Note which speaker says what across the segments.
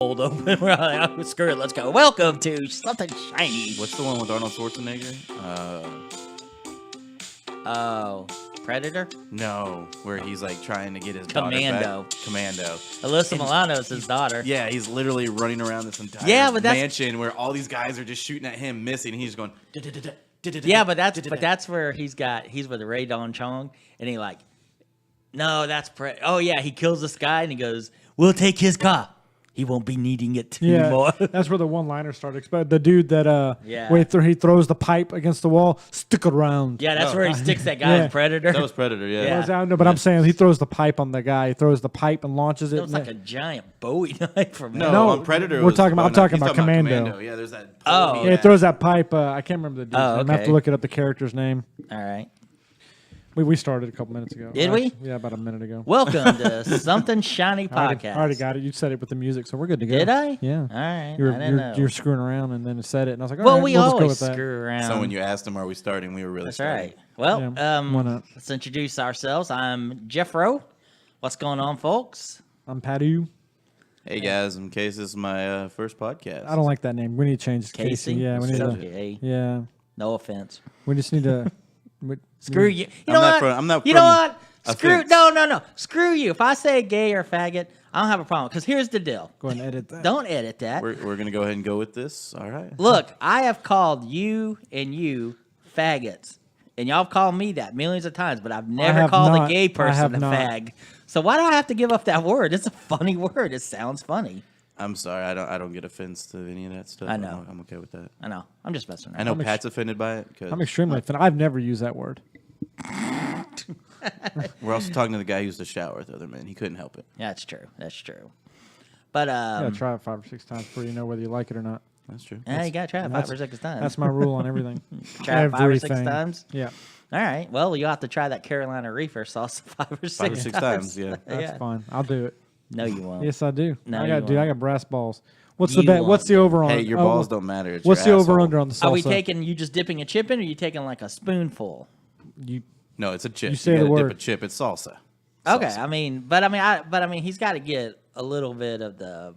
Speaker 1: cold open. We're like, oh, screw it, let's go. Welcome to Something Shiny.
Speaker 2: What's the one with Arnold Schwarzenegger?
Speaker 1: Oh, Predator?
Speaker 2: No, where he's like trying to get his
Speaker 1: Commando.
Speaker 2: daughter back. Commando.
Speaker 1: Alyssa Milano's his daughter.
Speaker 2: Yeah, he's literally running around this entire mansion where all these guys are just shooting at him, missing, and he's just going.
Speaker 1: Yeah, but that's where he's with Ray Don Chong, and he like, no, that's oh yeah, he kills this guy, and he goes, we'll take his car. He won't be needing it anymore.
Speaker 3: That's where the one-liner started. But the dude that
Speaker 1: Yeah.
Speaker 3: he throws the pipe against the wall, stick around.
Speaker 1: Yeah, that's where he sticks that guy in Predator.
Speaker 2: That was Predator, yeah.
Speaker 1: Yeah.
Speaker 3: I know, but I'm saying he throws the pipe on the guy. He throws the pipe and launches it.
Speaker 1: It was like a giant Bowie knife from
Speaker 3: No,
Speaker 2: on Predator.
Speaker 3: we're
Speaker 2: it was
Speaker 3: talking about- I'm
Speaker 2: he's
Speaker 3: talking about Commando.
Speaker 2: Yeah, there's that.
Speaker 1: Oh.
Speaker 2: pole
Speaker 3: Yeah, he throws that pipe. I can't remember the dude's name. I have
Speaker 1: okay.
Speaker 3: to look it up, the character's name.
Speaker 1: All right.
Speaker 3: We started a couple minutes ago.
Speaker 1: Did we?
Speaker 3: Yeah, about a minute ago.
Speaker 1: Welcome to Something Shiny
Speaker 3: I already,
Speaker 1: Podcast.
Speaker 3: I already got it. You said it with the music, so we're good to go.
Speaker 1: Did I?
Speaker 3: Yeah.
Speaker 1: All right.
Speaker 3: You're,
Speaker 1: I didn't know.
Speaker 3: you're screwing around, and then it said it, and I was like, all
Speaker 1: Well,
Speaker 3: right,
Speaker 1: we
Speaker 3: we'll just go
Speaker 1: always
Speaker 3: with that.
Speaker 1: screw around.
Speaker 2: So when you asked him, "Are we starting?" We were really
Speaker 1: That's
Speaker 2: starting.
Speaker 1: right. Well,
Speaker 3: Yeah, why not?
Speaker 1: let's introduce ourselves. I'm Jeff Rowe. What's going on, folks?
Speaker 3: I'm Padu.
Speaker 2: Hey guys, in case this is my first podcast.
Speaker 3: I don't like that name. We need to change it to
Speaker 1: Casey?
Speaker 3: Casey. Yeah, we need to.
Speaker 1: Okay.
Speaker 3: Yeah,
Speaker 1: No offense.
Speaker 3: we just need to.
Speaker 1: Screw you. You
Speaker 2: I'm
Speaker 1: know
Speaker 2: not
Speaker 1: what?
Speaker 2: from- I'm not
Speaker 1: you know
Speaker 2: from
Speaker 1: what? Screw.
Speaker 2: offense.
Speaker 1: No. Screw you. If I say gay or faggot, I don't have a problem. Because here's the deal.
Speaker 3: Go ahead and edit that.
Speaker 1: Don't edit that.
Speaker 2: We're gonna go ahead and go with this. All right.
Speaker 1: Look, I have called you and you faggots. And y'all have called me that millions of times, but I've never
Speaker 3: have
Speaker 1: called
Speaker 3: not.
Speaker 1: a gay
Speaker 3: I
Speaker 1: person
Speaker 3: have
Speaker 1: a
Speaker 3: not.
Speaker 1: fag. So why do I have to give up that word? It's a funny word. It sounds funny.
Speaker 2: I'm sorry. I don't get offense to any of that stuff.
Speaker 1: I know.
Speaker 2: I'm okay with that.
Speaker 1: I know. I'm just messing around.
Speaker 2: I know
Speaker 3: I'm
Speaker 2: Pat's offended by it because
Speaker 3: I'm extremely offended. I've never used that word.
Speaker 2: we're also talking to the guy who used to shower with other men. He couldn't help it.
Speaker 1: Yeah, that's true. That's true. But
Speaker 3: Yeah, try it 5 or 6 times before you know whether you like it or not.
Speaker 2: That's true.
Speaker 1: you gotta try it 5
Speaker 3: that's-
Speaker 1: or 6 times.
Speaker 3: That's my rule on everything.
Speaker 1: Try it 5 or 6
Speaker 3: Everything.
Speaker 1: times.
Speaker 3: Yeah,
Speaker 1: All right. Well, you'll have to try that Carolina Reefer sauce 5 or 6
Speaker 2: 5 or 6 times. Yeah.
Speaker 3: that's
Speaker 1: Yeah.
Speaker 3: fine. I'll do it.
Speaker 1: No, you won't.
Speaker 3: Yes, I do.
Speaker 1: No,
Speaker 3: I
Speaker 1: you
Speaker 3: got, dude. I
Speaker 1: won't.
Speaker 3: got brass balls. What's
Speaker 1: You
Speaker 3: the bet? What's
Speaker 1: won't.
Speaker 3: the over on?
Speaker 2: Hey, your balls don't matter. It's
Speaker 3: What's the
Speaker 2: your
Speaker 3: over
Speaker 2: asshole.
Speaker 3: under on the salsa?
Speaker 1: Are we taking you just dipping a chip in, or are you taking like a spoonful?
Speaker 3: You
Speaker 2: No, it's a chip.
Speaker 3: You say
Speaker 2: gotta
Speaker 3: the word.
Speaker 2: Dip a chip. It's salsa.
Speaker 1: Okay,
Speaker 2: Salsa.
Speaker 1: I mean, he's got to get a little bit of the,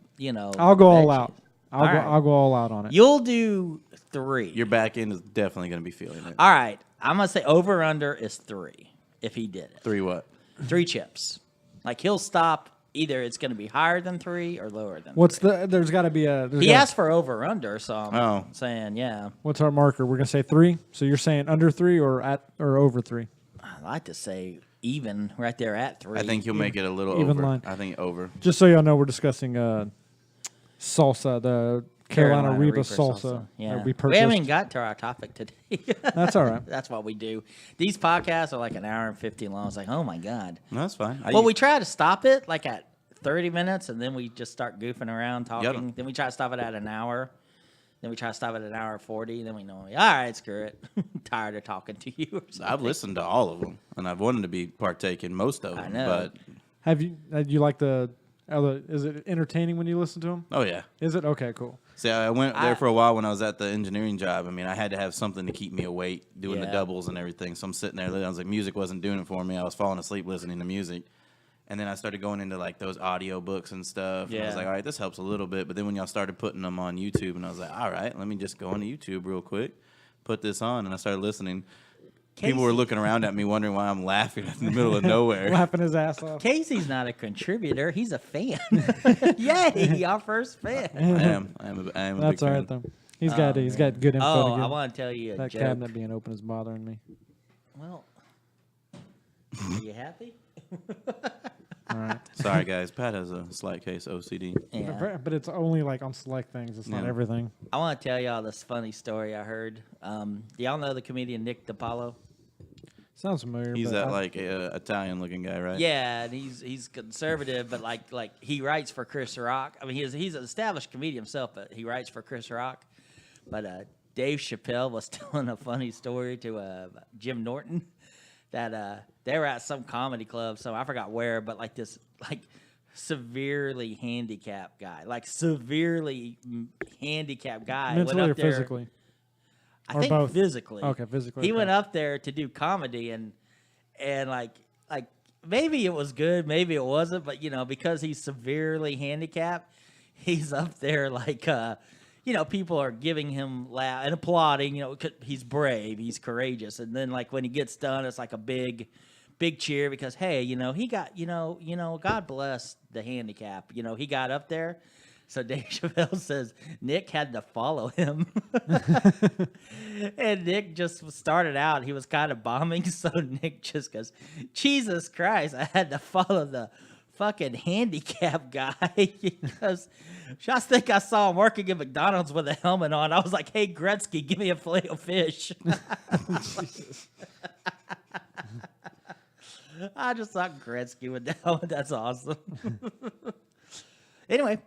Speaker 3: I'll go all
Speaker 1: veggies.
Speaker 3: out.
Speaker 1: All right.
Speaker 3: I'll go all out on it.
Speaker 1: You'll do 3.
Speaker 2: Your back end is definitely gonna be feeling it.
Speaker 1: All right, I'm gonna say over under is 3. If he did it,
Speaker 2: 3 what?
Speaker 1: 3 chips. Like he'll stop. Either it's gonna be higher than 3 or lower than.
Speaker 3: What's
Speaker 1: 3.
Speaker 3: the? There's got to be a.
Speaker 1: He asked for over under, so I'm
Speaker 2: Oh.
Speaker 1: saying yeah.
Speaker 3: What's our marker? We're gonna say 3. So you're saying under 3 or over 3?
Speaker 1: I like to say even right there at 3.
Speaker 2: I think you'll make it a little
Speaker 3: Even
Speaker 2: over.
Speaker 3: line.
Speaker 2: I think over.
Speaker 3: Just so y'all know, we're discussing salsa, the Carolina Reaper salsa
Speaker 1: Yeah,
Speaker 3: that we
Speaker 1: we
Speaker 3: purchased.
Speaker 1: haven't even got to our topic today.
Speaker 3: That's all right.
Speaker 1: That's what we do. These podcasts are like an hour and 50 long. It's like, oh my god.
Speaker 2: No, that's fine.
Speaker 1: Well, we try to stop it like at 30 minutes, and then we just start goofing around talking.
Speaker 2: Yep.
Speaker 1: Then we try to stop it at an hour. Then we try to stop it at an hour and 40. Then we know, all right, screw it. Tired of talking to you. Or something.
Speaker 2: I've listened to all of them, and I've wanted to be partake in most of them.
Speaker 1: I know.
Speaker 2: But
Speaker 3: Have you like the? Is it entertaining when you listen to them?
Speaker 2: oh yeah.
Speaker 3: Is it okay? Cool.
Speaker 2: See, I went there for a while when I was at the engineering job. I mean, I had to have something to keep me awake doing the
Speaker 1: Yeah.
Speaker 2: doubles and everything. So I'm sitting there. I was like, music wasn't doing it for me. I was falling asleep listening to music. And then I started going into like those audio books and stuff. And I was
Speaker 1: Yeah.
Speaker 2: like, all right, this helps a little bit. But then when y'all started putting them on YouTube, and I was like, all right, let me just go into YouTube real quick, put this on, and I started listening. People were
Speaker 1: Casey.
Speaker 2: looking around at me, wondering why I'm laughing in the middle of nowhere.
Speaker 3: Laughing his ass off.
Speaker 1: Casey's not a contributor. He's a fan. Yay, our first fan.
Speaker 2: I am a
Speaker 3: That's
Speaker 2: big
Speaker 3: all
Speaker 2: fan.
Speaker 3: right though. He's got good info
Speaker 1: Oh,
Speaker 3: to give.
Speaker 1: I want to tell you a
Speaker 3: That
Speaker 1: joke.
Speaker 3: cabinet being open is bothering me.
Speaker 1: Well, are you happy?
Speaker 3: All right.
Speaker 2: Sorry, guys. Pat has a slight case OCD.
Speaker 1: Yeah.
Speaker 3: But it's only like on select things. It's not
Speaker 2: Yeah.
Speaker 3: everything.
Speaker 1: I want to tell y'all this funny story I heard. Do y'all know the comedian Nick DiPaolo?
Speaker 3: Sounds familiar.
Speaker 2: He's
Speaker 3: but
Speaker 2: that
Speaker 3: I-
Speaker 2: like Italian-looking guy, right?
Speaker 1: Yeah, and he's conservative, but like he writes for Chris Rock. I mean, he's an established comedian himself, but he writes for Chris Rock. But Dave Chappelle was telling a funny story to Jim Norton that they were at some comedy club, so I forgot where, but like this like severely handicapped guy, handicapped guy, went
Speaker 3: mentally
Speaker 1: up
Speaker 3: or
Speaker 1: there-
Speaker 3: physically.
Speaker 1: I
Speaker 3: Or
Speaker 1: think
Speaker 3: both?
Speaker 1: physically.
Speaker 3: Okay, physically.
Speaker 1: He
Speaker 3: okay.
Speaker 1: went up there to do comedy and like maybe it was good, maybe it wasn't, but because he's severely handicapped, he's up there like, people are giving him laugh and applauding. 'Cause he's brave, he's courageous, and then like when he gets done, it's like a big cheer because hey, he got God bless the handicap. He got up there. So Dave Chappelle says Nick had to follow him. And Nick just started out. He was kind of bombing. So Nick just goes, Jesus Christ, I had to follow the fucking handicap guy. He goes, I think I saw him working at McDonald's with a helmet on. I was like, hey, Gretzky, give me a filet of fish. I just saw Gretzky with the helmet. That's awesome. Anyway.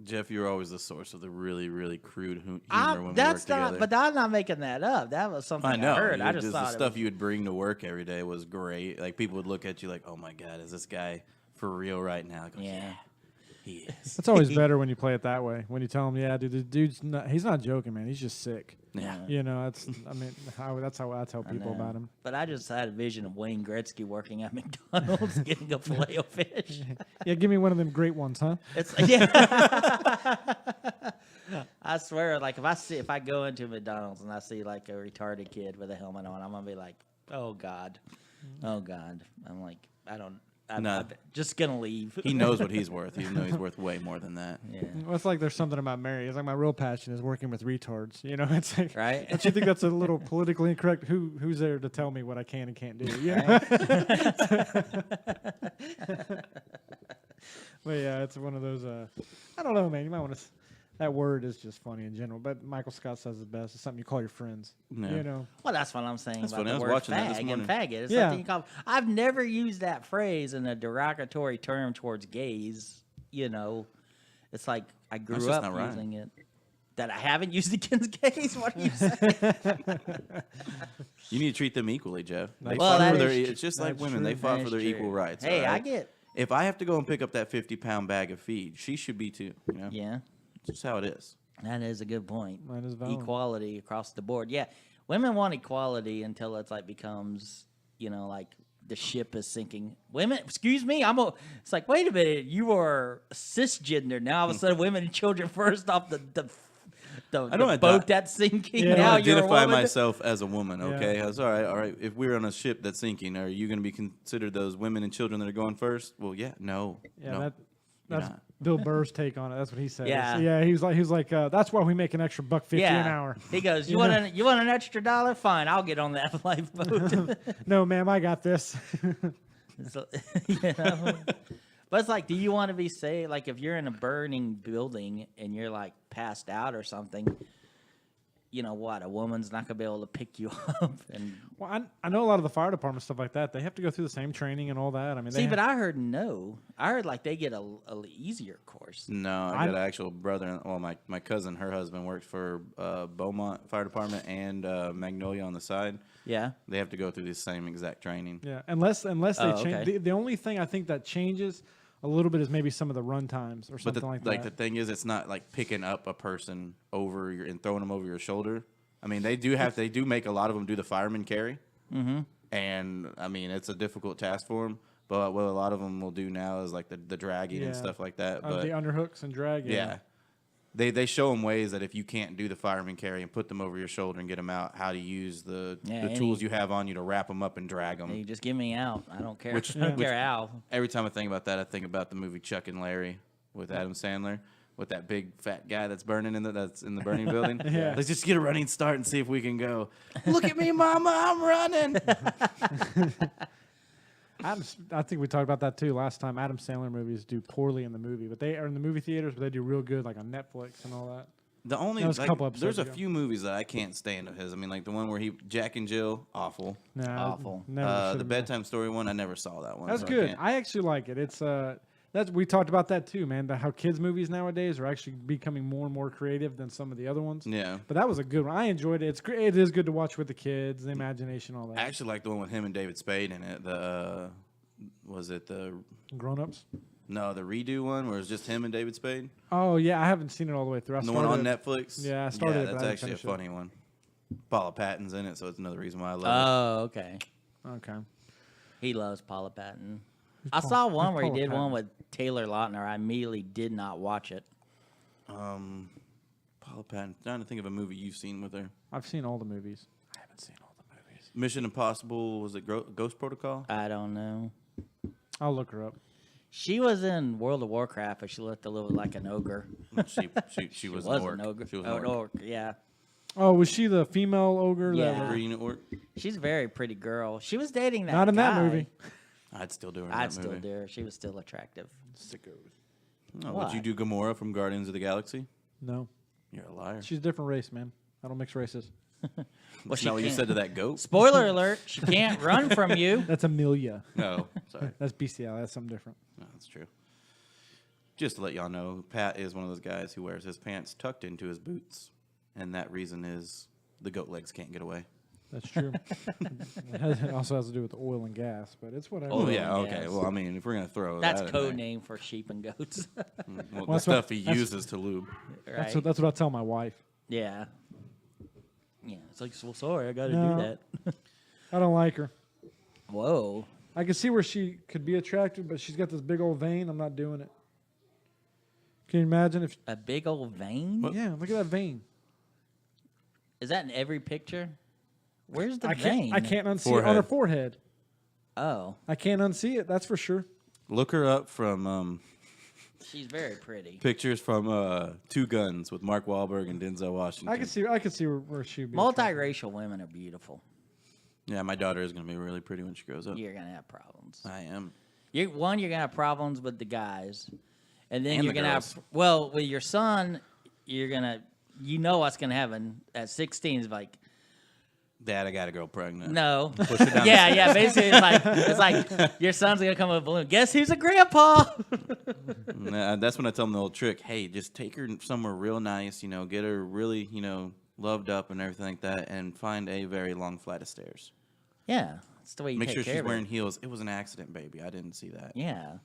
Speaker 2: Jeff, you're always the source of the really, really crude humor when we work
Speaker 1: That's
Speaker 2: together.
Speaker 1: not, but I'm not making that up. That was something
Speaker 2: I know.
Speaker 1: I heard. I
Speaker 2: Just
Speaker 1: just
Speaker 2: the
Speaker 1: thought
Speaker 2: stuff you would bring to work every day was great. Like people would look at you like, "Oh my God, is this guy for real right now?" I go,
Speaker 1: Yeah.
Speaker 2: he is.
Speaker 3: It's always better when you play it that way. When you tell him, yeah, dude, the dude's not, he's not joking, man. He's just sick.
Speaker 2: Yeah.
Speaker 3: That's how I tell people about him.
Speaker 1: But I just had a vision of Wayne Gretzky working at McDonald's getting a filet of fish.
Speaker 3: Yeah, give me one of them great ones, huh?
Speaker 1: It's I swear, like if I go into McDonald's and I see like a retarded kid with a helmet on, I'm gonna be like, oh God. I'm like, I'm just gonna leave.
Speaker 2: He knows what he's worth. He knows he's worth way more than that.
Speaker 1: Yeah.
Speaker 3: Well, it's like there's something about Mary. It's like my real passion is working with retards. It's like,
Speaker 1: Right?
Speaker 3: don't you think that's a little politically incorrect? Who's there to tell me what I can and can't do? Yeah. But yeah, it's one of those. I don't know, man. You might want to. That word is just funny in general. But Michael Scott says it best. It's something you call your friends.
Speaker 2: Yeah.
Speaker 1: Well, that's what I'm saying
Speaker 2: That's
Speaker 1: about
Speaker 2: funny. I
Speaker 1: the
Speaker 2: was
Speaker 1: word
Speaker 2: watching that this
Speaker 1: fag and
Speaker 2: morning.
Speaker 1: faggot. It's
Speaker 3: Yeah.
Speaker 1: something you call. I've never used that phrase in a derogatory term towards gays. It's like I
Speaker 2: That's
Speaker 1: grew
Speaker 2: just
Speaker 1: up
Speaker 2: not right.
Speaker 1: using it. That I haven't used against gays. What are you saying?
Speaker 2: You need to treat them equally, Jeff. They
Speaker 3: Well,
Speaker 2: fought
Speaker 1: that
Speaker 2: for their.
Speaker 1: is
Speaker 2: It's just like
Speaker 3: That's
Speaker 2: women.
Speaker 3: true.
Speaker 2: They fought
Speaker 1: That
Speaker 2: for their
Speaker 1: is
Speaker 2: equal
Speaker 1: true.
Speaker 2: rights.
Speaker 1: Hey,
Speaker 2: all
Speaker 1: I
Speaker 2: right?
Speaker 1: get.
Speaker 2: If I have to go and pick up that 50-pound bag of feed, she should be too.
Speaker 1: Yeah,
Speaker 2: It's just how it is.
Speaker 1: that is a good point.
Speaker 3: Mine is valid.
Speaker 1: Equality across the board. Yeah, women want equality until it's like becomes like the ship is sinking. Women, excuse me, it's like wait a minute, you are cisgender now. All of a sudden, women and children first off the boat that's sinking.
Speaker 3: Yeah.
Speaker 1: Now
Speaker 2: I
Speaker 1: you're a
Speaker 2: identify
Speaker 1: woman.
Speaker 2: myself as a woman,
Speaker 3: Yeah.
Speaker 2: okay? That's all right, all right. If we're on a ship that's sinking, are you going to be considered those women and children that are going first? Well, yeah, no.
Speaker 3: Yeah,
Speaker 2: no,
Speaker 3: that's
Speaker 2: you're not.
Speaker 3: Bill Burr's take on it. That's what he said.
Speaker 1: Yeah.
Speaker 3: Yeah. He was like, that's why we make an extra $1.50 an hour.
Speaker 1: He goes,
Speaker 3: You
Speaker 1: you
Speaker 3: know?
Speaker 1: want an extra $1? Fine, I'll get on that lifeboat.
Speaker 3: No, ma'am, I got this.
Speaker 1: So, But it's like, do you want to be saved? Like, if you're in a burning building and you're like passed out or something, what? A woman's not gonna be able to pick you up. And
Speaker 3: Well, I know a lot of the fire department stuff like that. They have to go through the same training and all that. I mean,
Speaker 1: see, but I heard no. I heard like they get a easier course.
Speaker 2: No, I got an actual brother. Well, my cousin, her husband works for Beaumont Fire Department and Magnolia on the side.
Speaker 1: Yeah.
Speaker 2: They have to go through the same exact training.
Speaker 3: yeah, unless they
Speaker 1: Oh,
Speaker 3: change.
Speaker 1: okay.
Speaker 3: The only thing I think that changes a little bit is maybe some of the run times or
Speaker 2: But
Speaker 3: something
Speaker 2: the,
Speaker 3: like
Speaker 2: the
Speaker 3: that.
Speaker 2: thing is, it's not like picking up a person over and throwing them over your shoulder. I mean, they do make a lot of them do the fireman carry. Mm-hmm. And I mean, it's a difficult task for them. But what a lot of them will do now is like the dragging and
Speaker 3: Yeah.
Speaker 2: stuff like that.
Speaker 3: the
Speaker 2: But
Speaker 3: underhooks and drag.
Speaker 2: yeah. They show them ways that if you can't do the fireman carry and put them over your shoulder and get them out, how to use the tools you have on you to wrap them up and drag them.
Speaker 1: Hey, just give me out. I don't care.
Speaker 2: Which-
Speaker 1: I don't care how.
Speaker 2: Every time I think about that, I think about the movie Chuck and Larry with Adam Sandler, with that big fat guy that's burning that's in the burning building.
Speaker 3: Yeah.
Speaker 2: Let's just get a running start and see if we can go. Look at me, Mama, I'm running.
Speaker 3: I think we talked about that too last time. Adam Sandler movies do poorly in the movie, but they are in the movie theaters, but they do real good, like on Netflix and all that.
Speaker 2: The only
Speaker 3: That was a couple
Speaker 2: there's
Speaker 3: episodes
Speaker 2: a
Speaker 3: ago.
Speaker 2: few movies that I can't stand of his. I mean, like the one where Jack and Jill, awful.
Speaker 3: Nah,
Speaker 1: Awful.
Speaker 3: never
Speaker 2: The
Speaker 3: should've been.
Speaker 2: bedtime story one, I never saw that one.
Speaker 3: That's
Speaker 2: so
Speaker 3: good.
Speaker 2: can't-
Speaker 3: I actually like it. It's we talked about that too, man. How kids movies nowadays are actually becoming more and more creative than some of the other ones.
Speaker 2: Yeah.
Speaker 3: But that was a good one. I enjoyed it. It's great. It is good to watch with the kids, the imagination, all that.
Speaker 2: I actually like the one with him and David Spade in it. Was it the
Speaker 3: Grown ups.
Speaker 2: the redo one where it's just him and David Spade?
Speaker 3: Oh yeah, I haven't seen it all the way through.
Speaker 2: The one on Netflix?
Speaker 3: Yeah, I started it, but
Speaker 2: that's
Speaker 3: I didn't
Speaker 2: actually a
Speaker 3: finish it.
Speaker 2: funny one. Paula Patton's in it, so it's another reason why I love
Speaker 1: Oh, okay.
Speaker 3: Okay.
Speaker 1: He loves Paula Patton. I saw one where he
Speaker 3: Paula
Speaker 1: did one
Speaker 3: Patton.
Speaker 1: with Taylor Lautner. I immediately did not watch it.
Speaker 2: Paula Patton. Trying to think of a movie you've seen with her.
Speaker 3: I've seen all the movies. I haven't seen all the movies.
Speaker 2: Mission Impossible. Was it Ghost Protocol?
Speaker 1: I don't know.
Speaker 3: I'll look her up.
Speaker 1: She was in World of Warcraft, but she looked a little like an ogre.
Speaker 2: She was
Speaker 1: Was
Speaker 2: an orc.
Speaker 1: an ogre.
Speaker 2: She was
Speaker 1: Oh,
Speaker 2: an
Speaker 1: an
Speaker 2: orc.
Speaker 1: orc, yeah.
Speaker 3: Oh, was she the female ogre?
Speaker 1: Yeah.
Speaker 3: That
Speaker 2: Green orc.
Speaker 1: She's a very pretty girl. She was dating that
Speaker 3: Not in that
Speaker 1: guy.
Speaker 3: movie.
Speaker 2: I'd still do her. In
Speaker 1: I'd
Speaker 2: that
Speaker 1: still
Speaker 2: movie.
Speaker 1: do her. She was still attractive.
Speaker 2: Oh, would
Speaker 1: What?
Speaker 2: you do Gamora from Guardians of the Galaxy?
Speaker 3: No,
Speaker 2: You're a liar.
Speaker 3: she's a different race, man. I don't mix races.
Speaker 1: Well,
Speaker 2: That's not what you
Speaker 1: can't-
Speaker 2: said to that goat.
Speaker 1: Spoiler alert, she can't run from you.
Speaker 3: That's Amelia.
Speaker 2: No, sorry.
Speaker 3: That's bestiality. That's something different.
Speaker 2: No, that's true. Just to let y'all know, Pat is one of those guys who wears his pants tucked into his boots, and that reason is the goat legs can't get away.
Speaker 3: That's true. It also has to do with the oil and gas, but it's whatever.
Speaker 1: Oh,
Speaker 2: Oh yeah,
Speaker 1: yeah,
Speaker 2: okay.
Speaker 1: yes.
Speaker 2: Well, I mean, if we're gonna throw
Speaker 1: That's
Speaker 2: that in
Speaker 1: code
Speaker 2: there-
Speaker 1: name for sheep and goats.
Speaker 2: Well, the
Speaker 3: that's
Speaker 2: stuff
Speaker 3: what-
Speaker 2: he
Speaker 3: that's-
Speaker 2: uses to lube.
Speaker 3: That's
Speaker 1: right?
Speaker 3: what I tell my wife.
Speaker 1: Yeah. Yeah. It's like, well, sorry, I got to
Speaker 3: No.
Speaker 1: do that.
Speaker 3: I don't like her.
Speaker 1: Whoa.
Speaker 3: I can see where she could be attractive, but she's got this big old vein. I'm not doing it. Can you imagine if?
Speaker 1: A big old vein?
Speaker 3: Yeah, look at that vein.
Speaker 1: Is that in every picture? Where's the
Speaker 3: I
Speaker 1: vein?
Speaker 3: can't unsee it on her
Speaker 2: Forehead.
Speaker 3: forehead.
Speaker 1: Oh,
Speaker 3: I can't unsee it. That's for sure.
Speaker 2: Look her up from
Speaker 1: she's very pretty.
Speaker 2: pictures from Two Guns with Mark Wahlberg and Denzel Washington.
Speaker 3: I can see where she'd be.
Speaker 1: Multiracial women are beautiful.
Speaker 2: Yeah, my daughter is gonna be really pretty when she grows up.
Speaker 1: You're gonna have problems.
Speaker 2: I am.
Speaker 1: You're gonna have problems with the guys, and then
Speaker 2: And
Speaker 1: you're
Speaker 2: the
Speaker 1: gonna
Speaker 2: girls.
Speaker 1: have with your son. You're gonna what's gonna happen at 16 is like
Speaker 2: Dad, I got a girl pregnant.
Speaker 1: no,
Speaker 2: Push her down the
Speaker 1: yeah. Basically, it's like your son's gonna come with a balloon. Guess who's a grandpa?
Speaker 2: Nah, that's when I tell them the old trick. Hey, just take her somewhere real nice. Get her really, loved up and everything like that, and find a very long flight of stairs.
Speaker 1: Yeah, that's the way you
Speaker 2: Make
Speaker 1: take
Speaker 2: sure
Speaker 1: care
Speaker 2: she's
Speaker 1: of it.
Speaker 2: wearing heels. It was an accident, baby. I didn't see that.
Speaker 1: Yeah.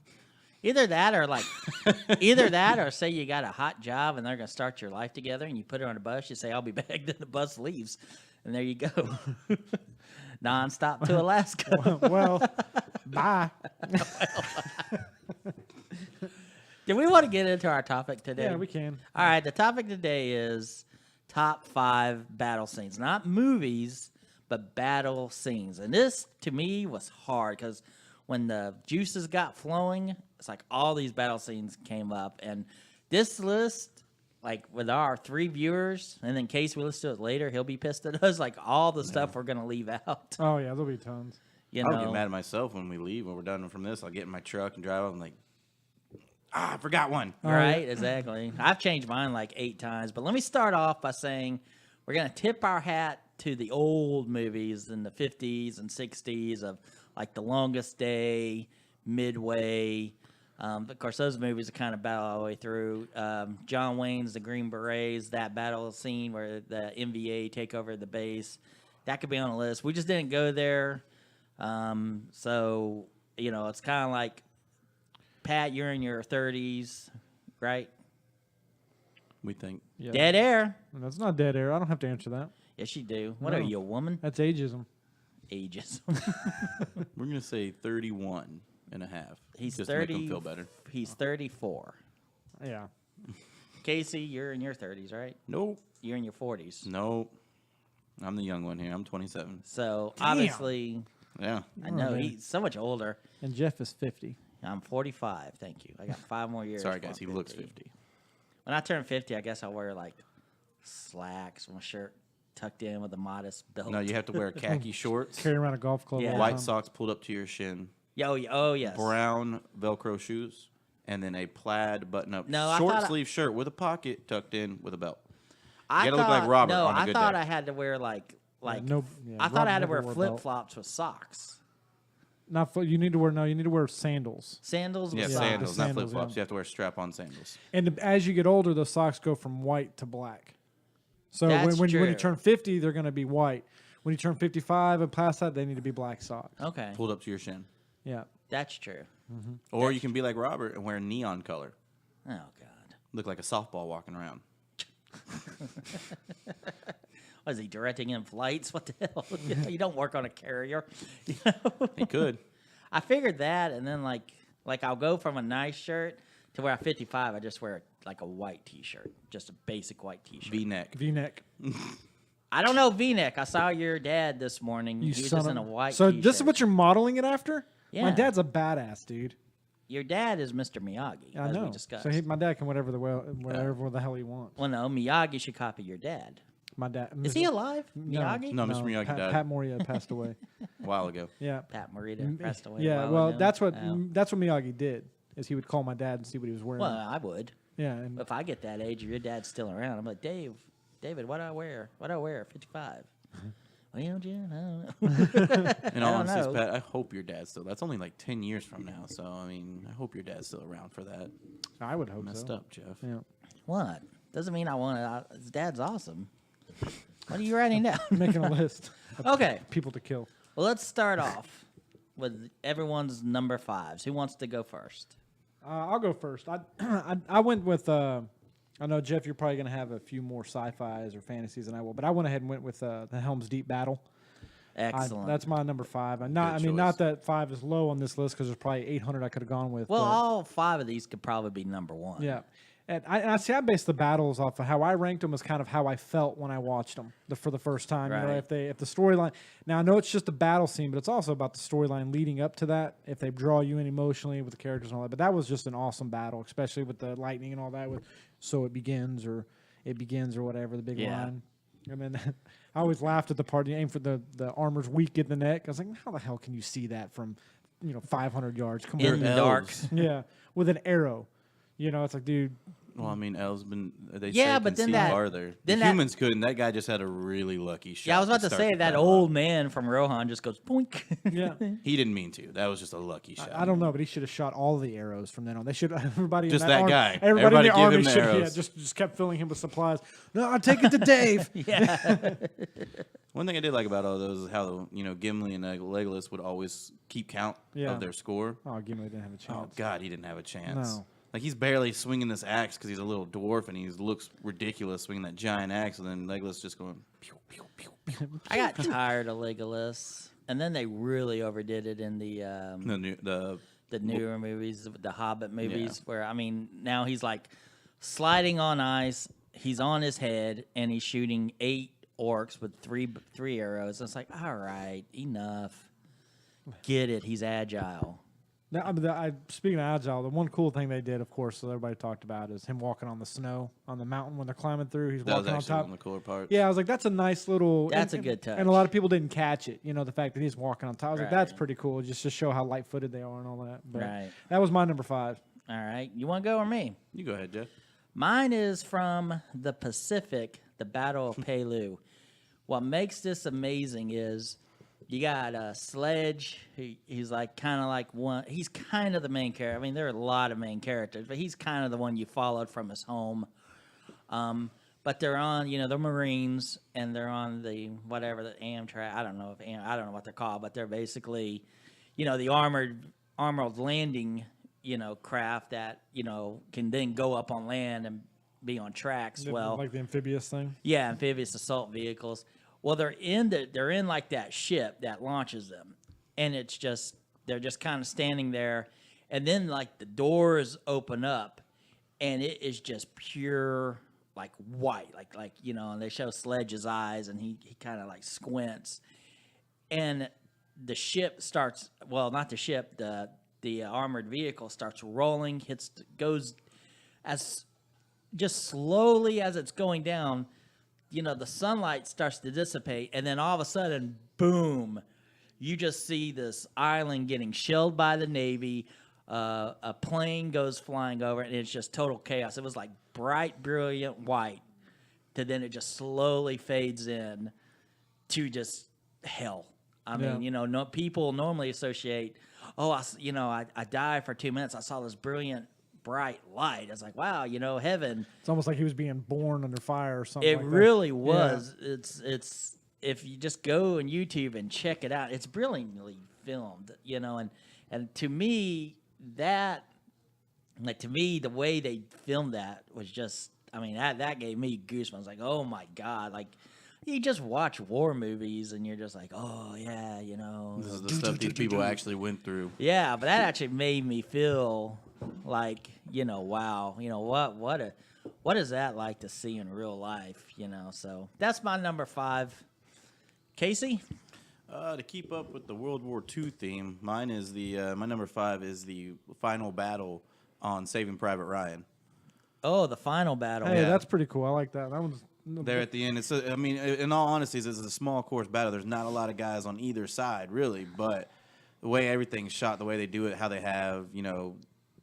Speaker 1: Either that or say you got a hot job and they're going to start your life together and you put her on a bus, you say, I'll be back, then the bus leaves. And there you go. Non-stop to Alaska.
Speaker 3: Well, bye.
Speaker 1: Do we want to get into our topic today?
Speaker 3: Yeah, we can.
Speaker 1: All right, the topic today is top 5 battle scenes. Not movies, but battle scenes. And this, to me, was hard because when the juices got flowing, it's like all these battle scenes came up. And this list, like with our 3 viewers, and then Case, we listen to it later, he'll be pissed at us. Like all the stuff we're going to leave out.
Speaker 3: Oh yeah, there'll be tons.
Speaker 1: You
Speaker 2: I'll
Speaker 1: know?
Speaker 2: get mad at myself when we leave. When we're done from this, I'll get in my truck and drive off. I'm like, I forgot one.
Speaker 1: Right, exactly. I've changed mine like 8 times. But let me start off by saying we're going to tip our hat to the old movies in the 50s and 60s of like The Longest Day, Midway. Of course, those movies are kind of battle all the way through. John Wayne's The Green Berets, that battle scene where the MVA take over the base. That could be on the list. We just didn't go there. So, it's kind of like, Pat, you're in your 30s, right?
Speaker 2: We think.
Speaker 3: Yeah.
Speaker 1: Dead air.
Speaker 3: That's not dead air. I don't have to answer that.
Speaker 1: Yes, you do. What
Speaker 3: No.
Speaker 1: are you, a woman?
Speaker 3: That's ageism.
Speaker 1: Ages.
Speaker 2: We're going to say 31 and a half.
Speaker 1: He's
Speaker 2: just
Speaker 1: 30.
Speaker 2: to make them feel better.
Speaker 1: He's 34.
Speaker 3: Yeah.
Speaker 1: Casey, you're in your 30s, right?
Speaker 2: Nope.
Speaker 1: You're in your 40s.
Speaker 2: Nope. I'm the young one here. I'm 27.
Speaker 1: So obviously,
Speaker 2: Yeah.
Speaker 1: I know
Speaker 3: man.
Speaker 1: he's so much older.
Speaker 3: And Jeff is 50.
Speaker 1: I'm 45. Thank you. I got 5 more years.
Speaker 2: Sorry,
Speaker 1: before
Speaker 2: guys.
Speaker 1: I'm
Speaker 2: He looks 50.
Speaker 1: When I turn 50, I guess I'll wear like slacks, my shirt tucked in with a modest belt.
Speaker 2: No, you have to wear khaki shorts,
Speaker 3: Carry around a golf club.
Speaker 1: Yeah.
Speaker 3: all the
Speaker 2: white
Speaker 3: time.
Speaker 2: socks pulled up to your shin,
Speaker 1: Oh, yes.
Speaker 2: brown Velcro shoes, and then a plaid button-up
Speaker 1: No, I
Speaker 2: short
Speaker 1: thought
Speaker 2: sleeve shirt with a pocket tucked in with a belt.
Speaker 1: I
Speaker 2: gotta look like
Speaker 1: thought-
Speaker 2: Robert
Speaker 1: No,
Speaker 2: on a
Speaker 1: I
Speaker 2: good
Speaker 1: thought
Speaker 2: day.
Speaker 1: I had to wear like
Speaker 3: no- yeah,
Speaker 1: I thought I had to
Speaker 3: Robert
Speaker 1: wear
Speaker 3: never wore a
Speaker 1: flip
Speaker 3: belt.
Speaker 1: flops with socks.
Speaker 3: Not you need to wear you need to wear sandals.
Speaker 1: Sandals with
Speaker 2: Yeah,
Speaker 1: socks.
Speaker 2: sandals, not
Speaker 3: Sandals,
Speaker 2: flip-flops.
Speaker 3: yeah.
Speaker 2: You have to wear strap-on sandals.
Speaker 3: And as you get older, those socks go from white to black. So
Speaker 1: That's
Speaker 3: when you
Speaker 1: true.
Speaker 3: turn 50, they're going to be white. When you turn 55 and past that, they need to be black socks.
Speaker 1: Okay,
Speaker 2: Pulled up to your shin.
Speaker 3: Yeah.
Speaker 1: that's true.
Speaker 2: Or you can be like Robert and wear neon color.
Speaker 1: Oh God,
Speaker 2: Look like a softball walking around.
Speaker 1: was he directing in flights? What the hell? You don't work on a carrier.
Speaker 2: He could.
Speaker 1: I figured that, and then like I'll go from a nice shirt to where at 55 I just wear like a white T-shirt, just a basic white T-shirt.
Speaker 2: V-neck.
Speaker 3: V-neck.
Speaker 1: I don't know V-neck. I saw your dad this morning.
Speaker 3: You
Speaker 1: He was
Speaker 3: son
Speaker 1: just
Speaker 3: of
Speaker 1: in a white
Speaker 3: So
Speaker 1: T-shirt.
Speaker 3: this is what you're modeling it after?
Speaker 1: Yeah.
Speaker 3: My dad's a badass, dude.
Speaker 1: Your dad is Mr. Miyagi,
Speaker 3: I
Speaker 1: as
Speaker 3: know.
Speaker 1: we discussed.
Speaker 3: So my dad can whatever the hell he wants.
Speaker 1: Well, no, Miyagi should copy your dad.
Speaker 3: My dad
Speaker 1: Is he alive?
Speaker 3: No.
Speaker 1: Miyagi?
Speaker 2: No, Mr. Miyagi died
Speaker 3: Pat Morita passed away.
Speaker 2: a while ago.
Speaker 3: Yeah.
Speaker 1: Pat Morita passed away. a
Speaker 3: Yeah,
Speaker 1: while
Speaker 3: well,
Speaker 1: ago.
Speaker 3: that's what
Speaker 1: Oh.
Speaker 3: that's what Miyagi did. Is he would call my dad and see what he was wearing.
Speaker 1: Well, I would.
Speaker 3: Yeah, and
Speaker 1: If I get that age, or your dad's still around, I'm like, David, what do I wear? What do I wear at 55? Well, Jen, I don't know.
Speaker 2: In all
Speaker 1: I don't
Speaker 2: honesty,
Speaker 1: know.
Speaker 2: Pat, I hope your dad's still. That's only like 10 years from now. So, I mean, I hope your dad's still around for that.
Speaker 3: I would hope
Speaker 2: Messed
Speaker 3: so.
Speaker 2: up, Jeff.
Speaker 3: Yeah.
Speaker 1: What? Doesn't mean I want it. His dad's awesome. What are you writing down?
Speaker 3: Making a list of
Speaker 1: Okay.
Speaker 3: people to kill.
Speaker 1: Well, let's start off with everyone's number 5s. Who wants to go first?
Speaker 3: I'll go first. I went with. I know Jeff, you're probably going to have a few more sci-fis or fantasies than I will, but I went ahead and went with the Helm's Deep battle.
Speaker 1: Excellent.
Speaker 3: That's my number 5. And not, I
Speaker 2: Good
Speaker 3: mean, not
Speaker 2: choice.
Speaker 3: that 5 is low on this list because there's probably 800 I could have gone with.
Speaker 1: well,
Speaker 3: but-
Speaker 1: all 5 of these could probably be number 1.
Speaker 3: yeah. And I see. I based the battles off of how I ranked them as kind of how I felt when I watched them for the first time. You know,
Speaker 1: Right.
Speaker 3: if the storyline. Now I know it's just a battle scene, but it's also about the storyline leading up to that. If they draw you in emotionally with the characters and all that. But that was just an awesome battle, especially with the lightning and all that. With it begins or whatever the big
Speaker 1: Yeah.
Speaker 3: line. And then I always laughed at the part you aim for the armor's weak in the neck. I was like, how the hell can you see that from 500 yards? Come
Speaker 1: In
Speaker 3: on,
Speaker 1: the
Speaker 2: Elves.
Speaker 1: dark.
Speaker 3: yeah, with an arrow. It's like, dude.
Speaker 2: Well, I mean, elves been they
Speaker 1: Yeah,
Speaker 2: say
Speaker 1: but
Speaker 2: can
Speaker 1: then
Speaker 2: see
Speaker 1: that-
Speaker 2: farther.
Speaker 1: then
Speaker 2: The
Speaker 1: that-
Speaker 2: humans couldn't. That guy just had a really lucky shot.
Speaker 1: Yeah, I was about to
Speaker 2: start
Speaker 1: say
Speaker 2: the
Speaker 1: that
Speaker 2: battle
Speaker 1: old
Speaker 2: off.
Speaker 1: man from Rohan just goes boink.
Speaker 3: Yeah.
Speaker 2: He didn't mean to. That was just a lucky shot.
Speaker 3: I don't know, but he should have shot all the arrows from then on. They should everybody
Speaker 2: Just
Speaker 3: in
Speaker 2: that
Speaker 3: army,
Speaker 2: guy.
Speaker 3: Everybody in
Speaker 2: Everybody
Speaker 3: the
Speaker 2: give
Speaker 3: army
Speaker 2: him the
Speaker 3: should
Speaker 2: arrows.
Speaker 3: just kept filling him with supplies. No, I'll take it to Dave.
Speaker 2: One thing I did like about all those is how Gimli and Legolas would always keep count
Speaker 3: Yeah.
Speaker 2: of their score.
Speaker 3: Oh, Gimli didn't have a chance.
Speaker 2: Oh God, he didn't have a chance.
Speaker 3: No.
Speaker 2: Like he's barely swinging this axe because he's a little dwarf and he looks ridiculous swinging that giant axe, and then Legolas just going. Pew, pew, pew, pew.
Speaker 1: I got tired of Legolas, and then they really overdid it in the
Speaker 2: The
Speaker 1: newer movies, the Hobbit movies, where I mean, now he's like sliding on ice. He's on his head, and he's shooting 8 orcs with three arrows. It's like, all right, enough. Get it? He's agile.
Speaker 3: Now, speaking of agile, the one cool thing they did, of course, that everybody talked about is him walking on the snow on the mountain when they're climbing through. He's
Speaker 2: That was
Speaker 3: walking on
Speaker 2: actually
Speaker 3: top.
Speaker 2: one of the cooler parts.
Speaker 3: Yeah, I was like, that's a nice little.
Speaker 1: That's a
Speaker 3: and-
Speaker 1: good touch.
Speaker 3: And a lot of people didn't catch it. The fact that he's walking on top. I was like, that's
Speaker 1: Right.
Speaker 3: pretty cool, just to show how light-footed they are and all that. But
Speaker 1: Right.
Speaker 3: that was my number 5.
Speaker 1: All right, you want to go or me?
Speaker 2: You go ahead, Jeff.
Speaker 1: Mine is from the Pacific, the Battle of Pelu. What makes this amazing is you got Sledge. He's like kind of like one. He's kind of the main character. I mean, there are a lot of main characters, but he's kind of the one you followed from his home. But they're on, the Marines, and they're on the whatever the Amtrak. I don't know what they're called, but they're basically, the armored landing, craft that can then go up on land and be on tracks. Well,
Speaker 3: like the amphibious thing.
Speaker 1: yeah, amphibious assault vehicles. Well, they're in like that ship that launches them, and they're just kind of standing there, and then like the doors open up, and it is just pure like white, like and they show Sledge's eyes, and he kind of like squints, and the ship starts. Well, not the ship. The armored vehicle starts rolling, goes as just slowly as it's going down. The sunlight starts to dissipate, and then all of a sudden, boom, you just see this island getting shelled by the Navy. A plane goes flying over, and it's just total chaos. It was like bright, brilliant white, to then it just slowly fades in to just hell. I mean,
Speaker 3: Yeah.
Speaker 1: People normally associate, I died for 2 minutes. I saw this brilliant, bright light. It's like, wow, heaven.
Speaker 3: It's almost like he was being born under fire or something.
Speaker 1: It
Speaker 3: like
Speaker 1: really
Speaker 3: that.
Speaker 1: was. It's if you just go on YouTube and check it out, it's brilliantly filmed, and to me the way they filmed that was just, I mean, that gave me goosebumps. Like, oh my God, like, you just watch war movies and you're just like, oh yeah, you know.
Speaker 2: This is the stuff these people actually went through.
Speaker 1: Yeah, but that actually made me feel like, you know, wow, you know what is that like to see in real life, you know? So that's my number 5. Casey?
Speaker 2: To keep up with the World War II theme, mine is my number 5 is the final battle on Saving Private Ryan.
Speaker 1: Oh, the final battle.
Speaker 3: Hey,
Speaker 2: Yeah.
Speaker 3: that's pretty cool. I like that. That one's
Speaker 2: There at the end, I mean, in all honesty, it's a small course battle. There's not a lot of guys on either side, really, but the way everything's shot, the way they do it, how they have, you know,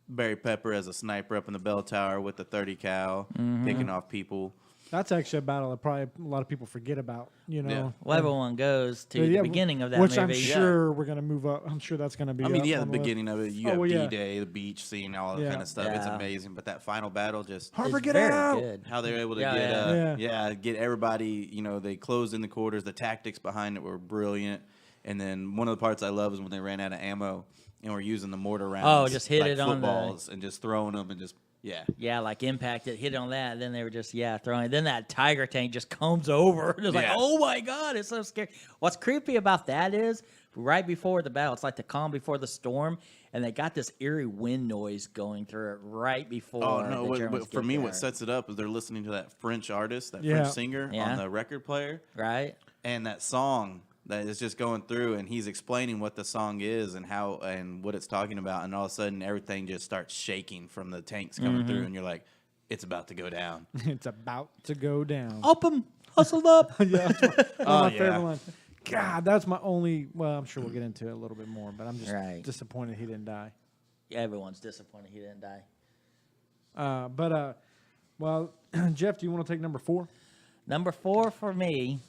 Speaker 2: Barry Pepper as a sniper up in the bell tower with the 30 cal, picking off people.
Speaker 3: That's actually a battle that probably a lot of people forget about. You know,
Speaker 2: Yeah.
Speaker 1: Well, everyone goes to
Speaker 3: But
Speaker 1: the
Speaker 3: yeah,
Speaker 1: beginning of that
Speaker 3: which
Speaker 1: movie.
Speaker 3: I'm sure we're gonna move up. I'm sure that's gonna be.
Speaker 2: I mean,
Speaker 3: up
Speaker 2: yeah, the
Speaker 3: on list.
Speaker 2: beginning of it, you
Speaker 3: Oh,
Speaker 2: have
Speaker 3: well, yeah.
Speaker 2: D-Day, the beach scene, all that
Speaker 3: Yeah.
Speaker 2: kind of stuff. It's
Speaker 1: Yeah.
Speaker 2: amazing. But that final battle, just
Speaker 3: Harper,
Speaker 1: It's
Speaker 3: get
Speaker 1: very
Speaker 3: out!
Speaker 1: good.
Speaker 2: how they were able to
Speaker 1: Yeah,
Speaker 3: yeah.
Speaker 2: get everybody, you know, they closed in the quarters. The tactics behind it were brilliant. And then one of the parts I love is when they ran out of ammo and were using the mortar rounds.
Speaker 1: Oh, just hit
Speaker 2: like
Speaker 1: it on the-
Speaker 2: footballs and just throwing them and just
Speaker 1: Yeah, like impact it, hit on that, and then they were just throwing. Then that tiger tank just comes over. It's like,
Speaker 2: Yeah.
Speaker 1: oh my god, it's so scary. What's creepy about that is right before the battle, it's like the calm before the storm, and they got this eerie wind noise going through it right before.
Speaker 2: Oh no!
Speaker 1: the Germans
Speaker 2: For
Speaker 1: get
Speaker 2: me,
Speaker 1: there.
Speaker 2: what sets it up is they're listening to that French artist, that
Speaker 3: Yeah.
Speaker 2: French singer
Speaker 1: Yeah.
Speaker 2: on the record player,
Speaker 1: right?
Speaker 2: and that song that is just going through, and he's explaining what the song is and how and what it's talking about, and all of a sudden everything just starts shaking from the tanks coming through, and you're like, it's about to go down.
Speaker 3: It's about to go down.
Speaker 1: Up 'em, hustled up.
Speaker 3: Yeah, that's one of my
Speaker 2: yeah.
Speaker 3: favorite lines. God, that's my only. Well, I'm sure we'll get into it a little bit more, but I'm just
Speaker 1: Right.
Speaker 3: disappointed he didn't die.
Speaker 1: Everyone's disappointed he didn't die.
Speaker 3: Well, Jeff, do you want to take number 4?
Speaker 1: Number 4 for me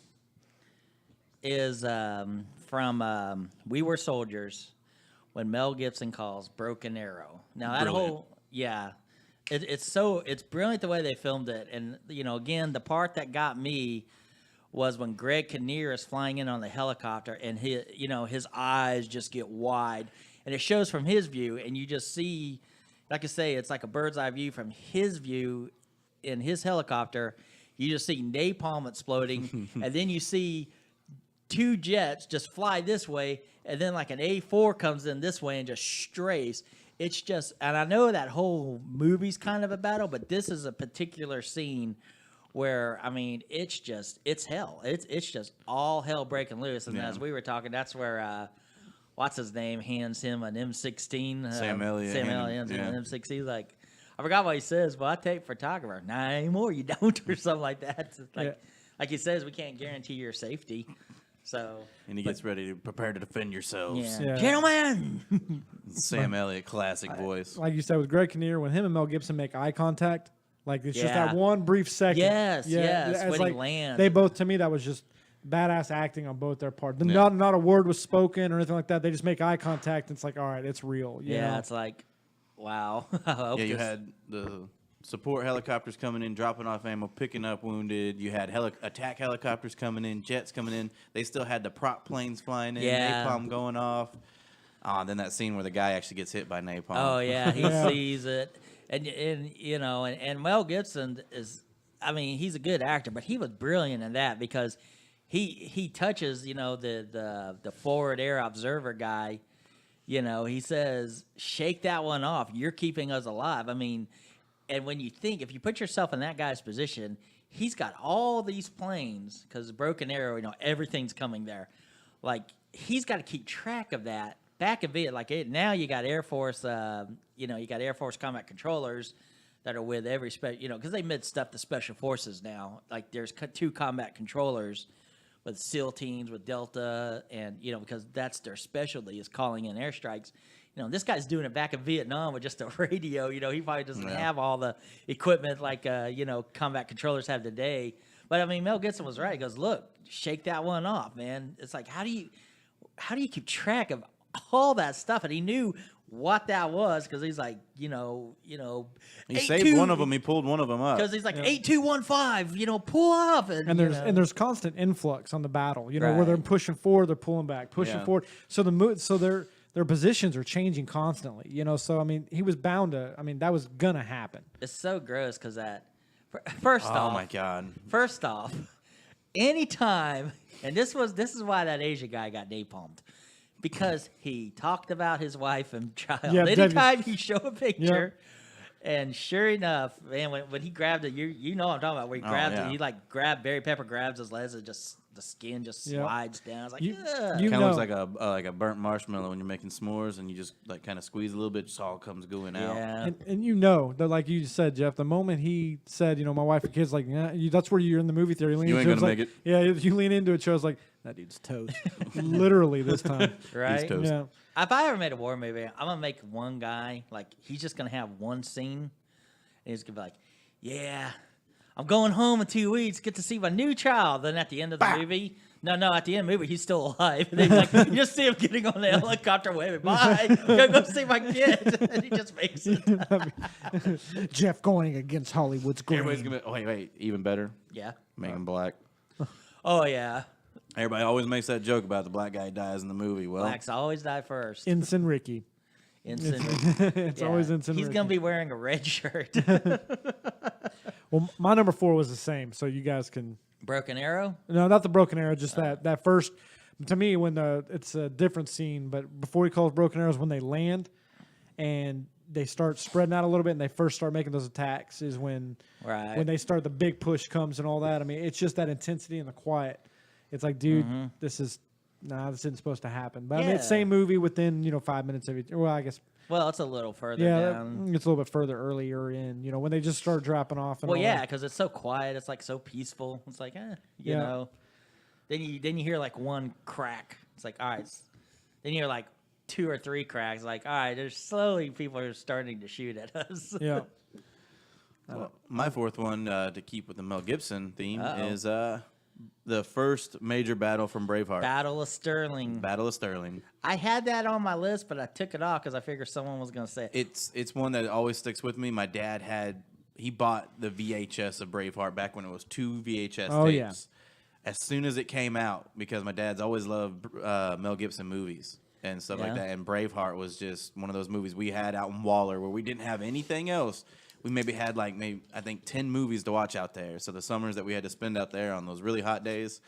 Speaker 1: is from We Were Soldiers when Mel Gibson calls Broken Arrow. Now that
Speaker 2: Brilliant.
Speaker 1: it's brilliant the way they filmed it. And you know, again, the part that got me was when Greg Kinnear is flying in on the helicopter and his eyes just get wide and it shows from his view and you just see, like I say, it's like a bird's eye view from his view in his helicopter. You just see napalm exploding and then you see 2 jets just fly this way, and then like an A4 comes in this way and just strays. It's just, and I know that whole movie's kind of a battle, but this is a particular scene where, I mean, it's hell. It's just all hell breaking loose. And
Speaker 2: Yeah.
Speaker 1: as we were talking, that's where, what's his name, hands him an M16.
Speaker 2: Sam Elliott
Speaker 1: Sam
Speaker 2: handed-
Speaker 1: Elliott hands him an
Speaker 2: yeah.
Speaker 1: M16. He's like, I forgot what he says, but I take photographer. Not anymore, you don't, or something like that. It's like,
Speaker 3: Yeah.
Speaker 1: like he says, we can't guarantee your safety. So,
Speaker 2: And he gets ready to prepare to defend yourselves.
Speaker 1: yeah.
Speaker 3: Yeah.
Speaker 1: Gentlemen.
Speaker 2: Sam Elliott, classic voice.
Speaker 3: Like you said with Greg Kinnear, when him and Mel Gibson make eye contact, like it's just
Speaker 1: Yeah.
Speaker 3: that one brief second.
Speaker 1: Yes, yes,
Speaker 3: it's
Speaker 1: when he
Speaker 3: like
Speaker 1: lands.
Speaker 3: They both, to me, that was just badass acting on both their part.
Speaker 2: Yeah.
Speaker 3: Not a word was spoken or anything like that. They just make eye contact. And it's like, all right, it's real. you
Speaker 1: Yeah,
Speaker 3: know?
Speaker 1: it's like, wow. I hope
Speaker 2: Yeah, you
Speaker 1: this-
Speaker 2: had the support helicopters coming in, dropping off ammo, picking up wounded. You had attack helicopters coming in, jets coming in. They still had the prop planes flying in,
Speaker 1: Yeah.
Speaker 2: napalm going off. Then that scene where the guy actually gets hit by napalm.
Speaker 1: Oh yeah, he
Speaker 3: Yeah.
Speaker 1: sees it, and you know, and Mel Gibson is, I mean, he's a good actor, but he was brilliant in that because he touches, you know, the forward air observer guy. You know, he says, "Shake that one off. You're keeping us alive." I mean, and when you think, if you put yourself in that guy's position, he's got all these planes because Broken Arrow, you know, everything's coming there. Like he's got to keep track of that. Back of it, like now you got Air Force, you know, you got Air Force combat controllers that are with every you know, because they mid stuff to special forces now. Like there's 2 combat controllers with SEAL teams, with Delta, and you know, because that's their specialty is calling in airstrikes. You know, this guy's doing it back in Vietnam with just a radio. You know, he probably doesn't
Speaker 2: Yeah.
Speaker 1: have all the equipment like you know, combat controllers have today. But I mean, Mel Gibson was right. He goes, "Look, shake that one off, man." It's like, how do you keep track of all that stuff? And he knew what that was because he's like, you know,
Speaker 2: He saved one of them. He pulled one of them up.
Speaker 1: because he's like 8215. You know, pull off
Speaker 3: And
Speaker 1: you
Speaker 3: there's
Speaker 1: know.
Speaker 3: and there's constant influx on the battle. You know, where they're
Speaker 1: Right.
Speaker 3: pushing forward, they're pulling back, pushing
Speaker 2: Yeah.
Speaker 3: forward. So their positions are changing constantly. You know, so I mean, he was bound to. I mean, that was gonna happen.
Speaker 1: It's so gross because that. First
Speaker 2: Oh
Speaker 1: off,
Speaker 2: my God.
Speaker 1: First off, anytime, and this is why that Asian guy got napalmed. Because he talked about his wife and child.
Speaker 3: Yeah,
Speaker 1: Anytime you show a picture, and sure enough, man, when he grabbed it, you know what I'm talking about. Where he grabbed it, he like Barry Pepper grabs his legs and just the skin just slides down. I was like,
Speaker 3: You
Speaker 1: ugh.
Speaker 2: Kind of
Speaker 3: know.
Speaker 2: looks like a burnt marshmallow when you're making s'mores, and you just like kind of squeeze a little bit, just all comes going out.
Speaker 1: Yeah.
Speaker 3: And you know that, like you said, Jeff, the moment he said, my wife and kids, like, that's where you're in the movie theater.
Speaker 2: You ain't gonna make it.
Speaker 3: Yeah, you lean into it, shows like, that dude's toast. Literally this time.
Speaker 1: Right?
Speaker 2: toast.
Speaker 3: Yeah.
Speaker 1: If I ever made a war movie, I'm gonna make one guy like he's just gonna have one scene, and he's gonna be like, "Yeah, I'm going home in 2 weeks, get to see my new child." Then at the end of the movie, no, at the end of the movie, he's still alive. And then he's like, you just see him getting on the helicopter, waving, "Bye, go see my kid," and he just makes it.
Speaker 3: Jeff going against Hollywood's grain.
Speaker 2: Everybody's gonna be, wait, even better.
Speaker 1: Yeah.
Speaker 2: Make him black.
Speaker 1: Oh yeah.
Speaker 2: Everybody always makes that joke about the black guy dies in the movie. Well,
Speaker 1: Blacks always die first.
Speaker 3: Ensign Ricky.
Speaker 1: It's
Speaker 3: always Ensign
Speaker 1: He's
Speaker 3: Ricky.
Speaker 1: gonna be wearing a red shirt.
Speaker 3: Well, my number 4 was the same, so you guys can.
Speaker 1: Broken Arrow.
Speaker 3: No, not the Broken Arrow, just that first. To me, when it's a different scene, but before he calls Broken Arrows, when they land and they start spreading out a little bit and they first start making those attacks is when they start, the big push comes and all that. I mean, it's just that intensity and the quiet. It's like, dude, this isn't supposed to happen. But I mean, it's same movie within 5 minutes of each. Well, I guess.
Speaker 1: Well, it's a little further
Speaker 3: Yeah,
Speaker 1: down.
Speaker 3: it's a little bit further earlier in. When they just start dropping off. And
Speaker 1: Well,
Speaker 3: all
Speaker 1: yeah,
Speaker 3: that.
Speaker 1: because it's so quiet. It's like so peaceful. It's like, you
Speaker 3: Yeah.
Speaker 1: know. Then you hear like one crack. It's like, all right. Then you hear like 2 or 3 cracks. Like, all right, there's slowly people are starting to shoot at us.
Speaker 3: Yeah.
Speaker 2: well, my fourth one to keep with the Mel Gibson theme
Speaker 1: Uh-oh.
Speaker 2: is the first major battle from Braveheart.
Speaker 1: Battle of Sterling.
Speaker 2: Battle of Sterling.
Speaker 1: I had that on my list, but I took it off because I figured someone was going to say it.
Speaker 2: It's one that always sticks with me. My dad he bought the VHS of Braveheart back when it was 2 VHS
Speaker 3: Oh,
Speaker 2: tapes.
Speaker 3: yeah.
Speaker 2: As soon as it came out, because my dad's always loved Mel Gibson movies and stuff like
Speaker 1: Yeah.
Speaker 2: that. And Braveheart was just one of those movies we had out in Waller where we didn't have anything else. We maybe had I think 10 movies to watch out there. So the summers that we had to spend out there on those really hot days,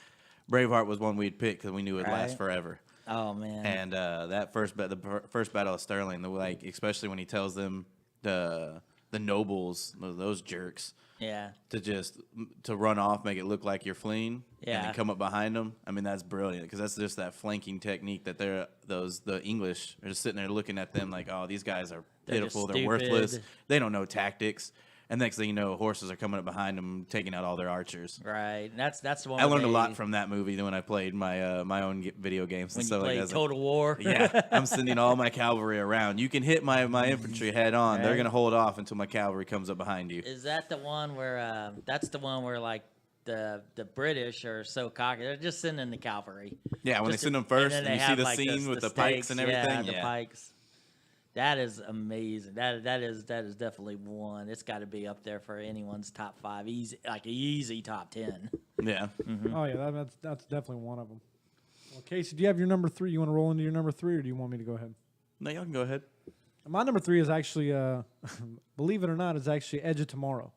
Speaker 2: Braveheart was one we'd pick because we knew it'd last
Speaker 1: Right.
Speaker 2: forever.
Speaker 1: Oh, man.
Speaker 2: And that first Battle of Sterling, especially when he tells them the nobles, those jerks,
Speaker 1: yeah.
Speaker 2: to run off, make it look like you're fleeing, and
Speaker 1: Yeah.
Speaker 2: then come up behind them. I mean, that's brilliant because that's just that flanking technique that the English are just sitting there looking at them like, oh, these guys are
Speaker 1: They're just
Speaker 2: pitiful, they're worthless,
Speaker 1: stupid.
Speaker 2: they don't know tactics. And next thing you know, horses are coming up behind them, taking out all their archers.
Speaker 1: Right. That's the one.
Speaker 2: I
Speaker 1: where
Speaker 2: learned a
Speaker 1: they-
Speaker 2: lot from that movie when I played my own video games and
Speaker 1: when you
Speaker 2: stuff like
Speaker 1: play
Speaker 2: that.
Speaker 1: Total War.
Speaker 2: Yeah, I'm sending all my cavalry around. You can hit my infantry head on. They're
Speaker 1: Right.
Speaker 2: gonna hold off until my cavalry comes up behind you.
Speaker 1: Is that the one where? That's the one where like the British are so cocky. They're just sending the cavalry.
Speaker 2: Yeah, when they
Speaker 1: Just
Speaker 2: send
Speaker 1: to-
Speaker 2: them first,
Speaker 1: then
Speaker 2: and you
Speaker 1: they
Speaker 2: see
Speaker 1: have,
Speaker 2: the
Speaker 1: like,
Speaker 2: scene with the pikes
Speaker 1: stakes.
Speaker 2: and everything.
Speaker 1: Yeah, the pikes. That is amazing. That is definitely one. It's got to be up there for anyone's top 5. Easy top 10.
Speaker 2: Yeah.
Speaker 3: Oh yeah, that's definitely one of them. Well, Casey, do you have your number 3? You want to roll into your number 3, or do you want me to go ahead?
Speaker 2: No, y'all can go ahead.
Speaker 3: My number 3 is actually, believe it or not, is actually Edge of Tomorrow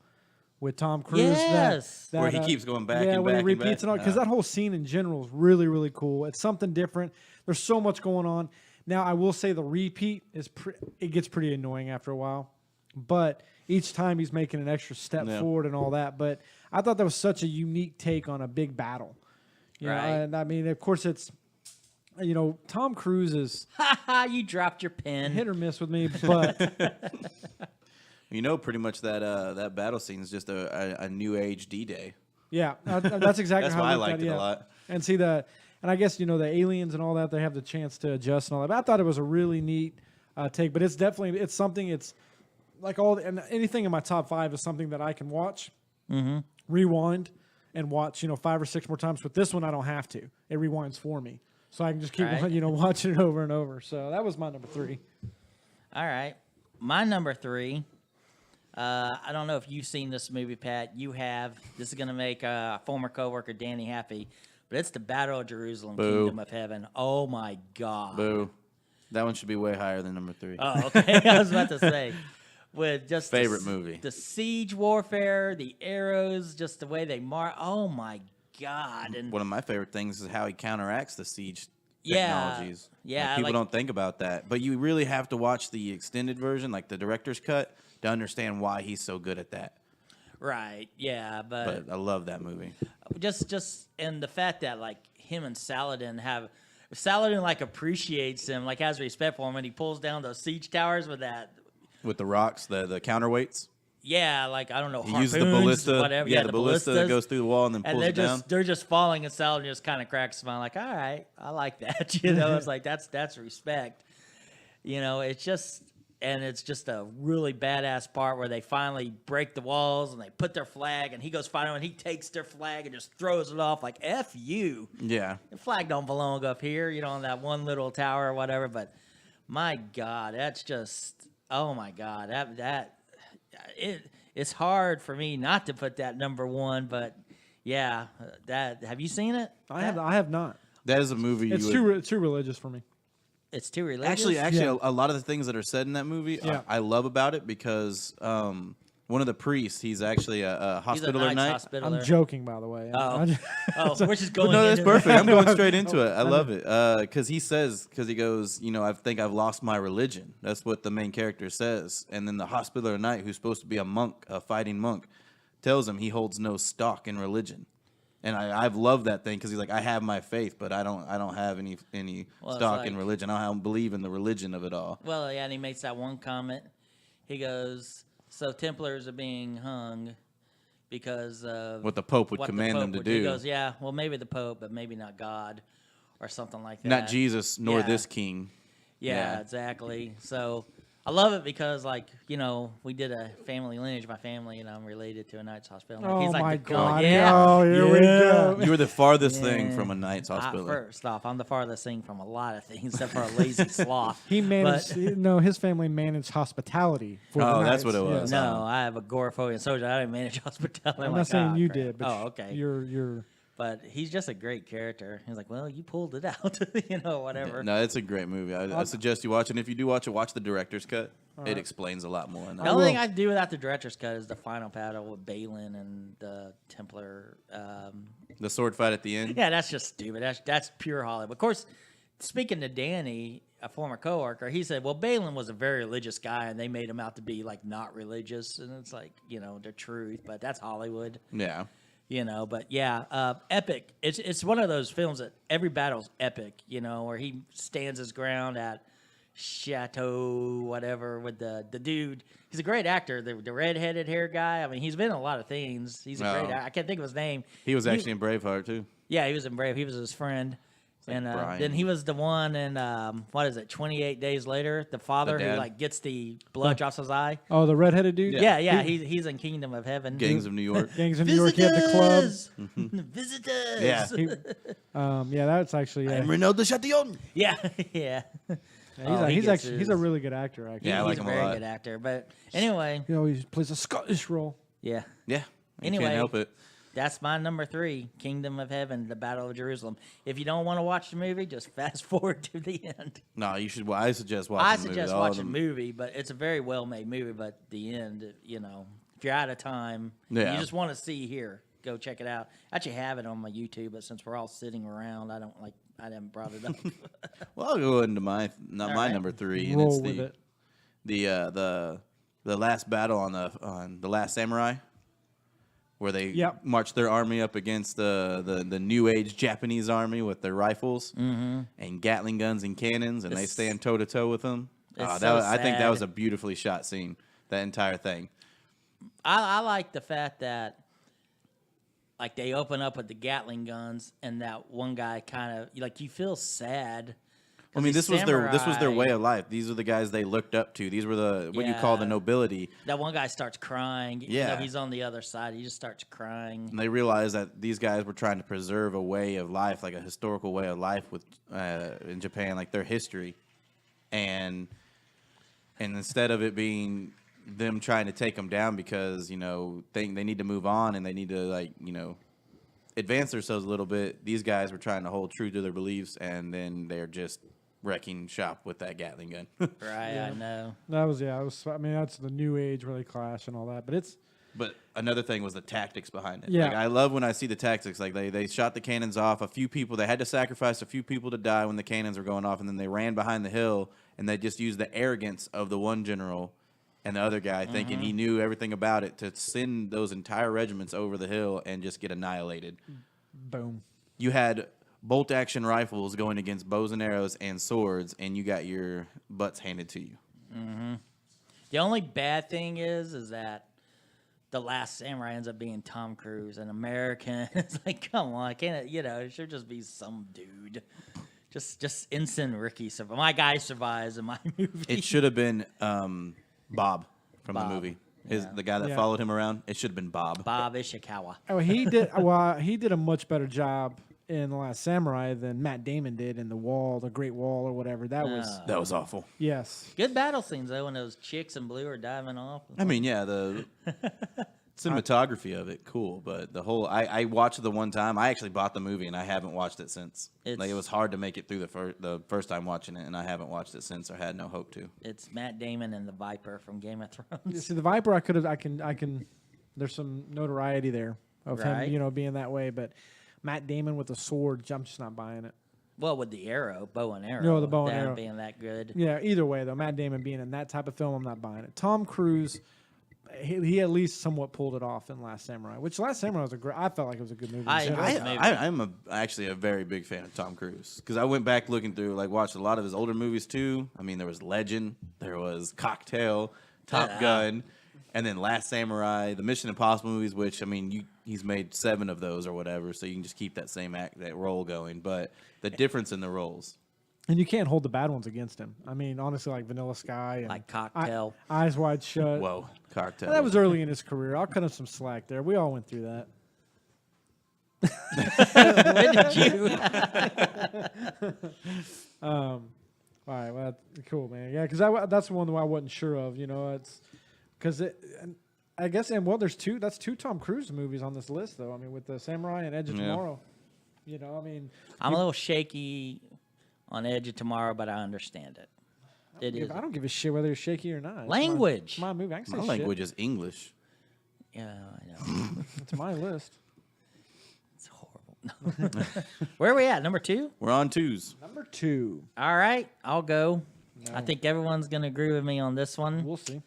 Speaker 3: with Tom Cruise.
Speaker 1: Yes.
Speaker 2: Where he keeps going back
Speaker 3: yeah,
Speaker 2: and
Speaker 3: when
Speaker 2: back
Speaker 3: he
Speaker 2: and
Speaker 3: repeats
Speaker 2: back.
Speaker 3: it all, because that whole scene in general is really, really cool. It's something different. There's so much going on. Now, I will say the repeat it gets pretty annoying after a while, but each time he's making an extra step
Speaker 2: Yeah.
Speaker 3: forward and all that. But I thought that was such a unique take on a big battle. You know,
Speaker 1: Right.
Speaker 3: and I mean, of course, it's Tom Cruise is
Speaker 1: You dropped your pen.
Speaker 3: hit or miss with me, but
Speaker 2: Pretty much that battle scene is just a new age D-Day.
Speaker 3: yeah, that's exactly
Speaker 2: That's
Speaker 3: how
Speaker 2: why I
Speaker 3: looked at
Speaker 2: liked it a lot.
Speaker 3: And see and I guess the aliens and all that, they have the chance to adjust and all that. But I thought it was a really neat take. But it's definitely something. It's like and anything in my top 5 is something that I can watch, rewind, and watch 5 or 6 more times. But this one I don't have to. It rewinds for me, so I can just keep
Speaker 1: Right.
Speaker 3: watching it over and over. So that was my number 3.
Speaker 1: All right. My number 3. I don't know if you've seen this movie, Pat. You have. This is going to make a former coworker Danny happy. But it's the Battle of Jerusalem,
Speaker 2: Boo.
Speaker 1: Kingdom of Heaven. Oh, my God.
Speaker 2: Boo. That one should be way higher than number 3.
Speaker 1: Oh, okay. I was about to say. With just
Speaker 2: Favorite movie.
Speaker 1: The siege warfare, the arrows, just the way they mark. Oh, my God. And
Speaker 2: One of my favorite things is how he counteracts the siege
Speaker 1: Yeah,
Speaker 2: technologies.
Speaker 1: yeah,
Speaker 2: Like, people
Speaker 1: like-
Speaker 2: don't think about that, but you really have to watch the extended version, like the director's cut, to understand why he's so good at that.
Speaker 1: right, yeah,
Speaker 2: But I love that movie.
Speaker 1: just and the fact that like him and Saladin like appreciates him, like has respect for him, and he pulls down those siege towers with that.
Speaker 2: With the rocks, the counterweights.
Speaker 1: Yeah, like I don't know,
Speaker 2: He uses the
Speaker 1: harpoons,
Speaker 2: ballista.
Speaker 1: whatever.
Speaker 2: Yeah, the ballista that
Speaker 1: ballistas.
Speaker 2: goes through the wall and then
Speaker 1: And
Speaker 2: pulls
Speaker 1: they're
Speaker 2: it down.
Speaker 1: they're just falling, and Saladin just kind of cracks a smile, like, all right, I like that. You know, it's like that's respect. You know, it's just a really badass part where they finally break the walls and they put their flag, and he goes fighting, and he takes their flag and just throws it off like F you.
Speaker 2: Yeah.
Speaker 1: The flag don't belong up here, you know, on that one little tower or whatever. But my God, that's just, oh my God, it's hard for me not to put that number one. But yeah, have you seen it?
Speaker 3: I have not.
Speaker 2: That is a movie.
Speaker 3: It's too religious for me.
Speaker 1: It's too religious.
Speaker 2: Actually,
Speaker 3: Yeah.
Speaker 2: a lot of the things that are said in that movie,
Speaker 3: Yeah.
Speaker 2: I love about it because one of the priests, he's actually a
Speaker 1: he's a
Speaker 2: hospitaller
Speaker 1: Knight's
Speaker 2: knight.
Speaker 3: I'm
Speaker 1: Hospitaller.
Speaker 3: joking, by the way.
Speaker 1: Oh. Oh, we're just going.
Speaker 2: No, that's
Speaker 1: into-
Speaker 2: perfect. I'm going straight into it. I love it because he goes, I think I've lost my religion. That's what the main character says. And then the hospitaller knight, who's supposed to be a monk, a fighting monk, tells him he holds no stock in religion. And I've loved that thing because he's like, I have my faith, but I don't have any
Speaker 1: Well, it's
Speaker 2: stock in
Speaker 1: like-
Speaker 2: religion. I don't believe in the religion of it all.
Speaker 1: Well, yeah, and he makes that one comment. He goes, "So Templars are being hung because of
Speaker 2: What the Pope would
Speaker 1: what the
Speaker 2: command
Speaker 1: Pope
Speaker 2: them to
Speaker 1: would
Speaker 2: do.
Speaker 1: He goes, "Yeah, well, maybe the Pope, but maybe not God, or something like that."
Speaker 2: Not Jesus nor
Speaker 1: Yeah.
Speaker 2: this king.
Speaker 1: Yeah,
Speaker 2: Yeah.
Speaker 1: exactly. So I love it because, like, we did a family lineage. My family and I'm related to a Knight's Hospital. Like,
Speaker 3: Oh
Speaker 1: he's like
Speaker 3: my
Speaker 1: the
Speaker 3: God.
Speaker 1: Yeah.
Speaker 3: Oh, here we
Speaker 1: Yeah.
Speaker 3: go.
Speaker 2: You were the farthest thing
Speaker 1: Yeah.
Speaker 2: from a Knight's hospital.
Speaker 1: First off, I'm the farthest thing from a lot of things except for a lazy sloth.
Speaker 3: He
Speaker 1: But-
Speaker 3: managed. No, his family managed hospitality. For the
Speaker 2: Oh, that's
Speaker 3: Knights,
Speaker 2: what it was.
Speaker 3: yeah.
Speaker 1: No, I have agoraphobia and soldier. I didn't manage hospitality.
Speaker 3: I'm
Speaker 1: like,
Speaker 3: not saying
Speaker 1: "Ah,
Speaker 3: you
Speaker 1: crap."
Speaker 3: did, but
Speaker 1: oh, okay.
Speaker 3: You're.
Speaker 1: But he's just a great character. He's like, well, you pulled it out, whatever.
Speaker 2: No, it's a great movie. I suggest you watch it. And if you do watch it, watch the director's cut. It explains a lot more in
Speaker 1: The
Speaker 2: that.
Speaker 1: only thing
Speaker 3: will.
Speaker 1: I do without the director's cut is the final battle with Balin and the Templar.
Speaker 2: The sword fight at the end.
Speaker 1: Yeah, that's just stupid. That's pure Hollywood. Of course, speaking to Danny, a former coworker, he said, well, Balin was a very religious guy, and they made him out to be like not religious, and it's like the truth, but that's Hollywood.
Speaker 2: Yeah.
Speaker 1: But yeah, epic. It's one of those films that every battle's epic, where he stands his ground at Chateau, whatever, with the dude. He's a great actor, the red-headed hair guy. I mean, he's been in a lot of things. He's a great
Speaker 2: Oh.
Speaker 1: actor. I can't think of his name.
Speaker 2: He was actually in Braveheart, too.
Speaker 1: Yeah, he was in Brave. He was his friend.
Speaker 2: like
Speaker 1: And
Speaker 2: Brian.
Speaker 1: then he was the one in, 28 Days Later? The father who,
Speaker 2: dad?
Speaker 1: gets the blood drops his eye.
Speaker 3: Oh, the redheaded dude.
Speaker 1: Yeah, he's in Kingdom of Heaven.
Speaker 2: Gangs of New York.
Speaker 3: Gangs of New York. He had the club.
Speaker 1: Visitors!
Speaker 2: Yeah.
Speaker 3: Yeah, that's actually. Yeah,
Speaker 2: Renaud de Chatillon.
Speaker 1: Yeah, yeah.
Speaker 3: yeah,
Speaker 1: he
Speaker 3: he's
Speaker 1: gets
Speaker 3: actually he's
Speaker 1: his-
Speaker 3: a really good actor. Actually,
Speaker 2: Yeah, I like
Speaker 1: He's a
Speaker 2: him a
Speaker 1: very
Speaker 2: lot.
Speaker 1: good actor. But anyway,
Speaker 3: he plays a Scottish role.
Speaker 1: yeah.
Speaker 2: Yeah. You
Speaker 1: Anyway.
Speaker 2: can't help it.
Speaker 1: That's my number 3, Kingdom of Heaven, the Battle of Jerusalem. If you don't want to watch the movie, just fast forward to the end.
Speaker 2: No, you should. I suggest watching
Speaker 1: I
Speaker 2: the movie.
Speaker 1: suggest
Speaker 2: All of
Speaker 1: watching the
Speaker 2: them.
Speaker 1: movie, but it's a very well-made movie. But the end, if you're out of time,
Speaker 2: Yeah.
Speaker 1: you just want to see here, go check it out. I actually have it on my YouTube, but since we're all sitting around, I haven't brought it up.
Speaker 2: Well, I'll go into my
Speaker 1: All
Speaker 2: my
Speaker 1: right.
Speaker 2: number 3, and
Speaker 3: Roll
Speaker 2: it's
Speaker 3: with it.
Speaker 2: the last battle on the Last Samurai, where they
Speaker 3: Yep.
Speaker 2: march their army up against the New Age Japanese army with their rifles and Gatling guns and cannons, and they
Speaker 1: It's-
Speaker 2: stand toe to toe with them.
Speaker 1: it's so
Speaker 2: I think that
Speaker 1: sad.
Speaker 2: was a beautifully shot scene. That entire thing.
Speaker 1: I like the fact that, like, they open up with the Gatling guns, and that one guy kind of you feel sad.
Speaker 2: I mean, this was their
Speaker 1: samurai.
Speaker 2: way of life. These are the guys they looked up to. These were the what you call the
Speaker 1: Yeah.
Speaker 2: nobility.
Speaker 1: That one guy starts crying.
Speaker 2: Yeah.
Speaker 1: He's on the other side. He just starts crying.
Speaker 2: And they realized that these guys were trying to preserve a way of life, like a historical way of life with in Japan, like their history, and instead of it being them trying to take them down because they need to move on and they need to advance themselves a little bit, these guys were trying to hold true to their beliefs, and then they're just wrecking shop with that Gatling gun.
Speaker 1: Right, I know.
Speaker 3: That was I mean, that's the new age where they clash and all that. But it's
Speaker 2: But another thing was the tactics behind it.
Speaker 3: Yeah.
Speaker 2: Like, I love when I see the tactics. Like they shot the cannons off. A few people, they had to sacrifice a few people to die when the cannons were going off, and then they ran behind the hill, and they just used the arrogance of the one general and the other guy thinking he knew everything about it to send those entire regiments over the hill and just get annihilated.
Speaker 3: Boom.
Speaker 2: You had bolt action rifles going against bows and arrows and swords, and you got your butts handed to you.
Speaker 1: The only bad thing is that the Last Samurai ends up being Tom Cruise, an American. It's like, come on, can't it? It should just be some dude. Just ensign Ricky. My guy survives in my movie.
Speaker 2: It should have been Bob from
Speaker 1: Bob,
Speaker 2: the movie.
Speaker 1: yeah.
Speaker 2: The guy that
Speaker 3: Yeah.
Speaker 2: followed him around. It should have been Bob.
Speaker 1: Bob Ishikawa.
Speaker 3: Oh, he did. Well, he did a much better job in The Last Samurai than Matt Damon did in The Wall, The Great Wall, or whatever. That was
Speaker 2: That was awful.
Speaker 3: yes.
Speaker 1: Good battle scenes though when those chicks in blue are diving off.
Speaker 2: I mean, yeah, the cinematography of it, cool. But the whole, I watched it the one time. I actually bought the movie, and I haven't watched it since. It was hard to make it through the first time watching it, and I haven't watched it since, or had no hope to.
Speaker 1: It's Matt Damon and the Viper from Game of
Speaker 3: You
Speaker 1: Thrones.
Speaker 3: see, the Viper, I can. There's some notoriety there of
Speaker 1: Right.
Speaker 3: him, being that way. But Matt Damon with a sword, I'm just not buying it.
Speaker 1: Well, with the arrow, bow and arrow.
Speaker 3: No, the bow and
Speaker 1: that
Speaker 3: arrow.
Speaker 1: being that good.
Speaker 3: Yeah, either way though, Matt Damon being in that type of film, I'm not buying it. Tom Cruise, he at least somewhat pulled it off in Last Samurai, which Last Samurai was I felt like it was a good movie.
Speaker 1: I-
Speaker 3: So-
Speaker 1: I-
Speaker 2: I'm actually a very big fan of Tom Cruise because I went back looking through, watched a lot of his older movies too. I mean, there was Legend, there was Cocktail, Top
Speaker 1: Yeah.
Speaker 2: Gun, and then Last Samurai, the Mission Impossible movies. Which I mean, he's made 7 of those or whatever, so you can just keep that same that role going. But the difference in the roles,
Speaker 3: and you can't hold the bad ones against him. I mean, honestly, like Vanilla Sky and
Speaker 1: Like Cocktail.
Speaker 3: Eyes Wide Shut.
Speaker 2: whoa, Cocktail.
Speaker 3: That was early in his career. I'll cut him some slack there. We all went through that.
Speaker 1: When did you?
Speaker 3: All right, well, that's cool, man. Yeah, because that's the one that I wasn't sure of. It's because I guess, and well, there's two. That's 2 Tom Cruise movies on this list, though. I mean, with the Samurai and Edge of
Speaker 2: Yeah.
Speaker 3: Tomorrow. I mean,
Speaker 1: I'm a little shaky on Edge of Tomorrow, but I understand it. It is.
Speaker 3: I don't give a shit whether you're shaky or not. It's
Speaker 1: Language.
Speaker 3: my movie. I can say
Speaker 2: My
Speaker 3: shit.
Speaker 2: language is English.
Speaker 1: Yeah, I know.
Speaker 3: It's my list.
Speaker 1: It's horrible. Where are we at? Number 2?
Speaker 2: We're on 2s.
Speaker 3: Number 2.
Speaker 1: All right, I'll go. I
Speaker 3: No.
Speaker 1: think everyone's going to agree with me on this one.
Speaker 3: We'll see.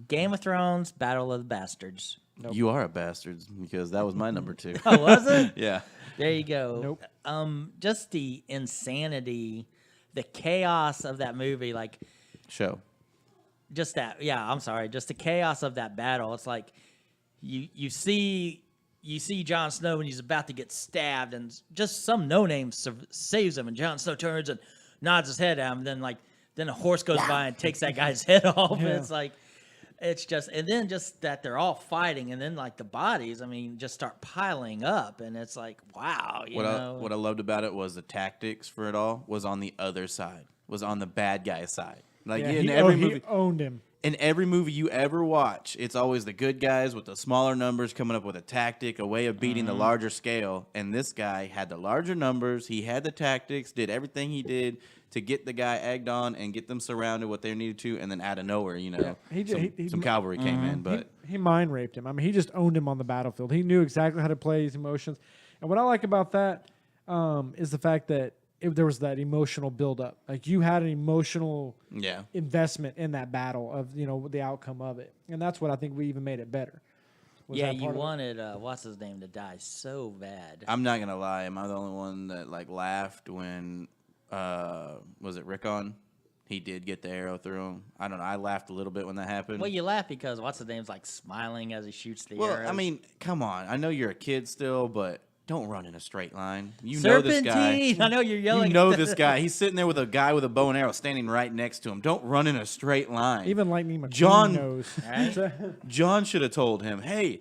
Speaker 1: Game of Thrones, Battle of the Bastards.
Speaker 3: Nope.
Speaker 2: You are a bastard because that was my number 2.
Speaker 1: Oh, was it?
Speaker 2: Yeah.
Speaker 1: There you go.
Speaker 3: Nope.
Speaker 1: Just the insanity, the chaos of that movie, like
Speaker 2: Show.
Speaker 1: just that. Yeah, I'm sorry. Just the chaos of that battle. It's like you see Jon Snow when he's about to get stabbed, and just some no name saves him, and Jon Snow turns and nods his head at him. And then a horse goes by and takes that guy's head off.
Speaker 3: Yeah.
Speaker 1: And it's like. It's just, and then just that they're all fighting, and then like the bodies, I mean, just start piling up, and it's like, wow, you know.
Speaker 2: What I loved about it was the tactics for it all was on the other side, was on the bad guy's side. Like
Speaker 3: Yeah,
Speaker 2: in
Speaker 3: he
Speaker 2: every movie,
Speaker 3: owned him.
Speaker 2: in every movie you ever watch, it's always the good guys with the smaller numbers coming up with a tactic, a way of beating the larger scale. And this guy had the larger numbers. He had the tactics, did everything he did to get the guy egged on and get them surrounded what they needed to. And then out of nowhere, some cavalry came in. But
Speaker 3: He mind raped him. I mean, he just owned him on the battlefield. He knew exactly how to play his emotions. And what I like about that is the fact that there was that emotional buildup. Like you had an emotional
Speaker 2: yeah,
Speaker 3: investment in that battle of the outcome of it, and that's what I think we even made it better. Was
Speaker 1: Yeah,
Speaker 3: that
Speaker 1: you
Speaker 3: part of it?
Speaker 1: wanted what's his name to die so bad.
Speaker 2: I'm not gonna lie. Am I the only one that laughed when was it Rickon? He did get the arrow through him. I don't know. I laughed a little bit when that happened.
Speaker 1: Well, you laugh because what's his name's like smiling as he shoots the
Speaker 2: Well,
Speaker 1: arrows.
Speaker 2: I mean, come on. I know you're a kid still, but don't run in a straight line. You know this guy.
Speaker 1: Serpentine. I know you're yelling.
Speaker 2: You know
Speaker 1: at
Speaker 2: this guy. He's sitting there with a guy with a bow and arrow standing right next to him. Don't run in a straight line.
Speaker 3: Even Lightning McQueen
Speaker 2: John-
Speaker 3: knows.
Speaker 1: Right?
Speaker 2: John should have told him, "Hey,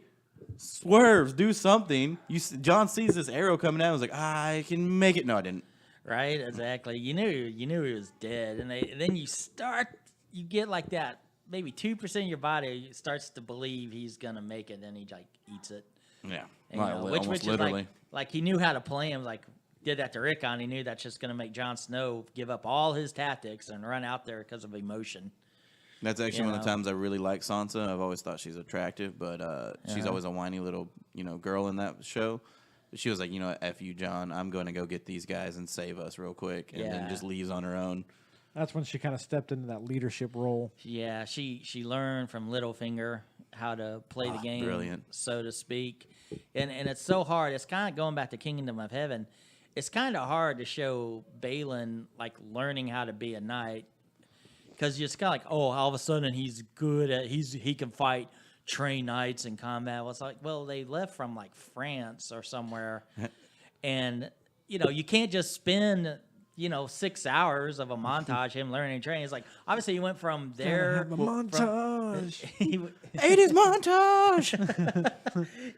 Speaker 2: swerves, do something." John sees this arrow coming out. I was like, "I can make it." No, I didn't.
Speaker 1: Right, exactly. You knew he was dead, and then you get like that. Maybe 2% of your body starts to believe he's gonna make it, then he like eats it.
Speaker 2: Yeah,
Speaker 1: And,
Speaker 2: almost
Speaker 1: which is
Speaker 2: literally.
Speaker 1: like he knew how to play him. Like did that to Rickon. He knew that's just gonna make Jon Snow give up all his tactics and run out there because of emotion.
Speaker 2: That's actually
Speaker 1: You
Speaker 2: one of the
Speaker 1: know?
Speaker 2: times I really like Sansa. I've always thought she's attractive, but she's always a whiny little, girl in that show. She was like, F you, John. I'm going to go get these guys and save us real quick. And then
Speaker 1: Yeah.
Speaker 2: just leaves on her own.
Speaker 3: That's when she kind of stepped into that leadership role.
Speaker 1: Yeah, she learned from Littlefinger how to play the game,
Speaker 2: brilliant.
Speaker 1: so to speak. And it's so hard. It's kind of going back to Kingdom of Heaven. It's kind of hard to show Balin like learning how to be a knight, because you're just kind of like, oh, all of a sudden he's good at he can fight, train knights in combat. Well, it's like, well, they left from like France or somewhere, and you can't just spend 6 hours of a montage him learning and training. It's like, obviously he went from there.
Speaker 3: Have a montage.
Speaker 1: He,
Speaker 2: 80s montage!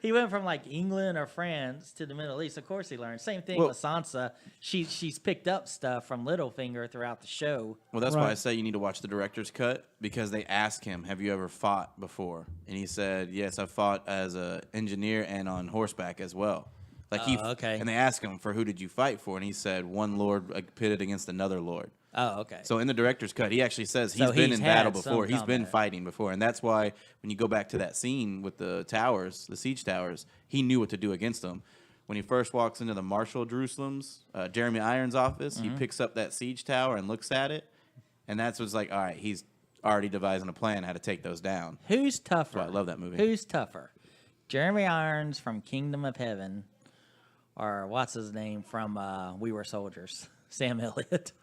Speaker 1: he went from like England or France to the Middle East. Of course he learned. Same thing
Speaker 2: Well-
Speaker 1: with Sansa. She's picked up stuff from Littlefinger throughout the show.
Speaker 2: Well, that's why I
Speaker 3: Right.
Speaker 2: say you need to watch the director's cut, because they ask him, have you ever fought before? And he said, yes, I've fought as an engineer and on horseback as well. Like
Speaker 1: okay.
Speaker 2: And they ask him, for who did you fight for? And he said, one lord pitted against another lord.
Speaker 1: Oh, okay.
Speaker 2: So in the director's cut, he actually says he's
Speaker 1: So
Speaker 2: been
Speaker 1: he's
Speaker 2: in battle
Speaker 1: had some
Speaker 2: before. He's been
Speaker 1: combat.
Speaker 2: fighting before. And that's why when you go back to that scene with the towers, the siege towers, he knew what to do against them. When he first walks into the Marshal of Jerusalem's, Jeremy Irons' office, he picks up that siege tower and looks at it. And that's what's like, all right, he's already devising a plan how to take those down.
Speaker 1: Who's tougher?
Speaker 2: why I love that movie.
Speaker 1: Who's tougher? Jeremy Irons from Kingdom of Heaven, or what's his name from We Were Soldiers? Sam Elliott.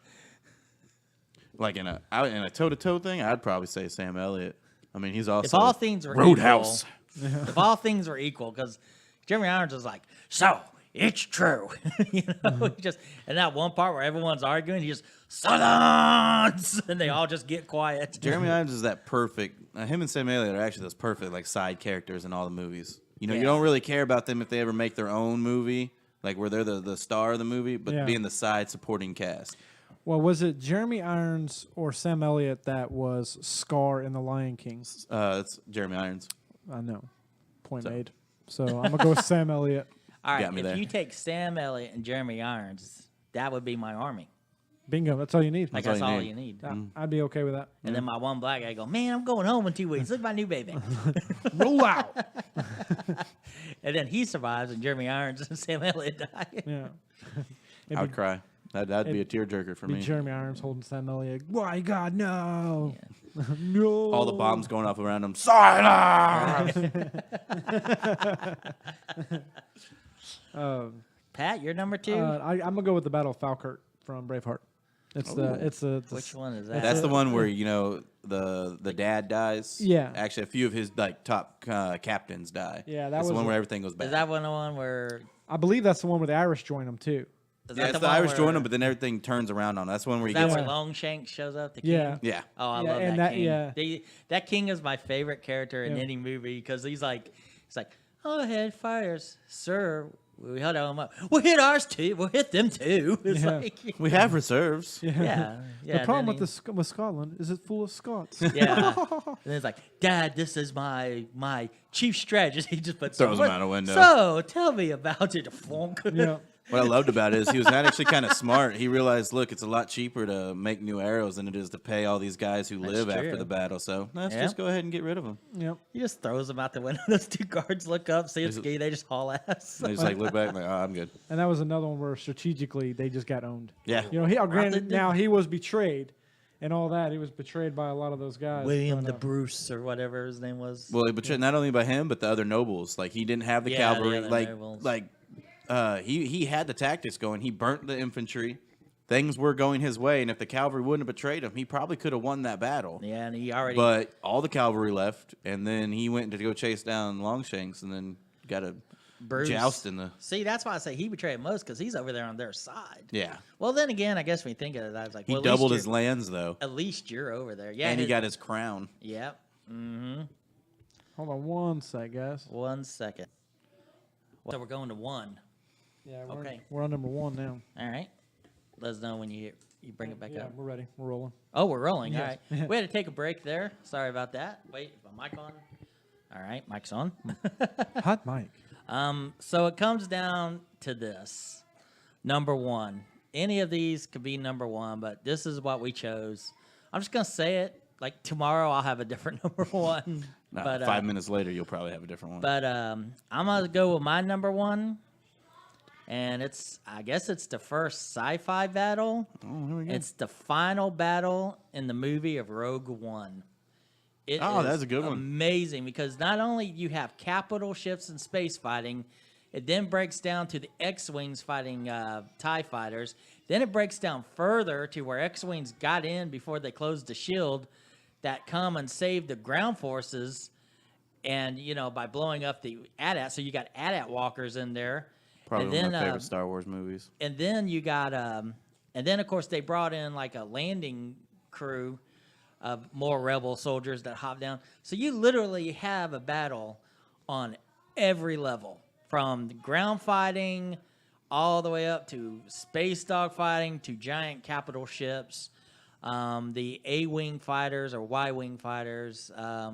Speaker 2: Like in a toe-to-toe thing, I'd probably say Sam Elliott. I mean, he's also
Speaker 1: If all things were
Speaker 2: Roadhouse.
Speaker 1: equal, if all things were equal, because Jeremy Irons was like, so it's true, he just and that one part where everyone's arguing, he just silence, and they all just get quiet.
Speaker 2: Jeremy Irons is that perfect. Him and Sam Elliott are actually those perfect like side characters in all the movies. You
Speaker 1: Yeah.
Speaker 2: don't really care about them if they ever make their own movie, like where they're the star of the movie, but
Speaker 3: Yeah.
Speaker 2: being the side supporting cast.
Speaker 3: Well, was it Jeremy Irons or Sam Elliott that was Scar in The Lion King?
Speaker 2: It's Jeremy Irons.
Speaker 3: I know. Point made. So I'm going to go with Sam Elliott.
Speaker 1: All right,
Speaker 2: Got me
Speaker 1: if
Speaker 2: there.
Speaker 1: you take Sam Elliott and Jeremy Irons, that would be my army.
Speaker 3: Bingo. That's all you need.
Speaker 1: Like
Speaker 2: That's
Speaker 1: that's
Speaker 2: all
Speaker 1: all
Speaker 2: you
Speaker 1: you need.
Speaker 3: I'd be okay with that.
Speaker 1: And then my one black guy go, man, I'm going home in 2 weeks. Look at my new baby.
Speaker 3: Roll out.
Speaker 1: And then he survives, and Jeremy Irons and Sam Elliott die.
Speaker 3: Yeah.
Speaker 2: I would cry. That'd be a tearjerker for
Speaker 3: Be
Speaker 2: me.
Speaker 3: Jeremy Irons holding Sam Elliott. Why God no, no.
Speaker 2: All the bombs going off around him. Silence!
Speaker 1: Pat, you're number two.
Speaker 3: I'm gonna go with the Battle of Falkirk from Braveheart. It's the
Speaker 1: Which one is that?
Speaker 2: That's the one where the dad dies.
Speaker 3: Yeah.
Speaker 2: Actually, a few of his top captains die.
Speaker 3: Yeah, that
Speaker 2: That's the
Speaker 3: was
Speaker 2: one
Speaker 3: a-
Speaker 2: where everything goes bad.
Speaker 1: Is that one the one where?
Speaker 3: I believe that's the one where the Irish join them too.
Speaker 1: Is
Speaker 2: Yeah,
Speaker 1: that
Speaker 2: it's the
Speaker 1: one
Speaker 2: Irish
Speaker 1: where,
Speaker 2: join him, but then everything turns around on him. That's the one where he
Speaker 1: Is that
Speaker 2: gets.
Speaker 1: where Longshanks shows up? The king.
Speaker 3: Yeah.
Speaker 2: Yeah.
Speaker 1: Oh, I
Speaker 3: Yeah,
Speaker 1: love
Speaker 3: and
Speaker 1: that
Speaker 3: that-
Speaker 1: king.
Speaker 3: yeah.
Speaker 1: That king is my favorite character in
Speaker 3: Yeah.
Speaker 1: any movie because he's like, go ahead, fires, sir. We hit them up. We'll hit ours too. We'll hit them too. It's
Speaker 3: Yeah.
Speaker 1: like,
Speaker 2: We have reserves.
Speaker 1: yeah.
Speaker 3: The problem
Speaker 1: then
Speaker 3: with Scotland is it's full of Scots.
Speaker 1: yeah. And then it's like, Dad, this is my chief strategist. He just puts
Speaker 2: Throws him out a window.
Speaker 1: So tell me about it, Funk.
Speaker 3: Yeah.
Speaker 2: What I loved about it is he was actually kind of smart. He realized, look, it's a lot cheaper to make new arrows than it is to pay all these guys who live after
Speaker 1: true.
Speaker 2: the battle. So let's
Speaker 1: Yeah.
Speaker 2: just go ahead and get rid of them.
Speaker 3: Yep.
Speaker 1: He just throws them out the window. Those two guards look up, see it's ski, they just haul ass.
Speaker 2: They just like look back and like, oh, I'm good.
Speaker 3: And that was another one where strategically they just got owned.
Speaker 2: Yeah.
Speaker 3: You know, granted,
Speaker 1: did-
Speaker 3: now he was betrayed and all that. He was betrayed by a lot of those guys.
Speaker 1: William
Speaker 3: but,
Speaker 1: the Bruce or whatever his name was.
Speaker 2: Well, but not only by him, but the other nobles. Like he didn't have the
Speaker 1: Yeah, the
Speaker 2: cavalry.
Speaker 1: other nobles.
Speaker 2: He had the tactics going. He burnt the infantry. Things were going his way, and if the cavalry wouldn't have betrayed him, he probably could have won that battle.
Speaker 1: Yeah, and he already.
Speaker 2: But all the cavalry left, and then he went to go chase down Longshanks, and then got a
Speaker 1: Bruce.
Speaker 2: joust in the.
Speaker 1: See, that's why I say he betrayed most because he's over there on their side.
Speaker 2: Yeah,
Speaker 1: Well, then again, I guess when you think of it, I was like,
Speaker 2: he
Speaker 1: well, at least
Speaker 2: doubled his
Speaker 1: you're-
Speaker 2: lands though,
Speaker 1: At least you're over there. Yeah,
Speaker 2: and he got his crown.
Speaker 1: Yep.
Speaker 3: Hold on one sec, guys.
Speaker 1: 1 second. So we're going to one.
Speaker 3: Yeah,
Speaker 1: Okay.
Speaker 3: we're on number one now.
Speaker 1: All right. Let us know when you bring it back
Speaker 3: Yeah,
Speaker 1: up.
Speaker 3: we're ready. We're rolling.
Speaker 1: Oh, we're rolling.
Speaker 3: Yes.
Speaker 1: All right. We had to take a break there. Sorry about that. Wait, is my mic on? All right, mic's on.
Speaker 3: Hot mic.
Speaker 1: So it comes down to this. Number one. Any of these could be number one, but this is what we chose. I'm just going to say it. like tomorrow I'll have a different number one.
Speaker 2: Nah,
Speaker 1: but
Speaker 2: 5 minutes later, you'll probably have a different one.
Speaker 1: But I'm gonna go with my number one, and I guess it's the first sci-fi battle.
Speaker 2: Oh, here we go.
Speaker 1: It's the final battle in the movie of Rogue One. It
Speaker 2: Oh,
Speaker 1: is
Speaker 2: that's a good one.
Speaker 1: amazing because not only you have capital ships and space fighting, it then breaks down to the X-wings fighting TIE fighters. Then it breaks down further to where X-wings got in before they closed the shield, that come and save the ground forces, and by blowing up the AT-AT. So you got AT-AT walkers in there.
Speaker 2: Probably
Speaker 1: and
Speaker 2: one
Speaker 1: then,
Speaker 2: of my favorite Star Wars movies.
Speaker 1: And then you got, and then of course they brought in like a landing crew of more rebel soldiers that hop down. So you literally have a battle on every level, from the ground fighting all the way up to space dog fighting to giant capital ships, the A-wing fighters or Y-wing fighters. I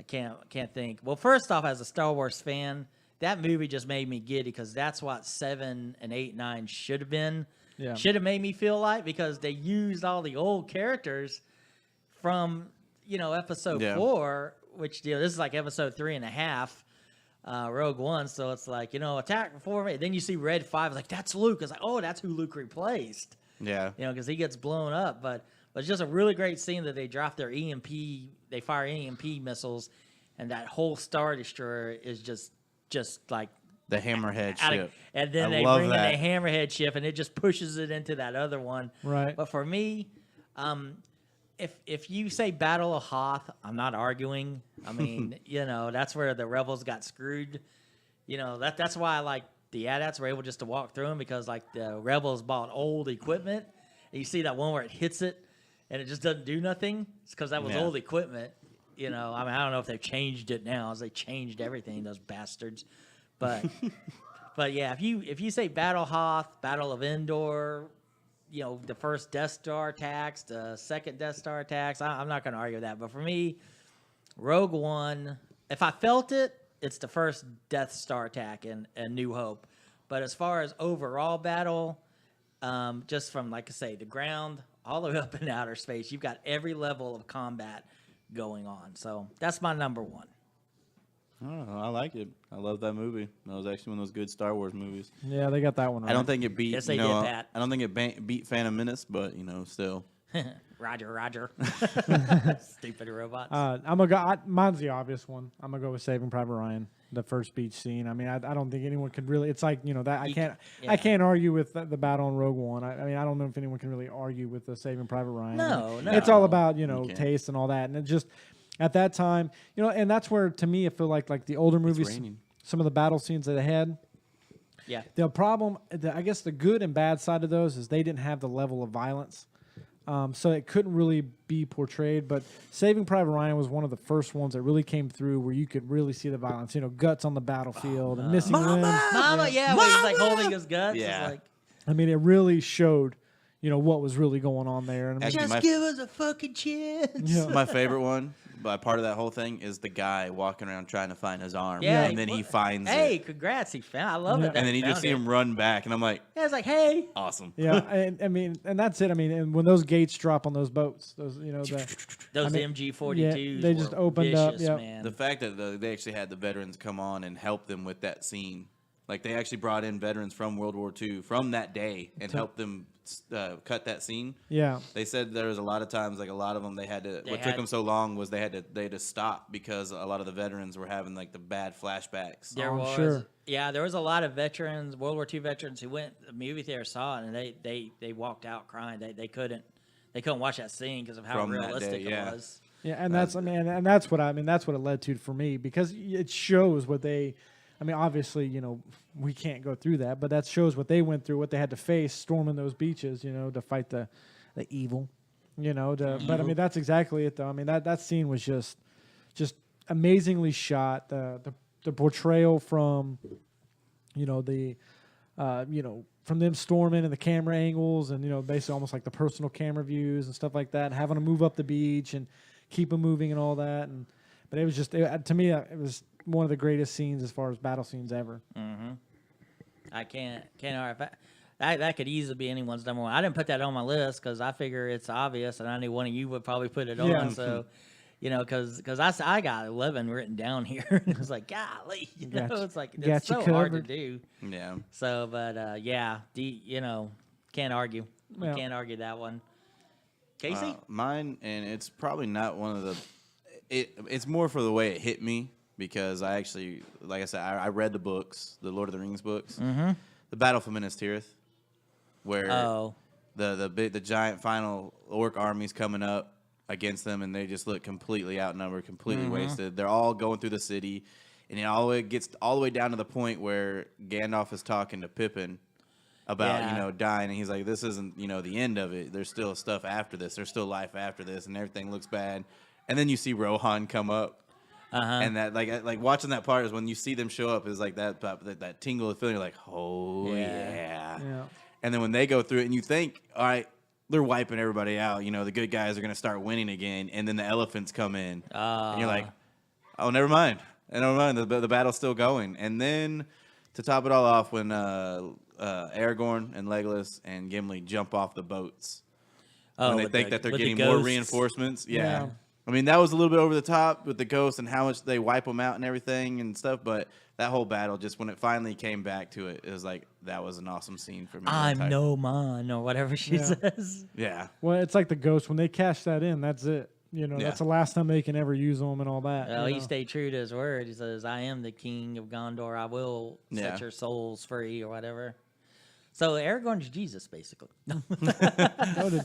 Speaker 1: can't think. Well, first off, as a Star Wars fan, that movie just made me giddy because that's what 7 and 8, 9 should have been.
Speaker 3: Yeah.
Speaker 1: Should have made me feel like, because they used all the old characters from episode 4, which this is like episode 3.5, Rogue One. So it's like attack before me. Then you see Red 5, like that's Luke. It's like, oh, that's who Luke replaced.
Speaker 2: Yeah.
Speaker 1: Because he gets blown up. But it's just a really great scene that they drop their EMP. They fire EMP missiles, and that whole Star Destroyer is just like
Speaker 2: The Hammerhead ship.
Speaker 1: and then
Speaker 2: I
Speaker 1: they
Speaker 2: love
Speaker 1: bring
Speaker 2: that.
Speaker 1: in a Hammerhead ship, and it just pushes it into that other one.
Speaker 3: Right.
Speaker 1: But for me, if you say Battle of Hoth, I'm not arguing. I mean, that's where the rebels got screwed. That's why I like the AT-ATs were able just to walk through them, because like the rebels bought old equipment. And you see that one where it hits it and it just doesn't do nothing. It's because that was
Speaker 2: Yeah.
Speaker 1: old equipment. I mean, I don't know if they've changed it now, as they changed everything, those bastards. But but yeah, if you say Battle Hoth, Battle of Endor, the first Death Star attacks, the second Death Star attacks, I'm not going to argue with that. But for me, Rogue One, if I felt it, it's the first Death Star attack in New Hope. But as far as overall battle, just from, like I say, the ground all the way up in outer space, you've got every level of combat going on. So that's my number one.
Speaker 2: Oh, I like it. I love that movie. That was actually one of those good Star Wars movies.
Speaker 3: Yeah, they got that one right.
Speaker 2: I don't think it beat.
Speaker 1: Yes, they did, Pat.
Speaker 2: I don't think it beat Phantom Menace, but still.
Speaker 1: Roger. Stupid robots.
Speaker 3: I'm gonna go. Mine's the obvious one. I'm gonna go with Saving Private Ryan, the first beach scene. I mean, I don't think anyone could really. It's like that. I can't argue with the battle in Rogue One. I mean, I don't know if anyone can really argue with the Saving Private Ryan.
Speaker 1: No.
Speaker 3: It's all about
Speaker 2: can't.
Speaker 3: taste and all that, and it just at that time, and that's where to me I feel like the older movies,
Speaker 2: raining.
Speaker 3: some of the battle scenes that they had.
Speaker 1: Yeah.
Speaker 3: The problem, I guess, the good and bad side of those is they didn't have the level of violence. So it couldn't really be portrayed, but Saving Private Ryan was one of the first ones that really came through where you could really see the violence. guts on the battlefield and missing limbs.
Speaker 1: Mama, yeah, when he's like holding his guts.
Speaker 2: Yeah.
Speaker 1: It's like,
Speaker 3: I mean, it really showed, what was really going on there. And I mean,
Speaker 2: Actually,
Speaker 1: just give us a fucking chance.
Speaker 3: yeah.
Speaker 2: My favorite one, but part of that whole thing, is the guy walking around trying to find his arm,
Speaker 1: Yeah,
Speaker 2: and then he finds
Speaker 1: Hey,
Speaker 2: it,
Speaker 1: congrats, he found. I love
Speaker 3: Yeah.
Speaker 1: it. that
Speaker 2: and then
Speaker 1: he
Speaker 2: you just
Speaker 1: found
Speaker 2: see
Speaker 1: it.
Speaker 2: him run back, and I'm like,
Speaker 1: Yeah, it's like, hey.
Speaker 2: awesome.
Speaker 3: Yeah, and I mean, and that's it. I mean, and when those gates drop on those boats, those
Speaker 1: Those
Speaker 3: I mean,
Speaker 1: MG-42s
Speaker 3: they just
Speaker 1: were
Speaker 3: opened up,
Speaker 1: vicious,
Speaker 3: yeah.
Speaker 1: man.
Speaker 2: The fact that they actually had the veterans come on and help them with that scene, like they actually brought in veterans from World War II from that day and helped them cut that scene.
Speaker 3: yeah,
Speaker 2: They said there was a lot of times, like a lot of them, they had to. What took
Speaker 1: had-
Speaker 2: them so long was they had to stop because a lot of the veterans were having like the bad flashbacks.
Speaker 1: There
Speaker 3: I'm
Speaker 1: was,
Speaker 3: sure.
Speaker 1: yeah, there was a lot of veterans, World War II veterans, who went to the movie theater, saw it, and they walked out crying. They couldn't watch that scene because of how
Speaker 2: From that
Speaker 1: realistic
Speaker 2: day, yeah.
Speaker 1: it was.
Speaker 3: yeah, and that's and that's what that's what it led to for me, because it shows what they. I mean, obviously, we can't go through that, but that shows what they went through, what they had to face storming those beaches, to fight the evil, but I mean, that's exactly it though. I mean, that scene was just amazingly shot. The portrayal from, from them storming and the camera angles and, basically almost like the personal camera views and stuff like that, and having to move up the beach and keep them moving and all that. But it was just, to me, it was one of the greatest scenes as far as battle scenes ever.
Speaker 1: I can't argue. That could easily be anyone's number one. I didn't put that on my list because I figure it's obvious, and I knew one of you would probably put it on.
Speaker 3: Yeah.
Speaker 1: So, because I got 11 written down here. It was like, golly,
Speaker 3: Gotcha.
Speaker 1: it's like
Speaker 3: Got
Speaker 1: it's
Speaker 3: you
Speaker 1: so hard to
Speaker 3: covered.
Speaker 1: do.
Speaker 2: Yeah.
Speaker 1: So, but yeah, can't argue.
Speaker 3: Yeah.
Speaker 1: Can't argue that one. Casey,
Speaker 2: Mine, and it's probably not one of the. It's more for the way it hit me because I actually, like I said, I read the books, the Lord of the Rings books, the Battle for Minas Tirith, where the giant final orc army's coming up against them, and they just look completely outnumbered, completely wasted. They're all going through the city, and it gets all the way down to the point where Gandalf is talking to Pippin about dying, and he's like, this isn't the end of it. There's still stuff after this. There's still life after this, and everything looks bad. And then you see Rohan come up, and that like watching that part is when you see them show up is like that tingle of feeling. You're like, oh yeah. And then when they go through it, and you think, all right, they're wiping everybody out. The good guys are gonna start winning again, and then the elephants come in, and you're like, oh, never mind. And never mind, the battle's still going. And then to top it all off, when Aragorn and Legolas and Gimli jump off the boats when they think that they're getting more reinforcements. Yeah. I mean, that was a little bit over the top with the ghosts and how much they wipe them out and everything and stuff. But that whole battle, just when it finally came back to it, it was like, that was an awesome scene for me.
Speaker 1: I'm no man or whatever she says.
Speaker 2: Yeah.
Speaker 3: Well, it's like the ghost. When they cash that in, that's it. That's the last time they can ever use them and all that.
Speaker 1: Well, he stayed true to his word. He says, I am the king of Gondor. I will set your souls free or whatever. So Aragorn's Jesus, basically.
Speaker 3: Noted.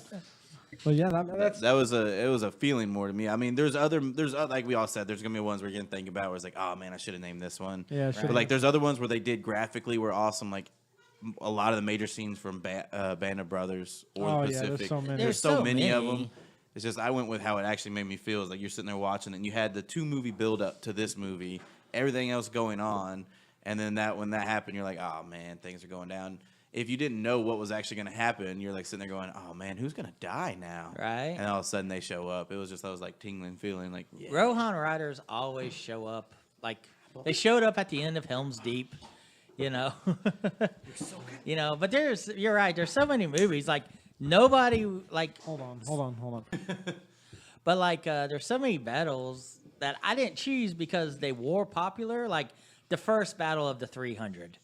Speaker 3: Well, yeah, that's
Speaker 2: it was a feeling more to me. I mean, there's other like we all said, there's gonna be ones where you're gonna think about where it's like, oh man, I should have named this one.
Speaker 3: Yeah,
Speaker 2: but like there's other ones where they did graphically were awesome. Like a lot of the major scenes from Band of Brothers or the Pacific.
Speaker 3: There's so many.
Speaker 2: There's so many of them. It's just I went with how it actually made me feel. It's like you're sitting there watching it, and you had the 2-movie build up to this movie, everything else going on, and then when that happened, you're like, oh man, things are going down. If you didn't know what was actually going to happen, you're like sitting there going, oh man, who's going to die now?
Speaker 1: Right.
Speaker 2: And all of a sudden they show up. It was just, I was like tingling feeling like, yeah.
Speaker 1: Rohan riders always show up. Like, they showed up at the end of Helm's Deep, You're so good. But you're right. There's so many movies. Like, nobody, like.
Speaker 3: Hold on.
Speaker 1: But, like, there's so many battles that I didn't choose because they were popular. Like, the first battle of the 300.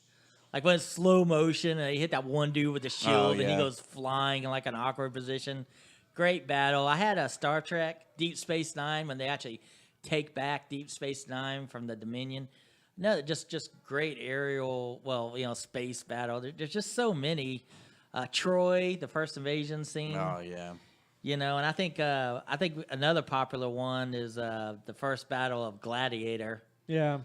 Speaker 1: Like when it's slow motion and he hit that one dude with the shield and he goes flying in like an awkward position. Great battle. I had a Star Trek Deep Space Nine when they actually take back Deep Space Nine from the Dominion. No, just great aerial, space battle. There's just so many. Troy, the first invasion scene.
Speaker 2: Oh yeah.
Speaker 1: And I think another popular one is the first battle of Gladiator.
Speaker 3: Yeah.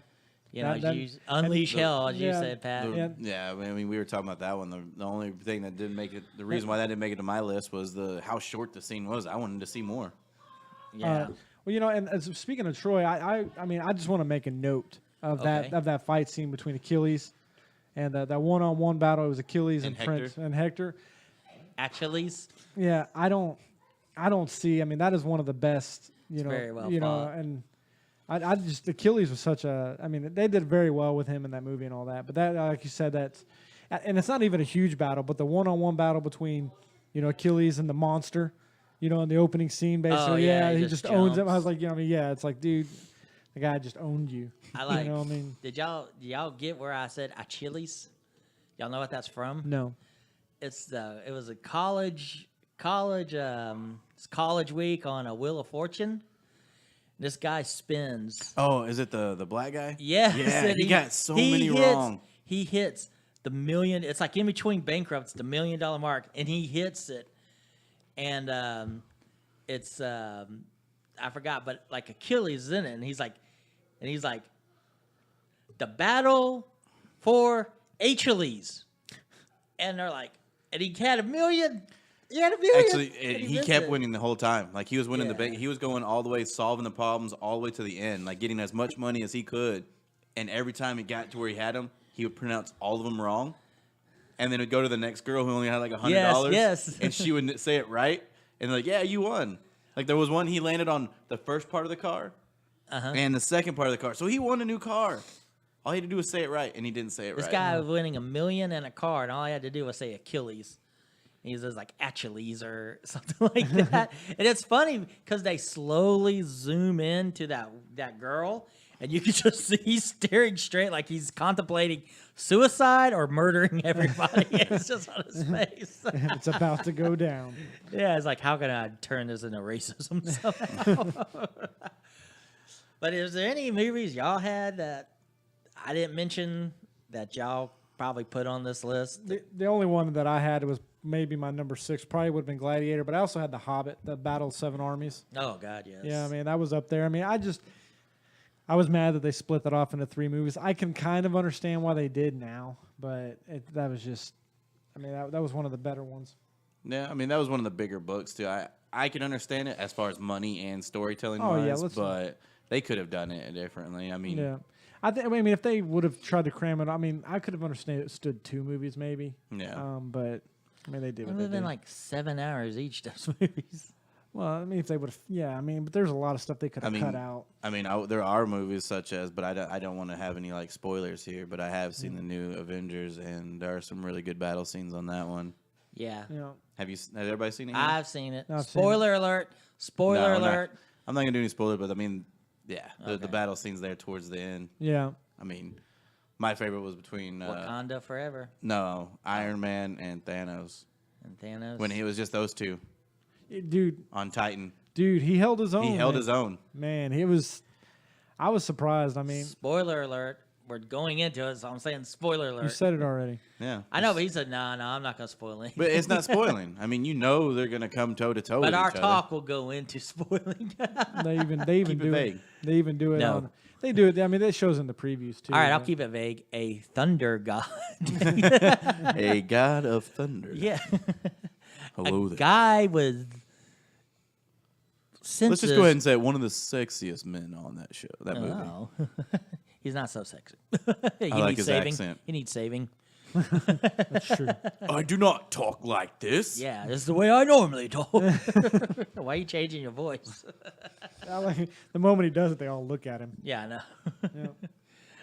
Speaker 1: Unleash hell, as you said, Pat.
Speaker 2: Yeah, I mean, we were talking about that one. The only thing that didn't make it, the reason why that didn't make it to my list was how short the scene was. I wanted to see more.
Speaker 1: Yeah.
Speaker 3: And speaking of Troy, I mean, I just want to make a note of that fight scene between Achilles and that one-on-one battle. It was Achilles and Prince and Hector.
Speaker 1: Achilles.
Speaker 3: Yeah, I don't see. I mean, that is one of the best.
Speaker 1: Very well fought.
Speaker 3: And. I just Achilles was such a. I mean, they did very well with him in that movie and all that. But that, like you said, and it's not even a huge battle, but the one-on-one battle between, Achilles and the monster, in the opening scene, basically, he just owns him. I was like, it's like, dude, the guy just owned you.
Speaker 1: I like. Did y'all get where I said Achilles? Y'all know what that's from?
Speaker 3: No.
Speaker 1: It was a college week on a Wheel of Fortune. This guy spins.
Speaker 2: Oh, is it the black guy?
Speaker 1: Yes.
Speaker 2: Yeah, he got so many wrong.
Speaker 1: He hits the million. It's like in between bankrupts, the $1 million mark, and he hits it. And it's I forgot, but like Achilles is in it, and he's like, the battle for Achilles, and they're like, and he had $1 million. Yeah,
Speaker 2: actually, he kept winning the whole time. Like he was winning the bank. He was going all the way, solving the problems all the way to the end, like getting as much money as he could. And every time he got to where he had them, he would pronounce all of them wrong. And then it would go to the next girl who only had like $100.
Speaker 1: Yes.
Speaker 2: And she would say it right. And like, yeah, you won. Like there was one, he landed on the first part of the car and the second part of the car. So he won a new car. All he had to do was say it right, and he didn't say it
Speaker 1: This
Speaker 2: right.
Speaker 1: guy was winning $1 million in a car, and all I had to do was say Achilles. And he says like Achilles or something like that. And it's funny because they slowly zoom in to that girl, and you can just see he's staring straight like he's contemplating suicide or murdering everybody. It's just on his face.
Speaker 3: It's about to go down.
Speaker 1: Yeah, it's like, how can I turn this into racism somehow? But is there any movies y'all had that I didn't mention that y'all probably put on this list?
Speaker 3: The only one that I had was maybe my number 6. Probably would have been Gladiator, but I also had The Hobbit, the Battle of Seven Armies.
Speaker 1: Oh, God, yes.
Speaker 3: Yeah, I mean, that was up there. I mean, I was mad that they split that off into 3 movies. I can kind of understand why they did now, but that was just, I mean, that was one of the better ones.
Speaker 2: Yeah, I mean, that was one of the bigger books, too. I can understand it as far as money and storytelling wise, but they could have done it differently. I mean,
Speaker 3: yeah. I mean, if they would have tried to cram it, I mean, I could have understood 2 movies maybe.
Speaker 2: Yeah.
Speaker 3: But I mean, they did
Speaker 1: It
Speaker 3: what
Speaker 1: would
Speaker 3: they
Speaker 1: have been
Speaker 3: did.
Speaker 1: like 7 hours each, those movies.
Speaker 3: Well, I mean, if they would have, yeah, I mean, but there's a lot of stuff they could have cut out.
Speaker 2: I mean, there are movies such as, but I don't want to have any like spoilers here. But I have seen the new Avengers, and there are some really good battle scenes on that one.
Speaker 1: Yeah.
Speaker 3: You know,
Speaker 2: Has everybody seen it? Yet?
Speaker 1: I've seen it.
Speaker 3: I've seen
Speaker 1: Spoiler alert. Spoiler
Speaker 2: No,
Speaker 1: alert.
Speaker 2: I'm not gonna do any spoilers, but I mean, yeah, the
Speaker 1: Okay.
Speaker 2: battle scenes there towards the end.
Speaker 3: yeah.
Speaker 2: I mean, my favorite was between
Speaker 1: Wakanda forever.
Speaker 2: Iron Man and Thanos
Speaker 1: And Thanos.
Speaker 2: when he was just those two
Speaker 3: Dude,
Speaker 2: on Titan.
Speaker 3: he held his own.
Speaker 2: He held
Speaker 3: man.
Speaker 2: his own.
Speaker 3: Man, I was surprised. I mean,
Speaker 1: Spoiler alert. We're going into it, so I'm saying spoiler
Speaker 3: you
Speaker 1: alert.
Speaker 3: said it already.
Speaker 2: Yeah,
Speaker 1: I know, but he said, no, I'm not going to spoil anything.
Speaker 2: but it's not spoiling. I mean, you know they're gonna come toe to toe.
Speaker 1: But
Speaker 2: with
Speaker 1: our
Speaker 2: each
Speaker 1: talk will go into spoiling.
Speaker 3: They even
Speaker 2: Keep it
Speaker 3: do
Speaker 2: vague.
Speaker 3: it. They even do it
Speaker 1: No.
Speaker 3: on. They do it. I mean, that shows in the previews too.
Speaker 1: All right, I'll
Speaker 3: but-
Speaker 1: keep it vague. A thunder god.
Speaker 2: A god of thunder.
Speaker 1: Yeah.
Speaker 2: Hello
Speaker 1: A
Speaker 2: there.
Speaker 1: guy with senses.
Speaker 2: Let's just go ahead and say one of the sexiest men on that show, that movie.
Speaker 1: Oh. He's not so sexy. he
Speaker 2: like
Speaker 1: needs
Speaker 2: his
Speaker 1: saving.
Speaker 2: accent.
Speaker 1: He needs saving.
Speaker 3: That's true.
Speaker 2: I do not talk like this.
Speaker 1: Yeah, this is the way I normally talk. Why are you changing your voice?
Speaker 3: I like, the moment he does it, they all look at him.
Speaker 1: Yeah, I know.
Speaker 3: Yeah.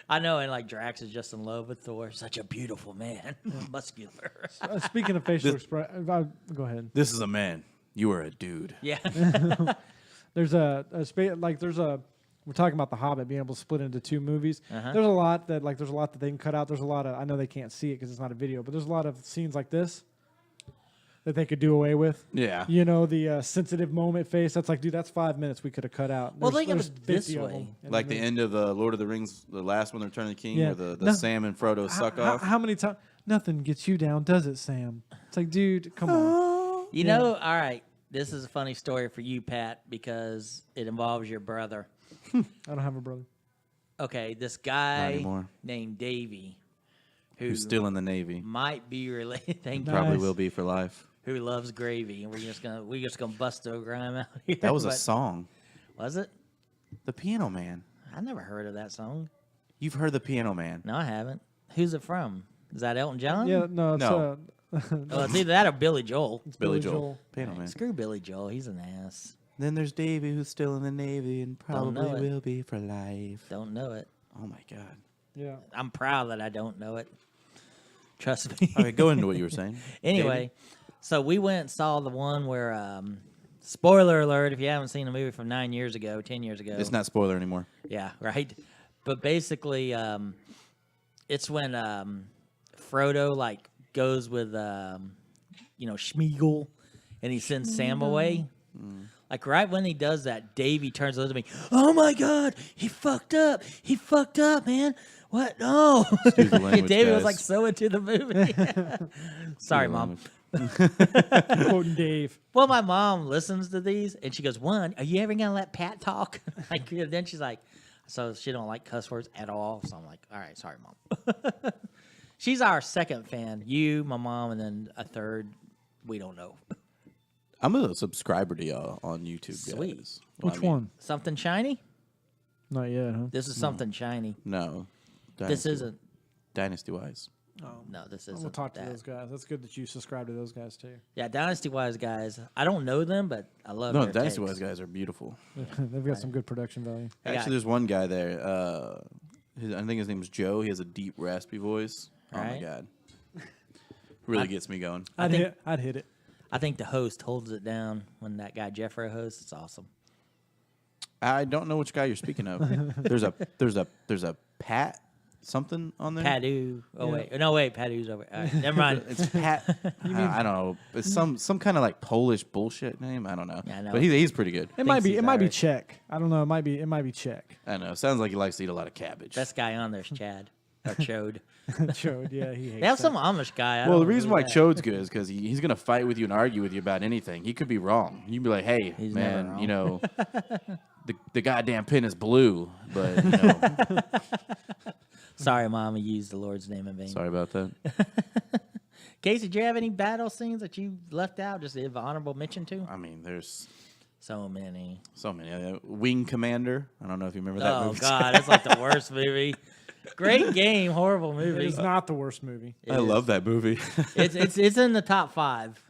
Speaker 1: I know, and like Drax is just in love with Thor. Such a beautiful man, muscular.
Speaker 3: Speaking of facial expression, go ahead.
Speaker 2: This is a man. You are a dude.
Speaker 1: Yeah,
Speaker 3: There's we're talking about The Hobbit being able to split into 2 movies.
Speaker 1: Uh-huh.
Speaker 3: There's a lot that they can cut out. There's a lot of, I know they can't see it because it's not a video, but there's a lot of scenes like this that they could do away with.
Speaker 2: Yeah.
Speaker 3: You know, the sensitive moment face. That's like, dude, that's 5 minutes we could have cut out.
Speaker 1: Well,
Speaker 3: There's-
Speaker 1: think of
Speaker 3: there's
Speaker 1: it this
Speaker 3: 50 of
Speaker 1: way.
Speaker 3: them in
Speaker 2: Like
Speaker 3: the
Speaker 2: the
Speaker 3: movie.
Speaker 2: end of Lord of the Rings, the last one, The Return of the King,
Speaker 3: Yeah.
Speaker 2: where the
Speaker 3: No.
Speaker 2: Sam and Frodo suck
Speaker 3: how,
Speaker 2: off.
Speaker 3: How many times? Nothing gets you down, does it, Sam? It's like, dude, come on.
Speaker 1: you know. All right, this is a funny story for you, Pat, because it involves your brother.
Speaker 3: I don't have a brother.
Speaker 1: Okay, this
Speaker 2: Not
Speaker 1: guy
Speaker 2: anymore.
Speaker 1: named Davey,
Speaker 2: Who's still in the Navy.
Speaker 1: might be related. Thank you.
Speaker 2: Probably
Speaker 3: Nice.
Speaker 2: will be for life.
Speaker 1: Who loves gravy? And we're just gonna bust the grime out here.
Speaker 2: That was a
Speaker 1: but-
Speaker 2: song.
Speaker 1: Was it?
Speaker 2: The Piano Man.
Speaker 1: I never heard of that song.
Speaker 2: You've heard The Piano Man.
Speaker 1: No, I haven't. Who's it from? Is that Elton John?
Speaker 3: Yeah, no, it's,
Speaker 2: No.
Speaker 1: Oh, it's either that or Billy Joel.
Speaker 3: it's
Speaker 2: Billy Joel. Piano Man.
Speaker 1: Screw Billy Joel. He's an ass.
Speaker 2: Then there's Davey, who's still in the Navy and
Speaker 1: Don't know
Speaker 2: probably
Speaker 1: it.
Speaker 2: will be for life.
Speaker 1: Don't know it.
Speaker 2: Oh my God.
Speaker 3: Yeah.
Speaker 1: I'm proud that I don't know it. Trust me.
Speaker 2: All right, go into what you were saying.
Speaker 1: Anyway, so we went and saw the one where, spoiler alert, if you haven't seen a movie from 9 years ago, 10 years ago.
Speaker 2: It's not spoiler anymore.
Speaker 1: Yeah, right. But basically, it's when Frodo like goes with Schmeagol, and he sends Sam away. Like right when he does that, Davey turns to me. Oh my God, he fucked up. He fucked up, man. What? No.
Speaker 2: Excuse the language,
Speaker 1: Davey was
Speaker 2: guys.
Speaker 1: like so into the movie. Sorry, Mom.
Speaker 3: Quoting Dave.
Speaker 1: Well, my mom listens to these, and she goes, "One, are you ever gonna let Pat talk?" Like, then she's like, so she don't like cuss words at all. So I'm like, all right, sorry, Mom. She's our second fan. You, my mom, and then a third. We don't know.
Speaker 2: I'm a subscriber to y'all on YouTube,
Speaker 1: Sweet.
Speaker 2: guys. Well,
Speaker 3: Which
Speaker 2: I mean,
Speaker 3: one?
Speaker 1: Something shiny.
Speaker 3: Not yet, huh?
Speaker 1: This is something shiny.
Speaker 2: No.
Speaker 1: This
Speaker 2: Dynasty-
Speaker 1: isn't.
Speaker 2: Dynasty Wise.
Speaker 1: No, this isn't.
Speaker 3: We'll talk to
Speaker 1: that.
Speaker 3: those guys. That's good that you subscribe to those guys too.
Speaker 1: Yeah, Dynasty Wise guys. I don't know them, but I love.
Speaker 2: No,
Speaker 1: their
Speaker 2: the Dynasty
Speaker 1: takes.
Speaker 2: Wise guys are beautiful.
Speaker 3: They've got some good production value.
Speaker 1: I got-
Speaker 2: Actually, there's one guy there. I think his name is Joe. He has a deep, raspy voice. Oh my
Speaker 1: Right.
Speaker 2: god, really gets me going.
Speaker 3: I'd
Speaker 1: think-
Speaker 3: hit it.
Speaker 1: I think the host holds it down when that guy Jeffrey hosts. It's awesome.
Speaker 2: I don't know which guy you're speaking of. there's a Pat something on there.
Speaker 1: Padu. Oh
Speaker 3: Yeah.
Speaker 1: wait, no wait, Padu's over. All right, never mind.
Speaker 2: It's Pat. I don't know. It's some kind of like Polish bullshit name. I don't know.
Speaker 1: Yeah, I know.
Speaker 2: But he's pretty good.
Speaker 3: It might be.
Speaker 1: he's
Speaker 3: It might be
Speaker 1: alright.
Speaker 3: Czech. I don't know. It might be Czech.
Speaker 2: I know. Sounds like he likes to eat a lot of cabbage.
Speaker 1: Best guy on there's Chad or Chode.
Speaker 3: Chode, yeah, he hates
Speaker 1: They have
Speaker 3: that.
Speaker 1: some Amish guy. I
Speaker 2: Well, the
Speaker 1: don't know
Speaker 2: reason
Speaker 1: who
Speaker 2: why
Speaker 1: that-
Speaker 2: Chode's good is because he's gonna fight with you and argue with you about anything. He could be wrong. You'd be like, "Hey,
Speaker 1: He's never
Speaker 2: man,
Speaker 1: wrong.
Speaker 2: you know, the goddamn pin is blue." But you know,
Speaker 1: Sorry, Mom, I used the Lord's name in vain.
Speaker 2: sorry about that.
Speaker 1: Casey, do you have any battle scenes that you left out? Just give honorable mention to?
Speaker 2: I mean, there's
Speaker 1: So many.
Speaker 2: so many. Wing Commander. I don't know if you remember that
Speaker 1: Oh
Speaker 2: movie.
Speaker 1: God, that's like the worst movie. Great game, horrible
Speaker 3: It
Speaker 1: movie.
Speaker 3: is not the worst movie.
Speaker 1: It
Speaker 2: I
Speaker 1: is.
Speaker 2: love that movie.
Speaker 1: It's in the top 5.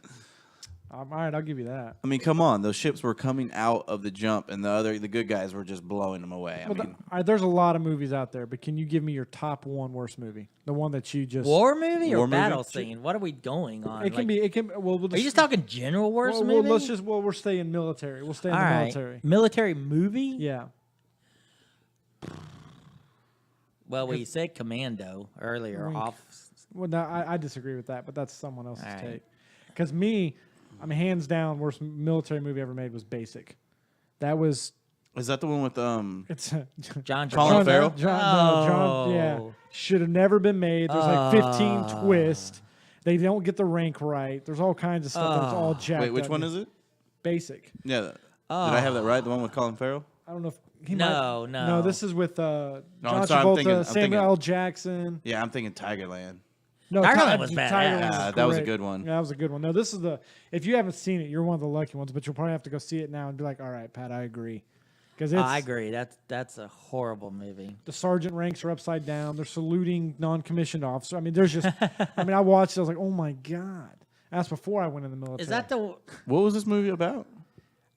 Speaker 3: All right, I'll give you that.
Speaker 2: I mean, come on. Those ships were coming out of the jump, and the good guys were just blowing them away. I
Speaker 3: Well,
Speaker 2: mean,
Speaker 3: all right, there's a lot of movies out there, but can you give me your top one worst movie? The one that you just
Speaker 1: War movie or
Speaker 2: War movie?
Speaker 1: battle scene? What are we going on?
Speaker 3: It can
Speaker 1: Like,
Speaker 3: be. It can. Well, we'll
Speaker 1: Are you just talking general worst
Speaker 3: well,
Speaker 1: movie?
Speaker 3: let's just. Well, we're staying military. We'll stay in
Speaker 1: All
Speaker 3: the
Speaker 1: right.
Speaker 3: military.
Speaker 1: Military movie?
Speaker 3: Yeah.
Speaker 1: Well, we said Commando earlier.
Speaker 3: Wink.
Speaker 1: Off.
Speaker 3: Well, no, I disagree with that, but that's someone else's
Speaker 1: All right.
Speaker 3: take. Because me, I mean, hands down, worst military movie ever made was Basic. That was
Speaker 2: is that the one with
Speaker 3: it's
Speaker 1: John
Speaker 2: Colin
Speaker 1: Travolta.
Speaker 2: Farrell?
Speaker 3: John, yeah,
Speaker 1: Oh.
Speaker 3: should have never been made. There's like 15 twists. They don't get the rank right. There's all kinds of stuff that's all jacked.
Speaker 2: Wait, which
Speaker 3: up.
Speaker 2: one is it?
Speaker 3: Basic.
Speaker 2: Yeah. Did I have that right? The one with Colin Farrell?
Speaker 3: I don't know if he
Speaker 1: No,
Speaker 3: might,
Speaker 1: no.
Speaker 3: No, this is with John
Speaker 2: I'm sorry, I'm
Speaker 3: Travolta,
Speaker 2: thinking- I'm
Speaker 3: Samuel
Speaker 2: thinking-
Speaker 3: L. Jackson.
Speaker 2: Yeah, I'm thinking Tigerland.
Speaker 3: No,
Speaker 1: Tigerland was badass.
Speaker 3: Tigerland
Speaker 2: Yeah, that was a
Speaker 3: great.
Speaker 2: good one.
Speaker 3: Yeah, that was a good one. No, this is the. If you haven't seen it, you're one of the lucky ones. But you'll probably have to go see it now and be like, "All right, Pat, I agree." Because
Speaker 1: I agree. That's a horrible movie.
Speaker 3: the sergeant ranks are upside down. They're saluting non-commissioned officer. I mean, there's just. I mean, I watched it. I was like, "Oh my god!" That's before I went in the military.
Speaker 1: Is that the?
Speaker 2: What was this movie about?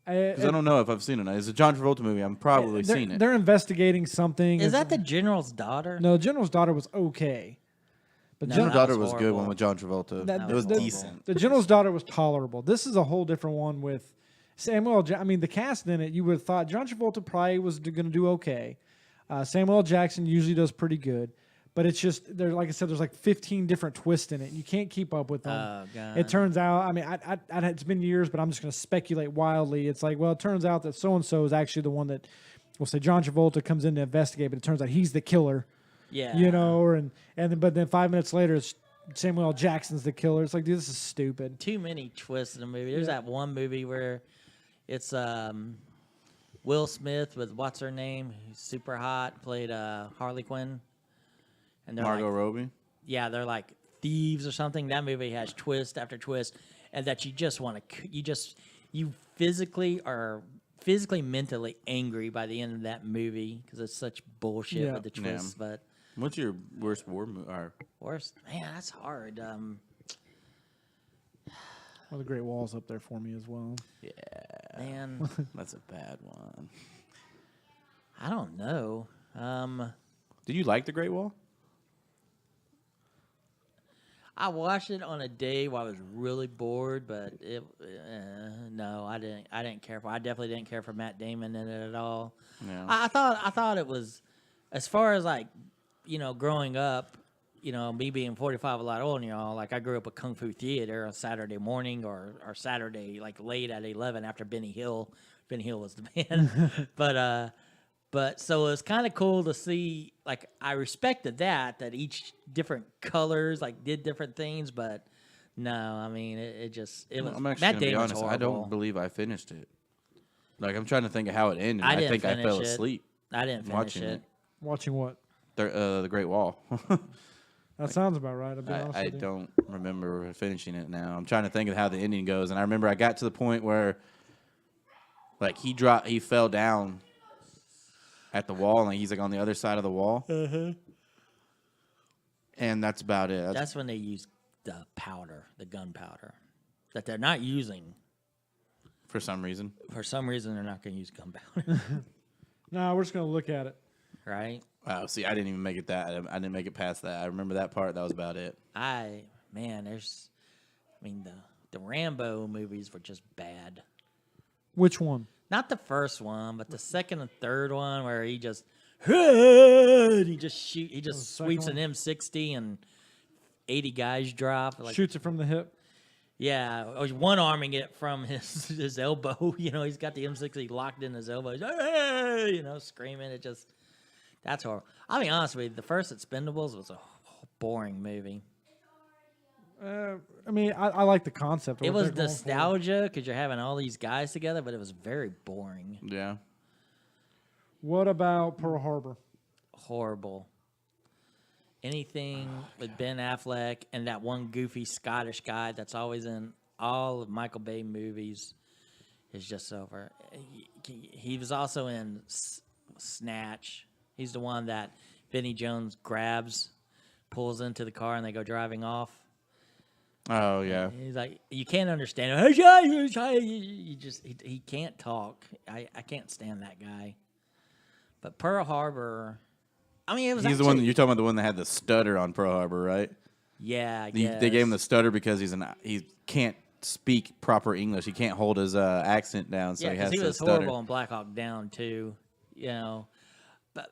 Speaker 2: Because I don't know if I've seen it. It's a John Travolta movie. I'm probably
Speaker 3: they're,
Speaker 2: seen it.
Speaker 3: They're investigating something.
Speaker 1: Is
Speaker 3: It's-
Speaker 1: that the general's daughter?
Speaker 3: No, General's daughter was okay, but
Speaker 1: No,
Speaker 3: Gen-
Speaker 2: General
Speaker 1: that
Speaker 2: Daughter
Speaker 1: was
Speaker 2: was a good one
Speaker 1: horrible.
Speaker 2: with John Travolta.
Speaker 3: That-
Speaker 2: It was
Speaker 1: that-
Speaker 2: decent.
Speaker 3: The General's daughter was tolerable. This is a whole different one with Samuel. I mean, the cast in it, you would have thought John Travolta probably was going to do okay. Samuel L. Jackson usually does pretty good, but it's just there. Like I said, there's like 15 different twists in it. You can't keep up with them.
Speaker 1: Oh God.
Speaker 3: It turns out, I mean, it's been years, but I'm just going to speculate wildly. It's like, well, it turns out that so and so is actually the one that, we'll say John Travolta comes in to investigate, but it turns out he's the killer.
Speaker 1: Yeah.
Speaker 3: You know, but then 5 minutes later, it's Samuel L. Jackson's the killer. It's like, dude, this is stupid.
Speaker 1: Too many twists in the movie. There's
Speaker 3: Yeah.
Speaker 1: that one movie where it's Will Smith with what's her name, who's super hot, played Harley Quinn, and they're
Speaker 2: Margot
Speaker 1: like,
Speaker 2: Robbie.
Speaker 1: yeah, they're like thieves or something. That movie has twist after twist, and that you just want to, you physically are mentally angry by the end of that movie because it's such bullshit
Speaker 3: Yeah.
Speaker 1: with the
Speaker 2: Yeah.
Speaker 1: twists. But
Speaker 2: What's your worst war movie? Or
Speaker 1: worst, man, that's hard.
Speaker 3: Well, the Great Wall's up there for me as well.
Speaker 1: Man,
Speaker 2: that's a bad one.
Speaker 1: I don't know.
Speaker 2: Did you like The Great Wall?
Speaker 1: I watched it on a day while I was really bored, but no, I didn't care for. I definitely didn't care for Matt Damon in it at all.
Speaker 2: Yeah.
Speaker 1: I thought it was, as far as like, growing up, me being 45, a lot older than y'all. Like I grew up with Kung Fu Theater on Saturday morning or Saturday like late at 11 after Benny Hill. Benny Hill was the band, But so it was kind of cool to see. Like I respected that each different colors like did different things. But no, I mean it was.
Speaker 2: I'm actually
Speaker 1: Matt
Speaker 2: gonna be
Speaker 1: Damon's
Speaker 2: honest. I
Speaker 1: horrible.
Speaker 2: don't believe I finished it. Like I'm trying to think of how it ended.
Speaker 1: I
Speaker 2: I
Speaker 1: didn't
Speaker 2: think I
Speaker 1: finish
Speaker 2: fell
Speaker 1: it.
Speaker 2: asleep
Speaker 1: I didn't finish
Speaker 2: watching
Speaker 1: it.
Speaker 2: it.
Speaker 3: Watching what?
Speaker 2: The Great Wall.
Speaker 3: That sounds about right. I'll be honest
Speaker 2: I
Speaker 3: with you.
Speaker 2: don't remember finishing it now. I'm trying to think of how the ending goes, and I remember I got to the point where, like, he fell down at the wall, and he's like on the other side of the wall, and that's about it.
Speaker 1: That's when they use the powder, the gunpowder, that they're not using.
Speaker 2: For some reason.
Speaker 1: For some reason, they're not going to use gunpowder,
Speaker 3: No, we're just gonna look at it.
Speaker 1: right?
Speaker 2: Wow. See, I didn't even make it that. I didn't make it past that. I remember that part. That was about it.
Speaker 1: The Rambo movies were just bad.
Speaker 3: Which one?
Speaker 1: Not the first one, but the second and third one where he just sweeps an M60 and 80 guys drop. Like,
Speaker 3: Shoots it from the hip.
Speaker 1: yeah, or one arming it from his elbow. He's got the M60 locked in his elbow. He's, hey! Screaming. That's horrible. I'll be honest with you. The first Expendables was a boring movie.
Speaker 3: I like the concept. of
Speaker 1: It
Speaker 3: what
Speaker 1: was
Speaker 3: they're going for.
Speaker 1: nostalgia because you're having all these guys together, but it was very boring.
Speaker 2: Yeah.
Speaker 3: What about Pearl Harbor?
Speaker 1: Horrible. Anything with Ben Affleck and that one goofy Scottish guy that's always in all of Michael Bay movies is just over. He was also in Snatch. He's the one that Vinnie Jones grabs, pulls into the car, and they go driving off.
Speaker 2: Oh yeah.
Speaker 1: He's like, you can't understand him. He can't talk. I can't stand that guy. But Pearl Harbor, it was.
Speaker 2: He's the one. You're talking about the one that had the stutter on Pearl Harbor, right?
Speaker 1: Yeah,
Speaker 2: They gave him the stutter because he can't speak proper English. He can't hold his accent down, so he has
Speaker 1: he
Speaker 2: to
Speaker 1: was
Speaker 2: stutter.
Speaker 1: horrible in Black Hawk Down too. But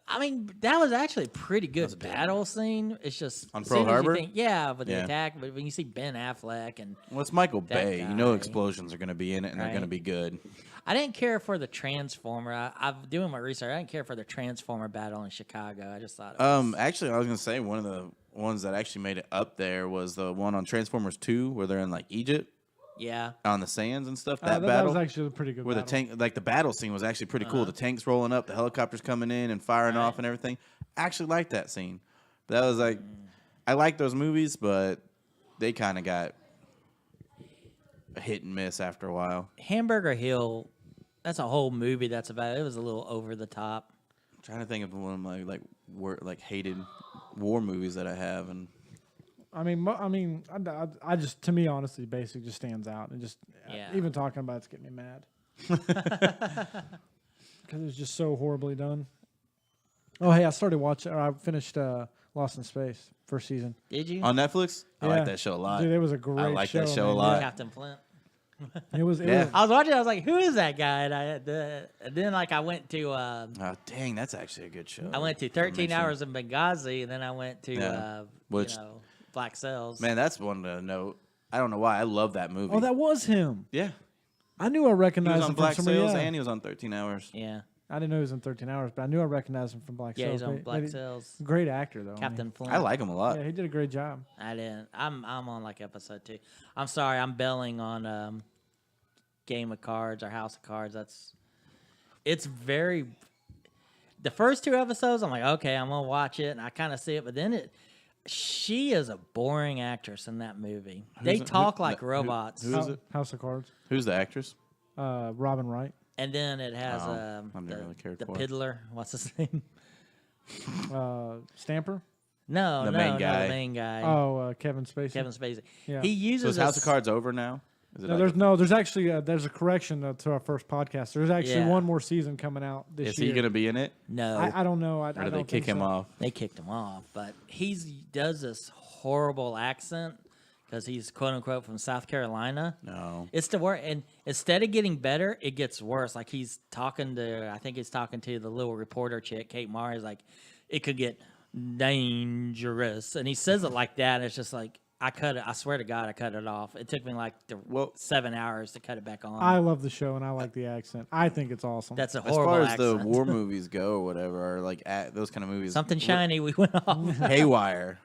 Speaker 1: that was actually a pretty good battle scene. It's just
Speaker 2: On
Speaker 1: as
Speaker 2: Pearl
Speaker 1: soon as you
Speaker 2: Harbor?
Speaker 1: think, with the attack. But when you see Ben Affleck and
Speaker 2: Well, it's Michael Bay. You know
Speaker 1: guy.
Speaker 2: explosions are going to be in it, and they're
Speaker 1: Right.
Speaker 2: going to be good.
Speaker 1: I didn't care for the Transformer. I'm doing my research. I didn't care for the Transformer battle in Chicago. I just thought, it was,
Speaker 2: Actually, I was going to say one of the ones that actually made it up there was the one on Transformers 2, where they're in like Egypt on the sands and stuff. That
Speaker 3: That
Speaker 2: battle
Speaker 3: was actually a pretty good
Speaker 2: where
Speaker 3: battle.
Speaker 2: the tank, like the battle scene, was actually pretty cool. The tanks rolling up, the helicopters coming in and firing off and everything. I actually liked that scene. But that was like, I like those movies, but they kind of got a hit and miss after a while.
Speaker 1: Hamburger Hill. That's a whole movie. It was a little over the top.
Speaker 2: I'm trying to think of one of my hated war movies that I have, and
Speaker 3: I just, to me, honestly, Basic just stands out, and just
Speaker 1: Yeah.
Speaker 3: even talking about it's getting me mad because it's just so horribly done. Oh, hey, I started watching. Or I finished Lost in Space first season.
Speaker 1: Did you?
Speaker 2: on Netflix, I
Speaker 3: Yeah.
Speaker 2: like that show a lot.
Speaker 3: Dude, it was a great.
Speaker 2: I like that show a
Speaker 3: man.
Speaker 2: lot.
Speaker 1: Captain Flint.
Speaker 3: It was.
Speaker 2: Yeah.
Speaker 1: I was watching. I was like, "Who is that guy?" And then I went to
Speaker 2: Oh, dang, that's actually a good show.
Speaker 1: 13 hours in Benghazi, and then I went to
Speaker 2: Yeah. Which-
Speaker 1: Black Cells.
Speaker 2: Man, that's one to note. I don't know why. I love that movie.
Speaker 3: Oh, that was him.
Speaker 2: yeah.
Speaker 3: I knew I
Speaker 2: He
Speaker 3: recognized
Speaker 2: was
Speaker 3: him
Speaker 2: on
Speaker 3: from
Speaker 2: Black
Speaker 3: somebody.
Speaker 2: Sails
Speaker 3: Yeah.
Speaker 2: and he was on 13 Hours.
Speaker 1: Yeah,
Speaker 3: I didn't know he was in 13 Hours, but I knew I recognized him from Black
Speaker 1: yeah,
Speaker 3: Sails.
Speaker 1: he's on
Speaker 3: But-
Speaker 1: Black
Speaker 3: but he-
Speaker 1: Cells.
Speaker 3: Great actor though.
Speaker 1: Captain Flint.
Speaker 2: I like him a lot.
Speaker 3: Yeah, he did a great job.
Speaker 1: I didn't. I'm on like episode 2. I'm sorry. I'm belling on Game of Cards or House of Cards. It's very. The first 2 episodes, I'm like, okay, I'm gonna watch it, and I kind of see it, but then she is a boring actress in that movie. They
Speaker 2: it?
Speaker 1: talk
Speaker 2: Who-
Speaker 1: like
Speaker 2: who-
Speaker 1: robots,
Speaker 2: who is it?
Speaker 3: House of Cards.
Speaker 2: Who's the actress?
Speaker 3: Robin Wright.
Speaker 1: and then it has
Speaker 2: Oh, I've never really cared
Speaker 1: the
Speaker 2: for it.
Speaker 1: Piddler. What's his name?
Speaker 3: Stamper.
Speaker 1: No,
Speaker 2: The
Speaker 1: no,
Speaker 2: main
Speaker 1: no,
Speaker 2: guy.
Speaker 1: the main guy.
Speaker 3: Oh, Kevin Spacey.
Speaker 1: Kevin Spacey.
Speaker 3: Yeah.
Speaker 1: He
Speaker 2: So
Speaker 1: uses
Speaker 2: is House
Speaker 1: a
Speaker 2: of Cards over now? Is it
Speaker 3: No,
Speaker 2: like
Speaker 3: there's actually there's a correction to our first podcast. There's actually
Speaker 1: Yeah.
Speaker 3: one more season coming out this
Speaker 2: is
Speaker 3: year.
Speaker 2: he going to be in it?
Speaker 1: No,
Speaker 3: I don't know. I
Speaker 2: Or do
Speaker 3: don't
Speaker 2: they kick
Speaker 3: think
Speaker 2: him
Speaker 3: so.
Speaker 2: off?
Speaker 1: they kicked him off, but he does this horrible accent because he's quote unquote from South Carolina.
Speaker 2: No.
Speaker 1: It's the worst, and instead of getting better, it gets worse. Like he's talking to, I think he's talking to the little reporter chick, Kate Mara. He's like, it could get dangerous, and he says it like that. And it's just like I cut it. I swear to God, I cut it off. It took me like 7 hours to cut it back on.
Speaker 3: I love the show and I like the accent. I think it's awesome.
Speaker 1: That's a
Speaker 2: As
Speaker 1: horrible
Speaker 2: far as
Speaker 1: accent.
Speaker 2: the war movies go, or whatever, or like those kind of movies.
Speaker 1: Something shiny. We went off.
Speaker 2: Haywire.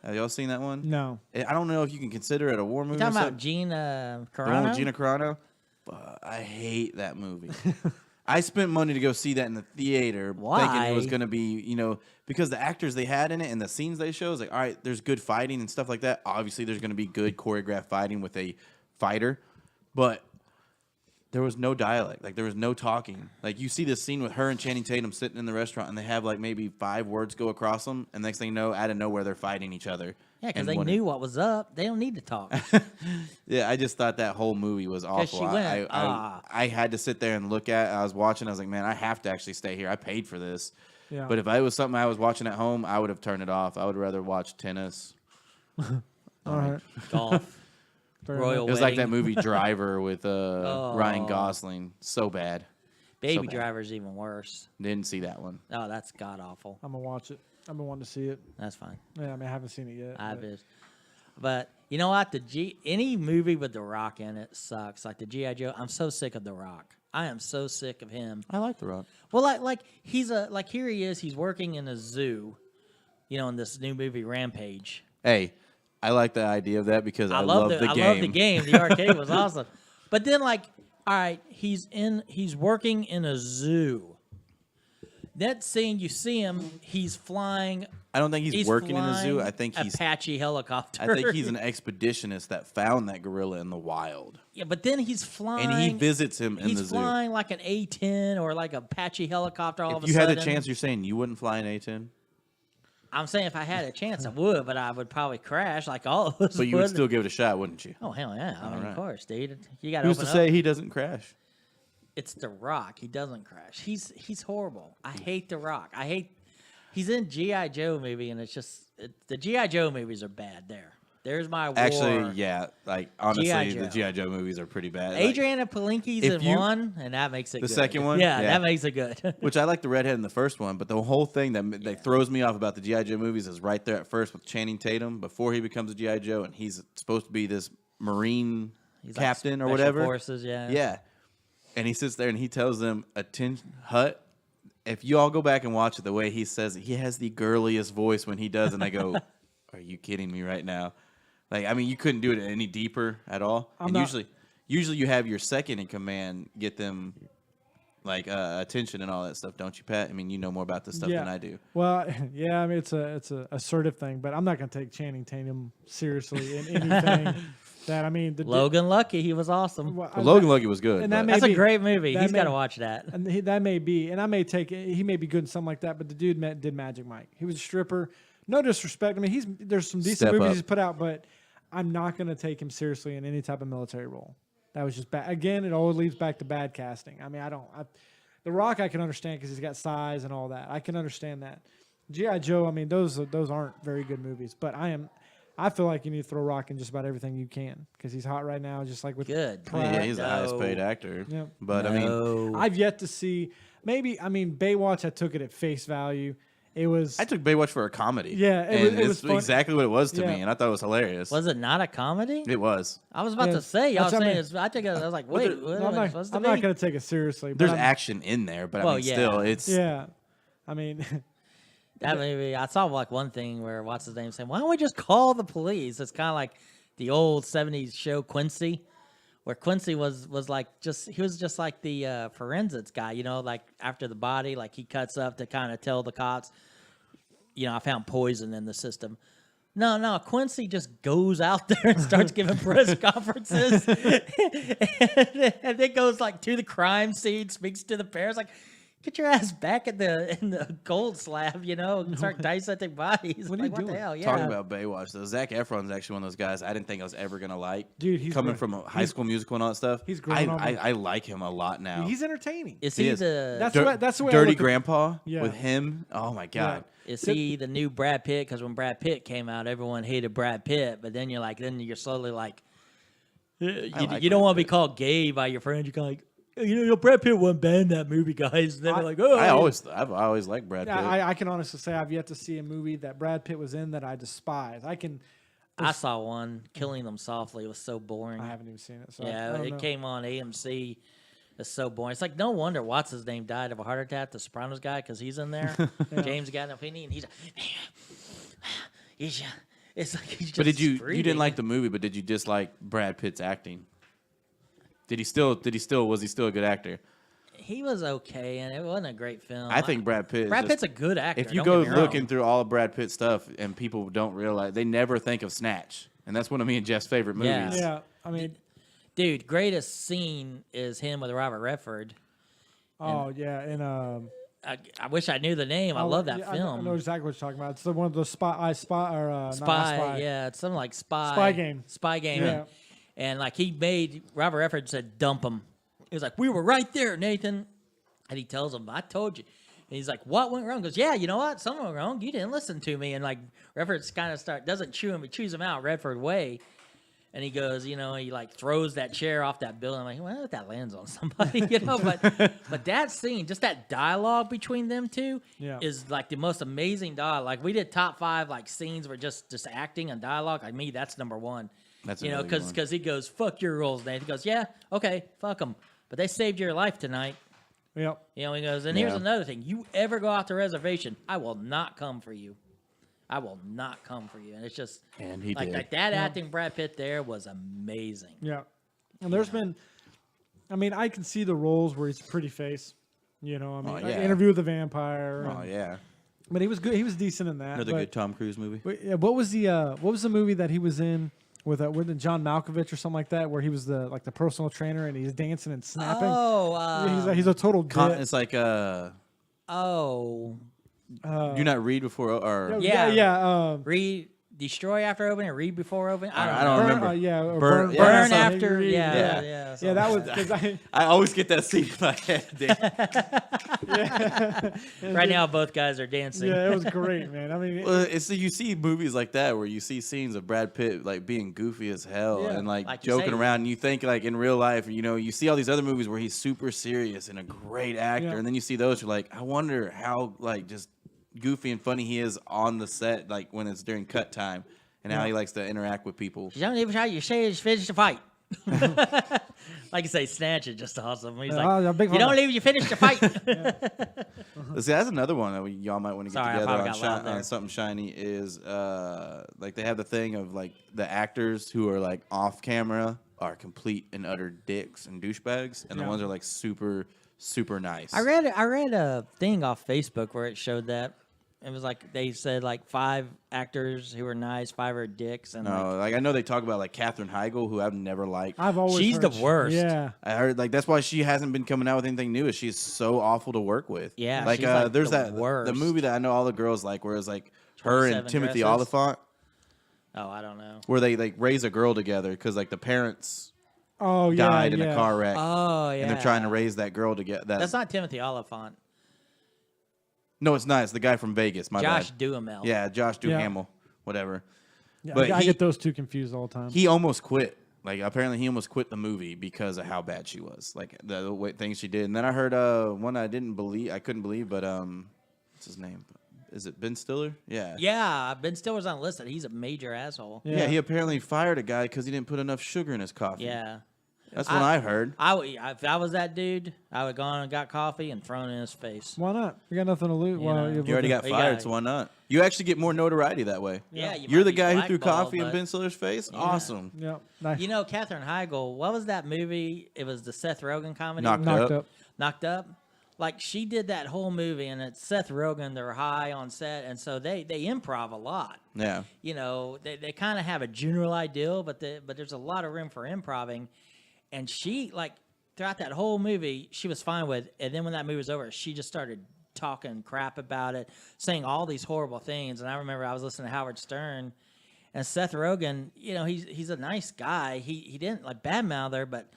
Speaker 2: Have y'all seen that one?
Speaker 3: no.
Speaker 2: I don't know if you can consider it a war movie.
Speaker 1: You talking
Speaker 2: or
Speaker 1: about
Speaker 2: something.
Speaker 1: Gina
Speaker 2: The one with
Speaker 1: Carano?
Speaker 2: Gina Carano? But I hate that movie. I spent money to go see that in the theater, thinking it was
Speaker 1: Why?
Speaker 2: going to be, because the actors they had in it and the scenes they show is like, all right, there's good fighting and stuff like that. Obviously, there's going to be good choreographed fighting with a fighter, but there was no dialect. Like, there was no talking. Like, you see this scene with her and Channing Tatum sitting in the restaurant, and they have, like, maybe 5 words go across them, and next thing you know, out of nowhere, they're fighting each other.
Speaker 1: Yeah, because
Speaker 2: And
Speaker 1: they
Speaker 2: when-
Speaker 1: knew what was up. They don't need to talk.
Speaker 2: Yeah, I just thought that whole movie was awful.
Speaker 1: she
Speaker 2: I,
Speaker 1: went,
Speaker 2: I had to sit there and look at it. I was watching. I was like, man, I have to actually stay here. I paid for this.
Speaker 3: Yeah.
Speaker 2: But if it was something I was watching at home, I would have turned it off. I would rather watch tennis.
Speaker 3: All right.
Speaker 1: Golf.
Speaker 3: Fair
Speaker 1: Royal
Speaker 2: It was like that
Speaker 1: Wedding.
Speaker 2: movie Driver with Ryan
Speaker 1: Oh.
Speaker 2: Gosling. So bad.
Speaker 1: Baby
Speaker 2: bad.
Speaker 1: Driver's even worse.
Speaker 2: Didn't see that one.
Speaker 1: Oh, that's god awful.
Speaker 3: I'm gonna watch it. I've been wanting to see it.
Speaker 1: That's fine.
Speaker 3: Yeah, I mean, I haven't seen it yet.
Speaker 1: I
Speaker 3: but-
Speaker 1: bet. But you know what? Any movie with The Rock in it sucks. Like the G.I. Joe. I'm so sick of The Rock. I am so sick of him.
Speaker 2: I like The Rock.
Speaker 1: Well, like he's here he is. He's working in a zoo. You know, in this new movie Rampage.
Speaker 2: Hey, I like the idea of that because I love the game.
Speaker 1: I love the game. The arcade was awesome. But then, like, all right, he's working in a zoo. That scene, you see him. He's flying.
Speaker 2: I don't think he's working in a zoo.
Speaker 1: flying
Speaker 2: I think he's
Speaker 1: Apache helicopter.
Speaker 2: I think he's an expeditionist that found that gorilla in the wild,
Speaker 1: yeah. But then he's flying.
Speaker 2: and he visits him in
Speaker 1: He's
Speaker 2: the zoo.
Speaker 1: flying like an A-10 or like a Apache helicopter. All of
Speaker 2: If
Speaker 1: a
Speaker 2: you had
Speaker 1: sudden,
Speaker 2: a chance, you're saying you wouldn't fly an A-10,
Speaker 1: I'm saying if I had a chance, I would, but I would probably crash like all of us.
Speaker 2: but you would still give it a shot, wouldn't you?
Speaker 1: Oh hell yeah! I mean,
Speaker 2: right.
Speaker 1: of course, dude. You got to
Speaker 2: Who's
Speaker 1: open
Speaker 2: to
Speaker 1: up.
Speaker 2: say he doesn't crash?
Speaker 1: It's The Rock. He doesn't crash. He's horrible. I hate The Rock. He's in G.I. Joe movie, and it's just the G.I. Joe movies are bad. There's my war.
Speaker 2: Actually, yeah. Like honestly,
Speaker 1: G.I.
Speaker 2: the
Speaker 1: Joe.
Speaker 2: GI Joe movies are pretty bad. Like,
Speaker 1: Adriana Palinki's
Speaker 2: if
Speaker 1: in
Speaker 2: you-
Speaker 1: one, and that makes it
Speaker 2: The
Speaker 1: good.
Speaker 2: second one?
Speaker 1: Yeah,
Speaker 2: Yeah.
Speaker 1: that makes it good.
Speaker 2: which I like the redhead in the first one, but the whole thing that throws me off about the GI Joe movies is right there at first with Channing Tatum before he becomes a GI Joe, and he's supposed to be this Marine
Speaker 1: He's like
Speaker 2: captain or
Speaker 1: Special
Speaker 2: whatever.
Speaker 1: Forces, yeah.
Speaker 2: Yeah. And he sits there and he tells them, "Attention, Hut." If you all go back and watch it, the way he says it, he has the girliest voice when he does, and I go, "Are you kidding me right now?" Like, I mean, you couldn't do it any deeper at all.
Speaker 3: I'm
Speaker 2: and
Speaker 3: not-
Speaker 2: usually you have your second in command get them like attention and all that stuff, don't you, Pat? I mean, you know more about this stuff than I do.
Speaker 3: Well, yeah, I mean it's a assertive thing, but I'm not gonna take Channing Tatum seriously in anything. That I mean,
Speaker 1: Logan Lucky, he was awesome.
Speaker 3: well,
Speaker 2: Well, Logan Lucky was good.
Speaker 3: and that
Speaker 2: but-
Speaker 3: may
Speaker 1: That's a
Speaker 3: be-
Speaker 1: great movie.
Speaker 3: that
Speaker 1: He's got to
Speaker 3: may-
Speaker 1: watch that.
Speaker 3: and that may be, and I may take he may be good in something like that, but the dude did Magic Mike. He was a stripper. No disrespect. I mean, there's some decent
Speaker 2: Step
Speaker 3: movies
Speaker 2: up.
Speaker 3: he's put out, but I'm not gonna take him seriously in any type of military role. That was just bad. Again, it always leads back to bad casting. I mean, The Rock I can understand because he's got size and all that. I can understand that. G.I. Joe, I mean, those aren't very good movies, but I feel like you need to throw Rock in just about everything you can because he's hot right now, just like with
Speaker 1: Good.
Speaker 3: Pratt.
Speaker 2: yeah, he's the highest paid
Speaker 1: No.
Speaker 2: actor.
Speaker 3: Yeah.
Speaker 2: But I mean,
Speaker 1: No.
Speaker 3: I've yet to see. Maybe I mean Baywatch. I took it at face value. It was
Speaker 2: I took Baywatch for a comedy.
Speaker 3: Yeah, it
Speaker 2: and
Speaker 3: was
Speaker 2: it's
Speaker 3: fun.
Speaker 2: exactly what it was to
Speaker 3: Yeah.
Speaker 2: me, and I thought it was hilarious.
Speaker 1: Was it not a comedy?
Speaker 2: It was.
Speaker 1: I was about
Speaker 3: Yeah,
Speaker 1: to say, y'all
Speaker 3: that's what I
Speaker 1: saying
Speaker 3: mean.
Speaker 1: it's, I think I was like, wait,
Speaker 2: there-
Speaker 1: what,
Speaker 3: I'm not,
Speaker 1: what's
Speaker 3: I'm
Speaker 1: the
Speaker 3: not
Speaker 1: big-
Speaker 3: going to take it seriously. But
Speaker 2: There's
Speaker 3: I'm-
Speaker 2: action in there, but I
Speaker 1: Well,
Speaker 2: mean,
Speaker 1: yeah.
Speaker 2: still, it's
Speaker 3: Yeah, I mean,
Speaker 1: That maybe I saw like one thing where what's his name saying, "Why don't we just call the police?" It's kind of like the old '70s show Quincy, where Quincy was like he was just like the forensics guy, you know, like after the body, like he cuts up to kind of tell the cops, you know, I found poison in the system. No, Quincy just goes out there and starts giving press conferences, and then goes like to the crime scene, speaks to the parents, like, get your ass back in the gold slab, you know, and start dissecting bodies.
Speaker 3: What are
Speaker 1: Like,
Speaker 3: you
Speaker 1: what the
Speaker 3: doing?
Speaker 1: hell? Yeah.
Speaker 2: talking about Baywatch. Though Zac Efron's actually one of those guys I didn't think I was ever gonna like.
Speaker 3: Dude, he's
Speaker 2: coming
Speaker 3: great.
Speaker 2: from a High School Musical and all that stuff.
Speaker 3: he's grown on me.
Speaker 2: I like him a lot now.
Speaker 3: he's entertaining.
Speaker 1: Is
Speaker 2: He
Speaker 1: he
Speaker 2: is.
Speaker 1: the
Speaker 3: That's
Speaker 2: Dir-
Speaker 3: the way I
Speaker 2: Dirty
Speaker 3: look at-
Speaker 2: Grandpa
Speaker 3: Yeah.
Speaker 2: with him. Oh my god.
Speaker 1: is he the new Brad Pitt? Because when Brad Pitt came out, everyone hated Brad Pitt, but then you're slowly like, you
Speaker 2: like
Speaker 1: don't want to
Speaker 2: Brad
Speaker 1: be
Speaker 2: Pitt.
Speaker 1: called gay by your friends. You're kind of like, you know, Brad Pitt wasn't bad in that movie, guys. And then they're like, oh,
Speaker 2: I've always liked Brad Pitt.
Speaker 3: I can honestly say I've yet to see a movie that Brad Pitt was in that I despise.
Speaker 1: I saw one, Killing Them Softly. It was so boring.
Speaker 3: I haven't even seen it. So I
Speaker 1: Yeah,
Speaker 3: don't
Speaker 1: it
Speaker 3: know.
Speaker 1: came on AMC. It's so boring. It's like no wonder what's his name died of a heart attack. The Sopranos guy, because he's in there. James Gandolfini, and he's it's like he's just.
Speaker 2: but did you
Speaker 1: breathing.
Speaker 2: didn't like the movie, but did you dislike Brad Pitt's acting? Was he still a good actor?
Speaker 1: He was okay, and it wasn't a great film.
Speaker 2: I think Brad Pitt.
Speaker 1: Brad Pitt's a good actor.
Speaker 2: If you
Speaker 1: don't
Speaker 2: go
Speaker 1: get me wrong.
Speaker 2: looking through all of Brad Pitt's stuff, and people don't realize, they never think of Snatch, and that's one of me and Jeff's favorite movies.
Speaker 1: Yeah.
Speaker 3: Yeah, I mean,
Speaker 1: Dude, greatest scene is him with Robert Redford.
Speaker 3: oh yeah, and
Speaker 1: I wish I knew the name. I love that
Speaker 3: yeah,
Speaker 1: film.
Speaker 3: I know exactly what you're talking about. It's the one of those spy, or not
Speaker 1: Spy, yeah, it's something like Spy.
Speaker 3: Spy Game.
Speaker 1: Spy Game.
Speaker 3: Yeah.
Speaker 1: And like he made Robert Redford said, dump him. He was like, we were right there, Nathan. And he tells him, I told you. he's like, "What went wrong?" Goes, "Yeah, you know what? Something went wrong. You didn't listen to me." And like Redford's kind of doesn't chew him, he chews him out Redford way. And he goes, he like throws that chair off that building. I'm like, well, if that lands on somebody, But that scene, just that dialogue between them two, is like the most amazing dialogue. Like we did top 5 like scenes where just acting and dialogue. Like me, that's number 1.
Speaker 2: That's
Speaker 1: because he goes, "Fuck your rules," Nate. He goes, "Yeah, okay, fuck them, but they saved your life tonight."
Speaker 3: Yep.
Speaker 1: He goes, and here's another thing: you ever go out to reservation, I will not come for you. I will not come for you. And it's just
Speaker 2: And he
Speaker 1: like,
Speaker 2: did.
Speaker 1: like that acting Brad Pitt there was amazing.
Speaker 3: Yeah. And there's been, I mean, I can see the roles where he's a pretty face. Like Interview with the Vampire.
Speaker 2: Oh yeah,
Speaker 3: But he was good. He was decent in that.
Speaker 2: another
Speaker 3: but,
Speaker 2: good Tom Cruise movie.
Speaker 3: What was the movie that he was in with John Malkovich or something like that, where he was the personal trainer and he's dancing and snapping? He's a total dick.
Speaker 2: It's like do not read before or
Speaker 1: Yeah. Read, destroy after opening, read before opening.
Speaker 2: I don't remember.
Speaker 3: Or
Speaker 2: Burn-
Speaker 3: burn,
Speaker 1: Burn
Speaker 3: something.
Speaker 1: after, yeah.
Speaker 3: Yeah, that was because
Speaker 2: I always get that scene in my head.
Speaker 1: Right now, both guys are dancing.
Speaker 3: Yeah, it was great, man. I mean,
Speaker 2: Well, it's you see movies like that where you see scenes of Brad Pitt like being goofy as hell
Speaker 3: Yeah.
Speaker 2: and like
Speaker 1: Like you
Speaker 2: joking
Speaker 1: say.
Speaker 2: around, and you think like in real life, you see all these other movies where he's super serious and a great actor,
Speaker 3: Yeah.
Speaker 2: and then you see those, you're like, I wonder how like just goofy and funny he is on the set, like when it's during cut time, and how he likes to interact with people.
Speaker 1: You don't even try. You say it's finished the fight. Like you say, Snatch is just awesome. He's like,
Speaker 3: a big
Speaker 1: you don't
Speaker 3: fan.
Speaker 1: leave, you finish the fight.
Speaker 2: See, that's another one that y'all might want to get
Speaker 1: Sorry, I
Speaker 2: together
Speaker 1: probably
Speaker 2: on,
Speaker 1: got loud there.
Speaker 2: on something shiny. Is like they have the thing of like the actors who are like off camera are complete and utter dicks and douchebags, and the
Speaker 3: Yeah.
Speaker 2: ones are like super nice.
Speaker 1: I read a thing off Facebook where it showed that. It was like they said like 5 actors who were nice, 5 are dicks, and
Speaker 2: No, like I know they talk about like Katherine Heigl, who I've never liked.
Speaker 3: I've always
Speaker 1: She's
Speaker 3: heard
Speaker 1: the worst.
Speaker 3: Yeah.
Speaker 2: I heard like that's why she hasn't been coming out with anything new. Is she's so awful to work with.
Speaker 1: Yeah,
Speaker 2: like
Speaker 1: she's, like,
Speaker 2: there's
Speaker 1: the
Speaker 2: that
Speaker 1: worst.
Speaker 2: the movie that I know all the girls like, where it's like her and
Speaker 1: 27
Speaker 2: Timothy
Speaker 1: Dresses?
Speaker 2: Oliphant,
Speaker 1: oh, I don't know.
Speaker 2: where they like raise a girl together because like the parents
Speaker 3: Oh yeah.
Speaker 2: died in a car wreck,
Speaker 1: Oh yeah,
Speaker 2: and they're trying to raise that girl together.
Speaker 1: That's not Timothy Oliphant.
Speaker 2: No, it's not. It's the guy from Vegas. My
Speaker 1: Josh
Speaker 2: bad.
Speaker 1: Duhamel.
Speaker 2: Yeah, Josh
Speaker 3: Yeah.
Speaker 2: Duhamel, whatever.
Speaker 3: Yeah,
Speaker 2: But
Speaker 3: I
Speaker 2: he-
Speaker 3: get those two confused all the time.
Speaker 2: He almost quit. Like apparently he almost quit the movie because of how bad she was. Like the way, things she did. And then I heard one I couldn't believe, but what's his name? Is it Ben Stiller? Yeah.
Speaker 1: Yeah, Ben Stiller's on the list. And he's a major asshole.
Speaker 2: Yeah, he apparently fired a guy because he didn't put enough sugar in his coffee.
Speaker 1: Yeah.
Speaker 2: That's what I heard.
Speaker 1: If I was that dude, I would have gone and got coffee and thrown it in his face.
Speaker 3: Why not? We got nothing to lose.
Speaker 1: You
Speaker 3: Well,
Speaker 1: know.
Speaker 2: You already got
Speaker 1: You
Speaker 2: fired,
Speaker 1: got-
Speaker 2: so why not? You actually get more notoriety that way.
Speaker 1: Yeah,
Speaker 2: You're
Speaker 1: might
Speaker 2: the
Speaker 1: be
Speaker 2: guy who threw
Speaker 1: blackballed,
Speaker 2: coffee in
Speaker 1: but-
Speaker 2: Ben Stiller's face? Awesome.
Speaker 3: Yeah. Nice.
Speaker 1: You know, Katherine Heigl, what was that movie? It was the Seth Rogen comedy.
Speaker 2: Knocked
Speaker 3: Knocked up.
Speaker 1: Knocked Up. Like, she did that whole movie, and it's Seth Rogen. They're high on set, and so they improv a lot.
Speaker 2: Yeah.
Speaker 1: You know, they kind of have a general idea, but there's a lot of room for improving. And she, like, throughout that whole movie, she was fine with. And then when that movie was over, she just started talking crap about it, saying all these horrible things. And I remember I was listening to Howard Stern, and Seth Rogen, you know, he's a nice guy. He didn't, like, badmouth her, but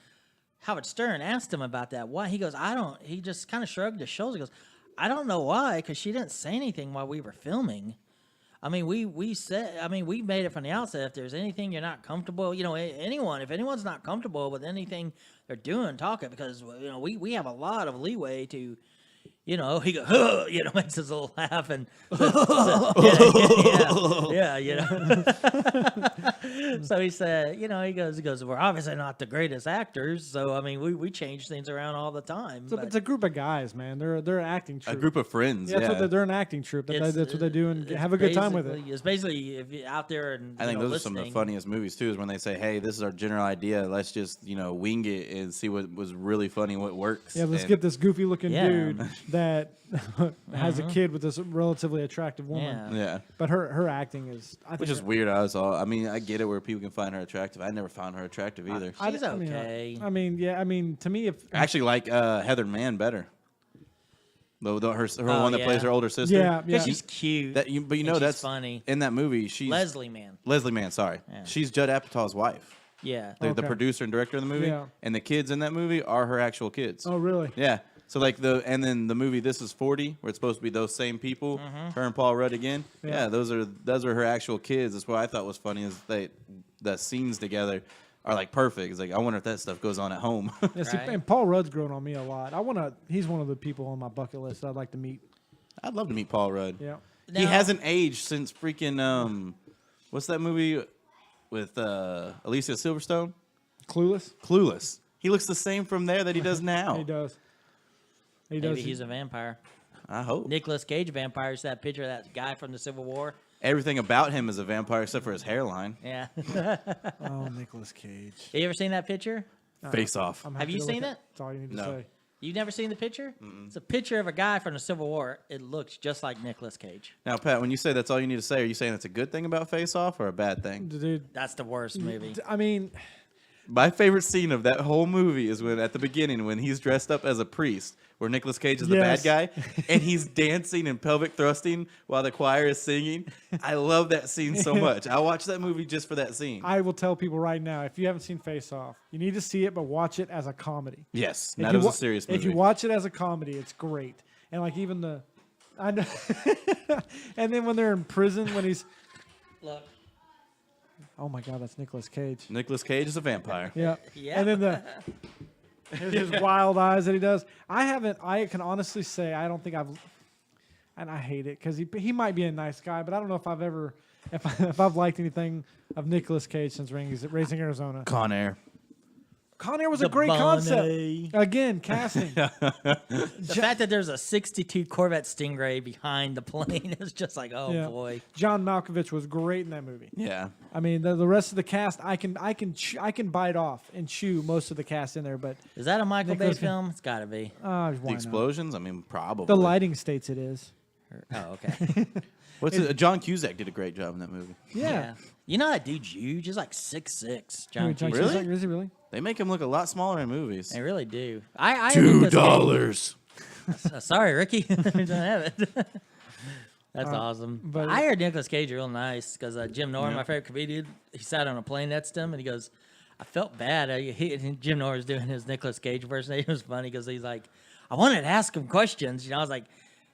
Speaker 1: Howard Stern asked him about that. Why? He goes, he just kind of shrugged his shoulders. He goes, I don't know why, because she didn't say anything while we were filming. I mean, we made it from the outset. If there's anything you're not comfortable, you know, if anyone's not comfortable with anything they're doing, talk it, because, you know, we have a lot of leeway to, you know, he goes, huh, you know, makes his little laugh, and yeah, you know. So he said, you know, he goes, we're obviously not the greatest actors, so I mean, we change things around all the time.
Speaker 3: So
Speaker 1: but
Speaker 3: it's a group of guys, man. They're an acting troupe.
Speaker 2: A group of friends.
Speaker 3: Yeah,
Speaker 2: Yeah.
Speaker 3: they're an acting troupe.
Speaker 1: it's-
Speaker 3: That's what they do, and
Speaker 1: it's
Speaker 3: have a good time with it.
Speaker 1: basically- It's basically if you're out there and
Speaker 2: I think
Speaker 1: you know,
Speaker 2: those are some of the
Speaker 1: listening.
Speaker 2: funniest movies too. Is when they say, "Hey, this is our general idea. Let's just wing it and see what was really funny, what works."
Speaker 3: Yeah, let's
Speaker 2: And-
Speaker 3: get this goofy looking
Speaker 1: Yeah.
Speaker 3: dude that has a kid with this relatively attractive woman.
Speaker 1: Yeah.
Speaker 2: Yeah,
Speaker 3: But her acting is, I think,
Speaker 2: which is weird. I mean, I get it where people can find her attractive. I never found her attractive either. I
Speaker 1: She's
Speaker 3: I mean,
Speaker 1: okay.
Speaker 3: I mean, yeah. I mean, to me, if
Speaker 2: actually like Heather Mann better. Her
Speaker 1: Oh,
Speaker 2: one that
Speaker 1: yeah.
Speaker 2: plays her older sister.
Speaker 3: yeah,
Speaker 1: Because
Speaker 3: yeah.
Speaker 1: she's cute.
Speaker 2: But you know
Speaker 1: she's
Speaker 2: that's
Speaker 1: funny.
Speaker 2: in that movie. She's
Speaker 1: Leslie Mann.
Speaker 2: Leslie Mann. Sorry,
Speaker 1: Yeah.
Speaker 2: she's Judd Apatow's wife.
Speaker 1: Yeah.
Speaker 2: The
Speaker 3: Okay.
Speaker 2: producer and director of the movie.
Speaker 3: Yeah.
Speaker 2: And the kids in that movie are her actual kids.
Speaker 3: Oh, really?
Speaker 2: Yeah. So like and then the movie This Is 40, where it's supposed to be those same people, her and Paul Rudd again.
Speaker 3: Yeah.
Speaker 2: Yeah, those are her actual kids. That's what I thought was funny is the scenes together are like perfect. It's like I wonder if that stuff goes on at home.
Speaker 3: Yeah, see,
Speaker 1: Right.
Speaker 3: and Paul Rudd's grown on me a lot. He's one of the people on my bucket list that I'd like to meet.
Speaker 2: I'd love to meet Paul Rudd.
Speaker 3: Yeah.
Speaker 2: He
Speaker 1: Now-
Speaker 2: hasn't aged since freaking what's that movie with Alicia Silverstone?
Speaker 3: Clueless?
Speaker 2: Clueless. He looks the same from there that he does now.
Speaker 3: He does. He
Speaker 1: Maybe
Speaker 3: does.
Speaker 1: he's a vampire.
Speaker 2: I hope.
Speaker 1: Nicolas Cage vampire. Is that picture of that guy from the Civil War?
Speaker 2: Everything about him is a vampire except for his hairline.
Speaker 1: Yeah.
Speaker 3: Oh, Nicolas Cage.
Speaker 1: You ever seen that picture?
Speaker 2: Face off.
Speaker 3: I'm
Speaker 1: Have
Speaker 3: happy
Speaker 1: you
Speaker 3: to look
Speaker 1: seen
Speaker 3: at-
Speaker 1: it?
Speaker 3: That's all you need to
Speaker 2: No.
Speaker 3: say.
Speaker 1: You've never seen the picture? It's a picture of a guy from the Civil War. It looks just like Nicolas Cage.
Speaker 2: Now, Pat, when you say that's all you need to say, are you saying that's a good thing about Face Off or a bad thing?
Speaker 3: Dude,
Speaker 1: That's the worst movie.
Speaker 3: I mean,
Speaker 2: My favorite scene of that whole movie is when at the beginning when he's dressed up as a priest, where Nicolas Cage is the
Speaker 3: Yes.
Speaker 2: bad guy, and he's dancing and pelvic thrusting while the choir is singing. I love that scene so much. I watched that movie just for that scene.
Speaker 3: I will tell people right now, if you haven't seen Face Off, you need to see it, but watch it as a comedy.
Speaker 2: Yes,
Speaker 3: If
Speaker 2: that
Speaker 3: you
Speaker 2: was a
Speaker 3: wa-
Speaker 2: serious movie.
Speaker 3: If you watch it as a comedy, it's great. And like even I know. And then when they're in prison, when he's,
Speaker 1: Look.
Speaker 3: oh my God, that's Nicolas Cage.
Speaker 2: Nicolas Cage is a vampire.
Speaker 3: Yeah.
Speaker 1: Yeah.
Speaker 3: And then his wild eyes that he does. I can honestly say I don't think and I hate it because he might be a nice guy, but I don't know if if I've liked anything of Nicolas Cage since Raising Arizona.
Speaker 2: Con Air.
Speaker 3: Con Air was a
Speaker 1: The
Speaker 3: great concept.
Speaker 1: Bonnet.
Speaker 3: Again, casting.
Speaker 1: The fact that there's a 62 Corvette Stingray behind the plane is just like, oh
Speaker 3: Yeah.
Speaker 1: boy.
Speaker 3: John Malkovich was great in that movie.
Speaker 2: Yeah.
Speaker 3: I mean, the rest of the cast, I can bite off and chew most of the cast in there, but
Speaker 1: Is that a Michael Bay
Speaker 3: Nicolas Cage-
Speaker 1: film? It's got to be.
Speaker 3: why
Speaker 2: The
Speaker 3: not?
Speaker 2: explosions? I mean, probably.
Speaker 3: The lighting states it is.
Speaker 1: Oh, okay.
Speaker 2: What's it? John Cusack did a great job in that movie.
Speaker 3: Yeah.
Speaker 1: You know that dude's huge? He's like 6'6", John
Speaker 3: John
Speaker 1: Cusack.
Speaker 2: Really?
Speaker 3: Cusack, is he really?
Speaker 2: They make him look a lot smaller in movies.
Speaker 1: They really do. I Nicolas Cage- Sorry, Ricky. Don't have it. That's awesome.
Speaker 3: but-
Speaker 1: I heard Nicolas Cage real nice because Jim Norton,
Speaker 2: Yeah.
Speaker 1: my favorite comedian, he sat on a plane next to him and he goes, I felt bad. Jim Norton was doing his Nicolas Cage impersonation. It was funny because he's like, I wanted to ask him questions. You know, I was like,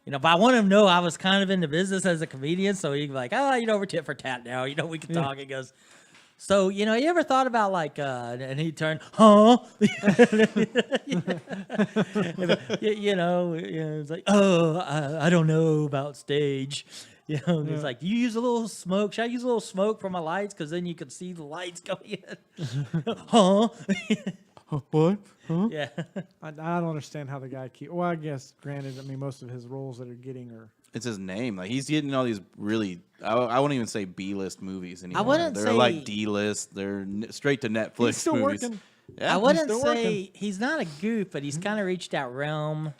Speaker 1: but I want him to know I was kind of in the business as a comedian. So he'd be like, we're tit for tat now. We can talk. He goes, so, you ever thought about like, and he turned, huh? It's like, I don't know about stage. And it's like, you use a little smoke. Should I use a little smoke for my lights? Because then you can see the lights coming in. Huh?
Speaker 2: What?
Speaker 1: Yeah.
Speaker 3: I don't understand how the guy well, I guess, granted, I mean, most of his roles that are getting are.
Speaker 2: It's his name. Like he's getting all these really. I wouldn't even say B-list movies anymore.
Speaker 1: wouldn't
Speaker 2: They're
Speaker 1: say-
Speaker 2: like D-list. They're straight to Netflix.
Speaker 3: He's still
Speaker 2: movies.
Speaker 3: working.
Speaker 2: Yeah.
Speaker 1: I wouldn't
Speaker 3: still
Speaker 1: say
Speaker 3: working.
Speaker 1: he's not a goof, but he's kind of reached that realm.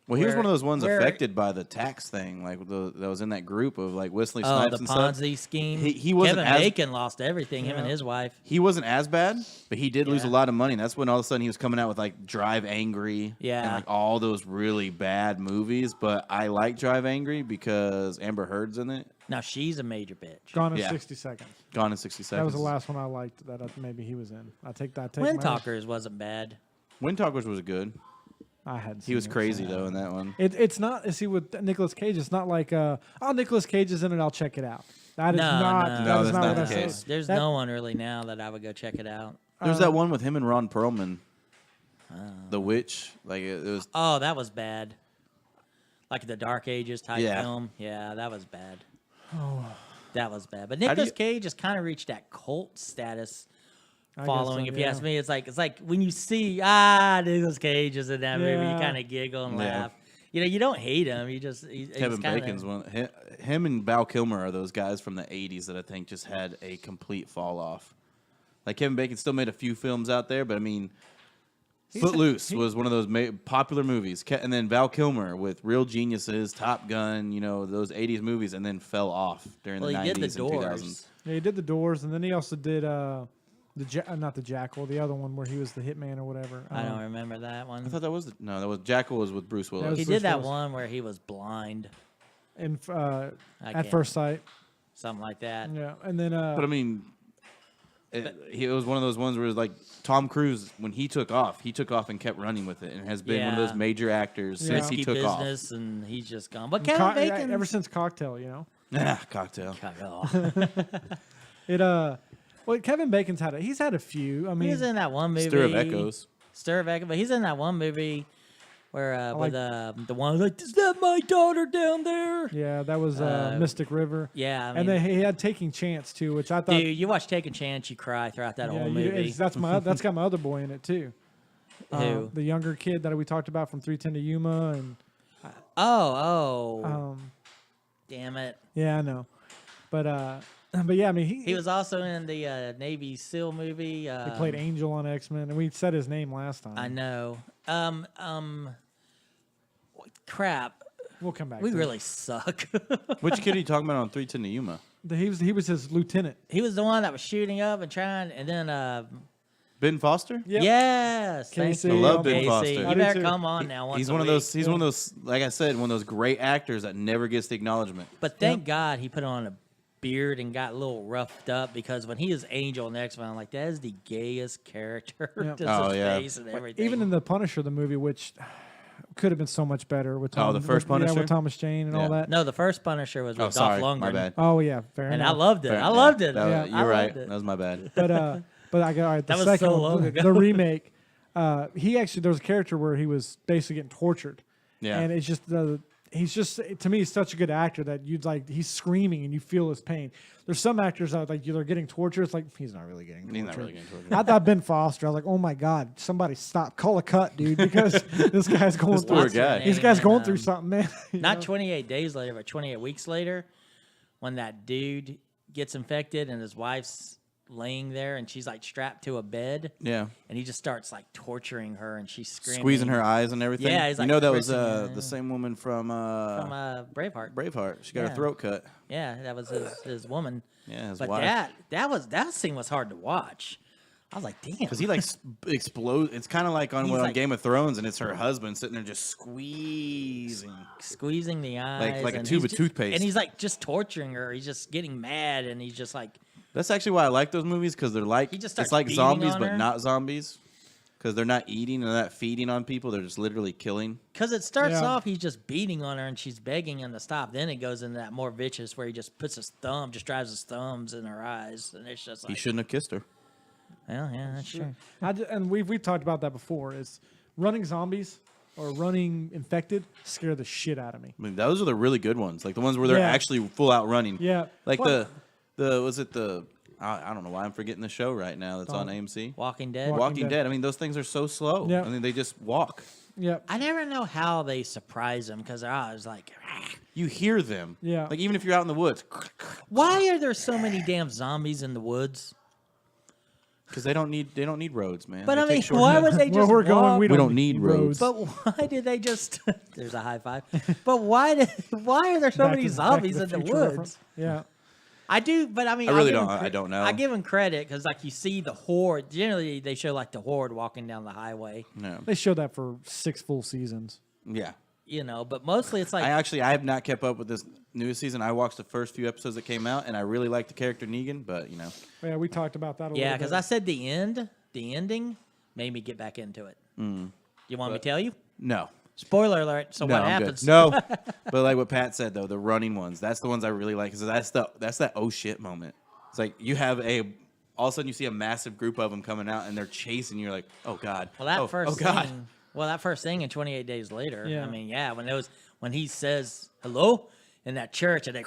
Speaker 2: Well, he was
Speaker 1: where-
Speaker 2: one of those ones
Speaker 1: where-
Speaker 2: affected by the tax thing, like that was in that group of like Wesley
Speaker 1: Oh,
Speaker 2: Snipes
Speaker 1: the
Speaker 2: and stuff.
Speaker 1: Ponzi scheme.
Speaker 2: He wasn't
Speaker 1: Kevin
Speaker 2: as-
Speaker 1: Bacon lost everything. Him and
Speaker 3: Yeah.
Speaker 1: his wife.
Speaker 2: He wasn't as bad, but he did lose a
Speaker 1: Yeah.
Speaker 2: lot of money. And that's when all of a sudden he was coming out with like Drive Angry,
Speaker 1: Yeah.
Speaker 2: and like all those really bad movies. But I like Drive Angry because Amber Heard's in it.
Speaker 1: Now she's a major bitch.
Speaker 3: Gone in
Speaker 2: Yeah.
Speaker 3: 60 seconds.
Speaker 2: Gone in 60 seconds.
Speaker 3: That was the last one I liked that maybe he was in. I take that.
Speaker 1: Wind Talkers wasn't bad.
Speaker 2: Wind Talkers was good.
Speaker 3: I hadn't.
Speaker 2: He was
Speaker 3: seen it,
Speaker 2: crazy
Speaker 3: so-
Speaker 2: though in that one.
Speaker 3: It's not. See, with Nicolas Cage, it's not like Nicolas Cage is in it. I'll check it out. That is not.
Speaker 1: no.
Speaker 3: That
Speaker 2: No,
Speaker 3: is
Speaker 2: that's
Speaker 3: not
Speaker 2: not
Speaker 3: what
Speaker 2: the
Speaker 3: I
Speaker 2: case.
Speaker 3: said.
Speaker 1: There's
Speaker 3: That-
Speaker 1: no one really now that I would go check it out.
Speaker 2: There's that one with him and Ron Perlman, The Witch. Like it was.
Speaker 1: Oh, that was bad. Like the Dark Ages type
Speaker 2: Yeah.
Speaker 1: film. Yeah, that was bad.
Speaker 3: Oh.
Speaker 1: That was bad. But
Speaker 2: How do
Speaker 1: Nicolas
Speaker 2: you-
Speaker 1: Cage has kind of reached that cult status
Speaker 3: I guess
Speaker 1: following.
Speaker 3: so,
Speaker 1: If you
Speaker 3: yeah.
Speaker 1: ask me, it's like when you see Nicolas Cage is in that movie, you
Speaker 3: Yeah.
Speaker 1: kind of giggle and
Speaker 2: Yeah.
Speaker 1: laugh. You don't hate him. You just he's
Speaker 2: Kevin
Speaker 1: kinda,
Speaker 2: Bacon's one. Him and Val Kilmer are those guys from the '80s that I think just had a complete fall off. Like Kevin Bacon still made a few films out there, but I mean, Footloose was one of those popular movies. And then Val Kilmer with Real Geniuses, Top Gun, those '80s movies, and then fell off during
Speaker 1: Well,
Speaker 2: the
Speaker 1: he
Speaker 2: '90s
Speaker 1: did the
Speaker 2: and 2000s.
Speaker 1: Doors.
Speaker 3: Yeah, he did the Doors, and then he also did not the Jackal, the other one where he was the hitman or whatever.
Speaker 1: I don't remember that
Speaker 2: I
Speaker 1: one.
Speaker 2: thought that was that was Jackal was with Bruce Willis.
Speaker 3: was
Speaker 1: He
Speaker 3: Bruce
Speaker 1: did that
Speaker 3: Willis.
Speaker 1: one where he was blind,
Speaker 3: In
Speaker 1: I
Speaker 3: At
Speaker 1: can't-
Speaker 3: First Sight.
Speaker 1: something like that.
Speaker 3: Yeah, and then
Speaker 2: But I mean, it was one of those ones where it was like Tom Cruise, when he took off and kept running with it, and has been one of
Speaker 1: Yeah.
Speaker 2: those major actors since
Speaker 1: Risky
Speaker 2: he took off.
Speaker 1: business, and he's just gone. But Kevin Bacon,
Speaker 3: ever since Cocktail, you know.
Speaker 2: Cocktail.
Speaker 3: Well, Kevin Bacon's he's had a few. I mean,
Speaker 1: he's in that one movie,
Speaker 2: Stir of Echoes.
Speaker 1: Stir of Echoes, but he's in that one movie where
Speaker 3: like-
Speaker 1: with the one like, is that my daughter down there?
Speaker 3: yeah, that was Mystic River.
Speaker 1: Yeah, I mean,
Speaker 3: And then he had Taking Chance too, which I thought.
Speaker 1: dude, you watch Take a Chance, you cry throughout that
Speaker 3: yeah,
Speaker 1: whole
Speaker 3: you-
Speaker 1: movie.
Speaker 3: it's- that's got my other boy in it too.
Speaker 1: Who?
Speaker 3: The younger kid that we talked about from 310 to Yuma, and
Speaker 1: Oh, damn it.
Speaker 3: yeah, I know, but yeah, I mean
Speaker 1: He was also in the Navy SEAL movie.
Speaker 3: he played Angel on X-Men, and we said his name last time.
Speaker 1: I know. Crap.
Speaker 3: We'll come back.
Speaker 1: We
Speaker 3: to it.
Speaker 1: really suck.
Speaker 2: Which kid are you talking about on 310 to Yuma?
Speaker 3: He was his lieutenant.
Speaker 1: He was the one that was shooting up and trying, and then
Speaker 2: Ben Foster?
Speaker 3: Yep.
Speaker 1: yes, thank
Speaker 3: Casey,
Speaker 1: you,
Speaker 2: I love Ben
Speaker 1: Casey.
Speaker 2: Foster.
Speaker 1: You
Speaker 3: I do
Speaker 1: better
Speaker 3: too.
Speaker 1: come on now. Once
Speaker 2: He's
Speaker 1: a
Speaker 2: one of
Speaker 1: week.
Speaker 2: those. He's one of those. Like I said, one of those great actors that never gets the acknowledgement.
Speaker 1: But thank God he put on a beard and got a little roughed up, because when he is Angel in the X-Men, I'm like, that is the gayest character.
Speaker 3: Yep.
Speaker 1: Just
Speaker 2: Oh,
Speaker 1: his
Speaker 2: yeah.
Speaker 1: face and everything.
Speaker 3: Even in the Punisher, the movie, which could have been so much better with Tom,
Speaker 2: Oh, the first
Speaker 3: with, yeah,
Speaker 2: Punisher?
Speaker 3: with Thomas Jane and all
Speaker 2: Yeah.
Speaker 3: that.
Speaker 1: no, the first Punisher was with
Speaker 2: Oh,
Speaker 1: Dolph
Speaker 2: sorry,
Speaker 1: Lundgren.
Speaker 2: my bad.
Speaker 3: Oh yeah, fair
Speaker 1: And I
Speaker 3: enough.
Speaker 1: loved it.
Speaker 2: Fair-
Speaker 1: I loved it.
Speaker 2: that-
Speaker 3: Yeah.
Speaker 2: You're
Speaker 1: I
Speaker 2: right.
Speaker 1: loved it.
Speaker 2: That was my bad.
Speaker 3: But I got all right. The
Speaker 1: That was
Speaker 3: second
Speaker 1: so
Speaker 3: one,
Speaker 1: long
Speaker 3: the-
Speaker 1: ago.
Speaker 3: the remake. He actually there was a character where he was basically getting tortured.
Speaker 2: Yeah.
Speaker 3: And it's just he's just, to me, he's such a good actor that you'd like, he's screaming and you feel his pain. There's some actors that like they're getting tortured. It's like, he's not really getting tortured.
Speaker 2: He's not really getting tortured.
Speaker 3: I thought Ben Foster. I was like, oh my God, somebody stop, call a cut, dude, because this guy's going
Speaker 2: This
Speaker 3: through.
Speaker 2: poor
Speaker 1: What's her
Speaker 2: guy.
Speaker 1: name?
Speaker 3: This guy's going
Speaker 1: And,
Speaker 3: through something, man. You
Speaker 1: Not
Speaker 3: know?
Speaker 1: 28 days later, but 28 weeks later, when that dude gets infected and his wife's laying there and she's like strapped to a bed,
Speaker 2: Yeah.
Speaker 1: and he just starts like torturing her and she's screaming.
Speaker 2: Squeezing her eyes and everything.
Speaker 1: Yeah, he's,
Speaker 2: you
Speaker 1: like,
Speaker 2: know that was
Speaker 1: pressing her.
Speaker 2: the same woman from
Speaker 1: from Braveheart.
Speaker 2: Braveheart. She got
Speaker 1: Yeah.
Speaker 2: her throat cut.
Speaker 1: Yeah, that was his woman.
Speaker 2: Yeah, his
Speaker 1: But
Speaker 2: wife.
Speaker 1: that scene was hard to watch. I was like, damn.
Speaker 2: Because he like explodes. It's kind of like on
Speaker 1: He's
Speaker 2: on
Speaker 1: like-
Speaker 2: Game of Thrones, and it's her husband sitting there just squeezing.
Speaker 1: Squeezing the eyes,
Speaker 2: like a
Speaker 1: and
Speaker 2: tube
Speaker 1: he's
Speaker 2: of toothpaste.
Speaker 1: and he's like just torturing her. He's just getting mad, and he's just like,
Speaker 2: That's actually why I like those movies, because they're like
Speaker 1: He just
Speaker 2: it's
Speaker 1: starts
Speaker 2: like
Speaker 1: beating
Speaker 2: zombies,
Speaker 1: on
Speaker 2: but
Speaker 1: her.
Speaker 2: not zombies. Because they're not eating and they're not feeding on people. They're just literally killing.
Speaker 1: because it starts
Speaker 3: Yeah.
Speaker 1: off he's just beating on her, and she's begging him to stop. Then it goes into that more vicious where he just puts his thumb, just drives his thumbs in her eyes, and it's just
Speaker 2: He
Speaker 1: like,
Speaker 2: shouldn't have kissed her.
Speaker 1: well, yeah, that's true.
Speaker 3: And we've talked about that before. Is running zombies or running infected scare the shit out of me.
Speaker 2: I mean, those are the really good ones. Like the ones where they're
Speaker 3: Yeah.
Speaker 2: actually full out running.
Speaker 3: Yeah.
Speaker 2: Like
Speaker 3: Well-
Speaker 2: the was it the I don't know why I'm forgetting the show right now that's on AMC.
Speaker 1: Walking Dead.
Speaker 3: Walking
Speaker 2: Walking
Speaker 3: Dead.
Speaker 2: Dead. I mean, those things are so slow.
Speaker 3: Yeah.
Speaker 2: I mean, they just walk.
Speaker 3: Yep.
Speaker 1: I never know how they surprise them because they're always like,
Speaker 2: You hear them.
Speaker 3: Yeah.
Speaker 2: Like even if you're out in the woods,
Speaker 1: why are there so many damn zombies in the woods?
Speaker 2: because they don't need roads, man.
Speaker 1: But
Speaker 2: They
Speaker 1: I mean,
Speaker 2: take
Speaker 1: why
Speaker 2: shortcuts.
Speaker 1: would they
Speaker 3: Where
Speaker 1: just
Speaker 3: we're going,
Speaker 1: walk?
Speaker 3: we
Speaker 2: don't need roads.
Speaker 1: But why did they just? There's a high five. But why are there so
Speaker 3: Back
Speaker 1: many
Speaker 3: to-
Speaker 1: zombies
Speaker 3: Back
Speaker 1: in
Speaker 3: to
Speaker 1: the
Speaker 3: Future
Speaker 1: woods?
Speaker 3: reference. Yeah.
Speaker 1: I do, but I mean,
Speaker 2: I really
Speaker 1: I'll give
Speaker 2: don't-
Speaker 1: them
Speaker 2: I don't know.
Speaker 1: I give them credit because, like, you see the horde. Generally, they show like the horde walking down the highway,
Speaker 2: No.
Speaker 3: They showed that for 6 full seasons.
Speaker 2: Yeah.
Speaker 1: you know. But mostly, it's like
Speaker 2: I have not kept up with this newest season. I watched the first few episodes that came out, and I really liked the character Negan, but you know,
Speaker 3: Yeah, we talked about that a
Speaker 1: yeah,
Speaker 3: little
Speaker 1: because
Speaker 3: bit.
Speaker 1: I said the ending made me get back into it. You want me to tell you?
Speaker 2: no.
Speaker 1: Spoiler alert. So
Speaker 2: No,
Speaker 1: what
Speaker 2: I'm
Speaker 1: happens?
Speaker 2: good. No, but like what Pat said though, the running ones, that's the ones I really like. Cause that's that oh shit moment. It's like you have all of a sudden you see a massive group of them coming out and they're chasing you. You're like, oh god.
Speaker 1: Well, that
Speaker 2: oh,
Speaker 1: first
Speaker 2: oh god.
Speaker 1: thing. Well, that first thing in 28 Days Later.
Speaker 3: Yeah.
Speaker 1: I mean, yeah, when he says hello in that church and they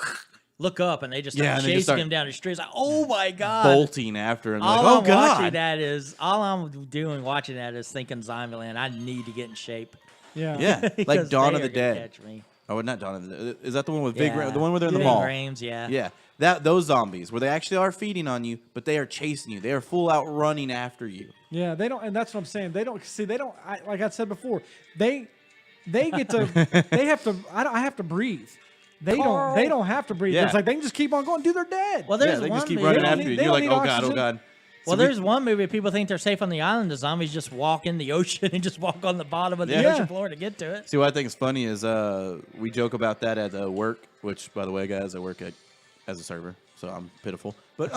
Speaker 1: look up and they just start
Speaker 2: Yeah, and they
Speaker 1: chasing
Speaker 2: just start
Speaker 1: him down the street. It's like, oh my god.
Speaker 2: Bolting after him.
Speaker 1: All
Speaker 2: Like, oh
Speaker 1: I'm
Speaker 2: god.
Speaker 1: all I'm doing watching that is thinking Zombieland. I need to get in shape.
Speaker 3: yeah.
Speaker 2: Yeah, like
Speaker 1: Because
Speaker 2: Dawn
Speaker 1: they
Speaker 2: of the
Speaker 1: are gonna
Speaker 2: Dead.
Speaker 1: catch me.
Speaker 2: Oh, not Dawn of the Dead. Is that the one with Vig?
Speaker 1: Yeah.
Speaker 2: The one where they're in the
Speaker 1: Vig
Speaker 2: mall.
Speaker 1: Rhames, yeah.
Speaker 2: Yeah, those zombies where they actually are feeding on you, but they are chasing you. They are full out running after you.
Speaker 3: Yeah, they don't, and that's what I'm saying. They don't see. They don't. Like I said before, they get to. They have to. I have to breathe. They
Speaker 1: Carl.
Speaker 3: don't have to breathe.
Speaker 2: Yeah.
Speaker 3: It's like they can just keep on going. Dude, they're dead.
Speaker 1: Well,
Speaker 2: Yeah,
Speaker 1: there's
Speaker 2: they
Speaker 1: one
Speaker 2: just keep
Speaker 1: movie-
Speaker 2: running
Speaker 3: They don't
Speaker 2: after
Speaker 3: need-
Speaker 2: you.
Speaker 3: they
Speaker 2: You're
Speaker 3: don't
Speaker 2: like,
Speaker 3: need
Speaker 2: oh god, oh
Speaker 3: oxygen.
Speaker 2: god.
Speaker 1: Well,
Speaker 2: So we-
Speaker 1: there's one movie people think they're safe on the island. The zombies just walk in the ocean and just walk on the bottom of the
Speaker 2: Yeah.
Speaker 1: ocean floor to get to it.
Speaker 2: See, what I think is funny is we joke about that at work, which, by the way, guys, I work as a server, so I'm pitiful. But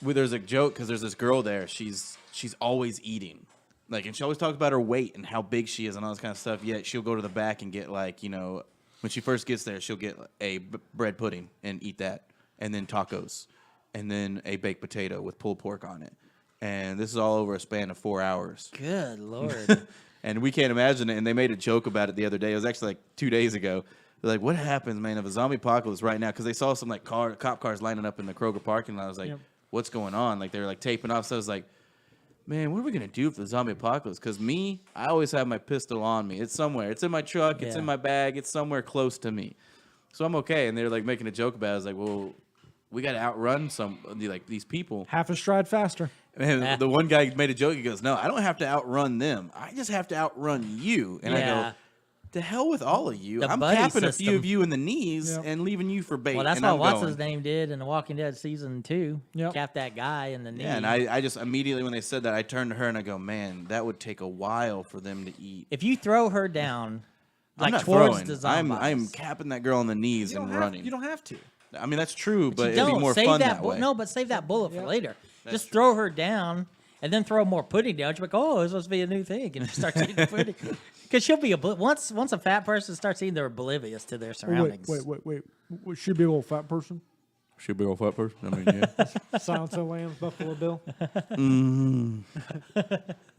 Speaker 2: there's a joke because there's this girl there. She's always eating, like, and she always talks about her weight and how big she is and all this kind of stuff. Yet she'll go to the back and get, like, you know, when she first gets there, she'll get a bread pudding and eat that, and then tacos, and then a baked potato with pulled pork on it. And this is all over a span of 4 hours.
Speaker 1: Good Lord.
Speaker 2: And we can't imagine it. And they made a joke about it the other day. It was actually like 2 days ago. They're like, what happens, man, if a zombie apocalypse right now? Because they saw some like cop cars lining up in the Kroger parking lot. I was like, what's going on? Like, they were like taping off. So I was like, man, what are we going to do for the zombie apocalypse? Because I always have my pistol on me. It's somewhere. It's in my truck. It's in my bag. It's somewhere close to me. So I'm okay. And they're like making a joke about it. I was like, well, we got to outrun these people.
Speaker 3: Half a stride faster.
Speaker 2: And the one guy made a joke. He goes, no, I don't have to outrun them. I just have to outrun you. And I go, to hell with all of you.
Speaker 1: The
Speaker 2: I'm
Speaker 1: buddy
Speaker 2: capping a
Speaker 1: system.
Speaker 2: few of you in the knees and leaving you for bait.
Speaker 1: Well, that's
Speaker 2: and
Speaker 1: what
Speaker 2: I'm
Speaker 1: what's
Speaker 2: going.
Speaker 1: his name did in The Walking Dead season 2.
Speaker 3: Yep.
Speaker 1: Capped that guy in the knee.
Speaker 2: Yeah, and I just immediately, when they said that, I turned to her and I go, man, that would take a while for them to eat.
Speaker 1: If you throw her down,
Speaker 2: I'm
Speaker 1: like
Speaker 2: not
Speaker 1: towards
Speaker 2: throwing.
Speaker 1: the zombies,
Speaker 2: I'm capping that girl on the knees and running.
Speaker 3: You don't have to.
Speaker 2: I mean, that's true, but
Speaker 1: You
Speaker 2: it'd be
Speaker 1: don't.
Speaker 2: more
Speaker 1: Save
Speaker 2: fun
Speaker 1: that
Speaker 2: that way.
Speaker 1: No, but save that bullet for later.
Speaker 2: That's
Speaker 1: Just throw her down and then throw more pudding down. She'll be like, oh, it's supposed to be a new thing. And start eating pudding. Because she'll be once a fat person starts eating, they're oblivious to their surroundings.
Speaker 3: Wait. Should be a old fat person.
Speaker 2: Should be a fat person. I mean, yeah.
Speaker 3: Silence of the Lambs, Buffalo Bill.
Speaker 2: Mm.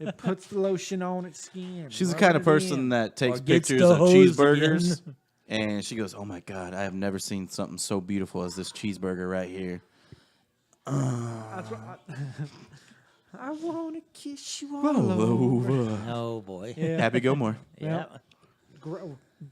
Speaker 3: It puts the lotion on its skin.
Speaker 2: She's the
Speaker 3: rub
Speaker 2: kind of
Speaker 3: it
Speaker 2: person
Speaker 3: in.
Speaker 2: that takes
Speaker 1: Or gets
Speaker 2: pictures
Speaker 1: the
Speaker 2: of
Speaker 1: hose
Speaker 2: cheeseburgers,
Speaker 1: again.
Speaker 2: and she goes, "Oh my god, I have never seen something so beautiful as this cheeseburger right here."
Speaker 3: That's what I want to kiss you all over.
Speaker 1: Oh, boy.
Speaker 3: Yeah.
Speaker 2: Happy Gilmore.
Speaker 1: Yeah.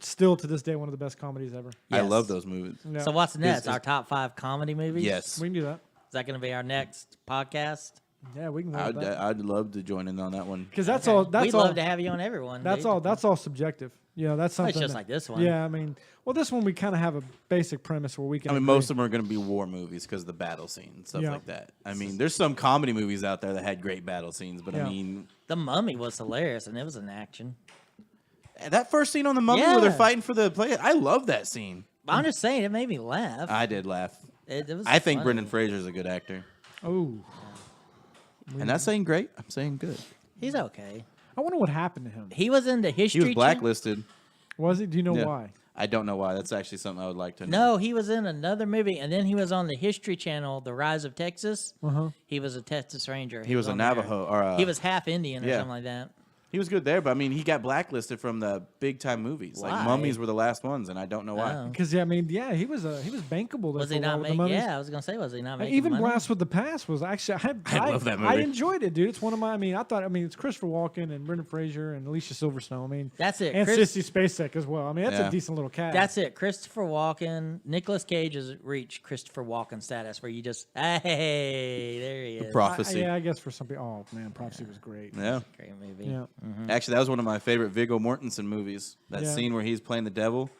Speaker 3: Still to this day, one of the best comedies ever.
Speaker 2: I
Speaker 1: Yes.
Speaker 2: love those movies.
Speaker 3: Yeah.
Speaker 1: So what's next?
Speaker 2: is-
Speaker 1: Our top 5 comedy movies?
Speaker 2: Yes,
Speaker 3: We can do that.
Speaker 1: Is that going to be our next podcast?
Speaker 3: Yeah, we can do that.
Speaker 2: I'd love to join in on that one.
Speaker 3: Because that's
Speaker 1: Okay.
Speaker 3: all. That's
Speaker 1: We'd
Speaker 3: all.
Speaker 1: love to have you on everyone.
Speaker 3: That's
Speaker 1: dude.
Speaker 3: all. That's all subjective. You know, that's
Speaker 1: Well,
Speaker 3: something.
Speaker 1: it's just
Speaker 3: that-
Speaker 1: like this one.
Speaker 3: Yeah, I mean, well, this one we kind of have a basic premise where we can.
Speaker 2: I mean,
Speaker 3: agree.
Speaker 2: most of them are going to be war movies because of the battle scene and stuff
Speaker 3: Yeah.
Speaker 2: like that. I mean, there's some comedy movies out there that had great battle scenes, but
Speaker 3: Yeah.
Speaker 2: I mean,
Speaker 1: The Mummy was hilarious, and it was an action.
Speaker 2: that first scene on the Mummy where they're
Speaker 1: Yeah.
Speaker 2: fighting for the play, I love that scene.
Speaker 1: But I'm just saying, it made me laugh.
Speaker 2: I did laugh.
Speaker 1: It was
Speaker 2: I think
Speaker 1: funny.
Speaker 2: Brendan Fraser's a good actor.
Speaker 3: Oh,
Speaker 2: And not saying great, I'm saying good.
Speaker 1: He's okay.
Speaker 3: I wonder what happened to him.
Speaker 1: He was in the History
Speaker 2: He was blacklisted.
Speaker 3: Was he? Do you know
Speaker 2: Yeah.
Speaker 3: why?
Speaker 2: I don't know why. That's actually something I would like to know.
Speaker 1: No, he was in another movie, and then he was on the History Channel, The Rise of Texas. He was a Texas Ranger.
Speaker 2: He was a
Speaker 1: on there.
Speaker 2: Navajo or
Speaker 1: He was half Indian or
Speaker 2: yeah.
Speaker 1: something like that.
Speaker 2: He was good there, but I mean, he got blacklisted from the big time movies.
Speaker 1: Why?
Speaker 2: Like Mummies were the last ones, and I don't know why.
Speaker 1: Oh.
Speaker 3: Because he was bankable. There
Speaker 1: Was
Speaker 3: for
Speaker 1: he
Speaker 3: a while
Speaker 1: not
Speaker 3: with the
Speaker 1: making?
Speaker 3: Mummies.
Speaker 1: Yeah, I was gonna say, was he not making
Speaker 3: Even
Speaker 1: money?
Speaker 3: Blast with the Past was actually
Speaker 2: I love that
Speaker 3: I
Speaker 2: movie.
Speaker 3: enjoyed it, dude. It's one of my. I mean, it's Christopher Walken and Brendan Fraser and Alicia Silverstone. I mean,
Speaker 1: That's it.
Speaker 3: and
Speaker 1: Chris-
Speaker 3: Sissy Spacek as well. I mean, that's
Speaker 2: Yeah.
Speaker 3: a decent little cast.
Speaker 1: That's it. Christopher Walken, Nicolas Cage has reached Christopher Walken status, where you just, hey, there he is.
Speaker 2: Prophecy.
Speaker 3: Yeah, I guess for some people. Oh man, Prophecy was great.
Speaker 2: Yeah.
Speaker 1: Great movie.
Speaker 3: Yeah.
Speaker 2: Actually, that was one of my favorite Viggo Mortensen movies. That
Speaker 3: Yeah.
Speaker 2: scene where he's playing the devil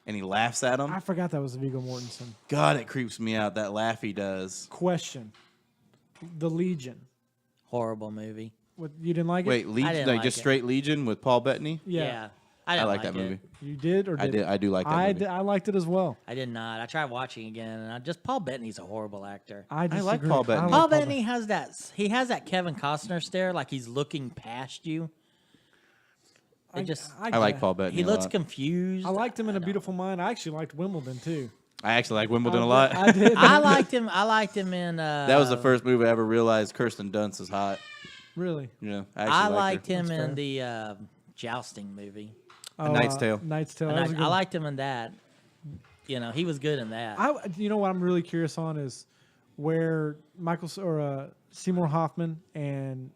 Speaker 2: and he laughs at him.
Speaker 3: I forgot that was Viggo Mortensen.
Speaker 2: God, it creeps me out. That laugh he does.
Speaker 3: Question: The Legion.
Speaker 1: Horrible movie.
Speaker 3: What, you didn't like it?
Speaker 2: Wait, Legion,
Speaker 1: didn't
Speaker 2: like
Speaker 1: like
Speaker 2: just
Speaker 1: it.
Speaker 2: straight Legion with Paul Bettany?
Speaker 3: Yeah.
Speaker 1: I
Speaker 2: I
Speaker 1: didn't
Speaker 2: like that
Speaker 1: it.
Speaker 2: movie.
Speaker 3: You did or
Speaker 2: I
Speaker 3: did?
Speaker 2: did. I do like that movie.
Speaker 3: I liked it as well.
Speaker 1: I did not. I tried watching again, and Paul Bettany's a horrible actor.
Speaker 3: I
Speaker 2: like
Speaker 3: disagree.
Speaker 2: Paul Bettany.
Speaker 3: I like
Speaker 1: Paul Bettany has that. He has that Kevin Costner stare, like he's looking past you. It just.
Speaker 2: I like Paul Bettany.
Speaker 1: He
Speaker 2: a
Speaker 1: looks
Speaker 2: lot.
Speaker 1: confused.
Speaker 3: I liked him in
Speaker 1: I
Speaker 3: A
Speaker 1: don't-
Speaker 3: Beautiful Mind. I actually liked Wimbledon too.
Speaker 2: I actually like Wimbledon a
Speaker 3: I
Speaker 2: lot.
Speaker 3: I did.
Speaker 1: I liked him. I liked him in.
Speaker 2: That was the first movie I ever realized Kirsten Dunst is hot.
Speaker 3: Really.
Speaker 2: Yeah,
Speaker 1: I
Speaker 2: actually
Speaker 1: liked
Speaker 2: her.
Speaker 1: him
Speaker 3: That's
Speaker 1: in
Speaker 3: fair.
Speaker 1: the jousting movie.
Speaker 2: Knight's Tale.
Speaker 3: Knight's Tale.
Speaker 1: And
Speaker 3: That was a good
Speaker 1: I
Speaker 3: one.
Speaker 1: liked him in that. You know, he was good in that.
Speaker 3: You know what I'm really curious on is where Seymour Hoffman and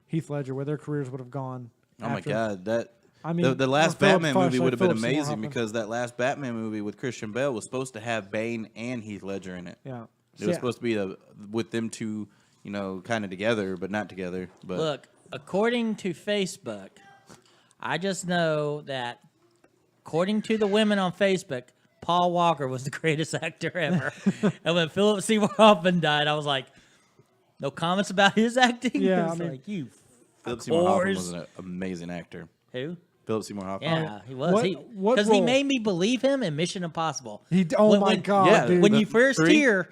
Speaker 3: Heath Ledger, where their careers would have gone.
Speaker 2: Oh my
Speaker 3: after.
Speaker 2: God, that.
Speaker 3: I mean,
Speaker 2: The last
Speaker 3: or Philip-
Speaker 2: Batman movie
Speaker 3: sorry,
Speaker 2: would have been
Speaker 3: Philip Seymour
Speaker 2: amazing
Speaker 3: Hoffman.
Speaker 2: because that last Batman movie with Christian Bale was supposed to have Bane and Heath Ledger in it.
Speaker 3: Yeah.
Speaker 2: It was supposed to be with them two, kind of together, but not together. But
Speaker 1: Look, according to Facebook, I just know that according to the women on Facebook, Paul Walker was the greatest actor ever. And when Philip Seymour Hoffman died, I was like, no comments about his acting?
Speaker 3: Yeah,
Speaker 1: It's
Speaker 3: I mean-
Speaker 1: like, you
Speaker 2: Philip Seymour Hoffman
Speaker 1: whores.
Speaker 2: was an amazing actor.
Speaker 1: Who?
Speaker 2: Philip Seymour Hoffman.
Speaker 1: Yeah, he was.
Speaker 3: What- what
Speaker 1: Because he
Speaker 3: role?
Speaker 1: made me believe him in Mission Impossible.
Speaker 3: Oh my God,
Speaker 2: yeah,
Speaker 3: dude.
Speaker 1: When
Speaker 2: the
Speaker 1: you first
Speaker 2: three?
Speaker 1: hear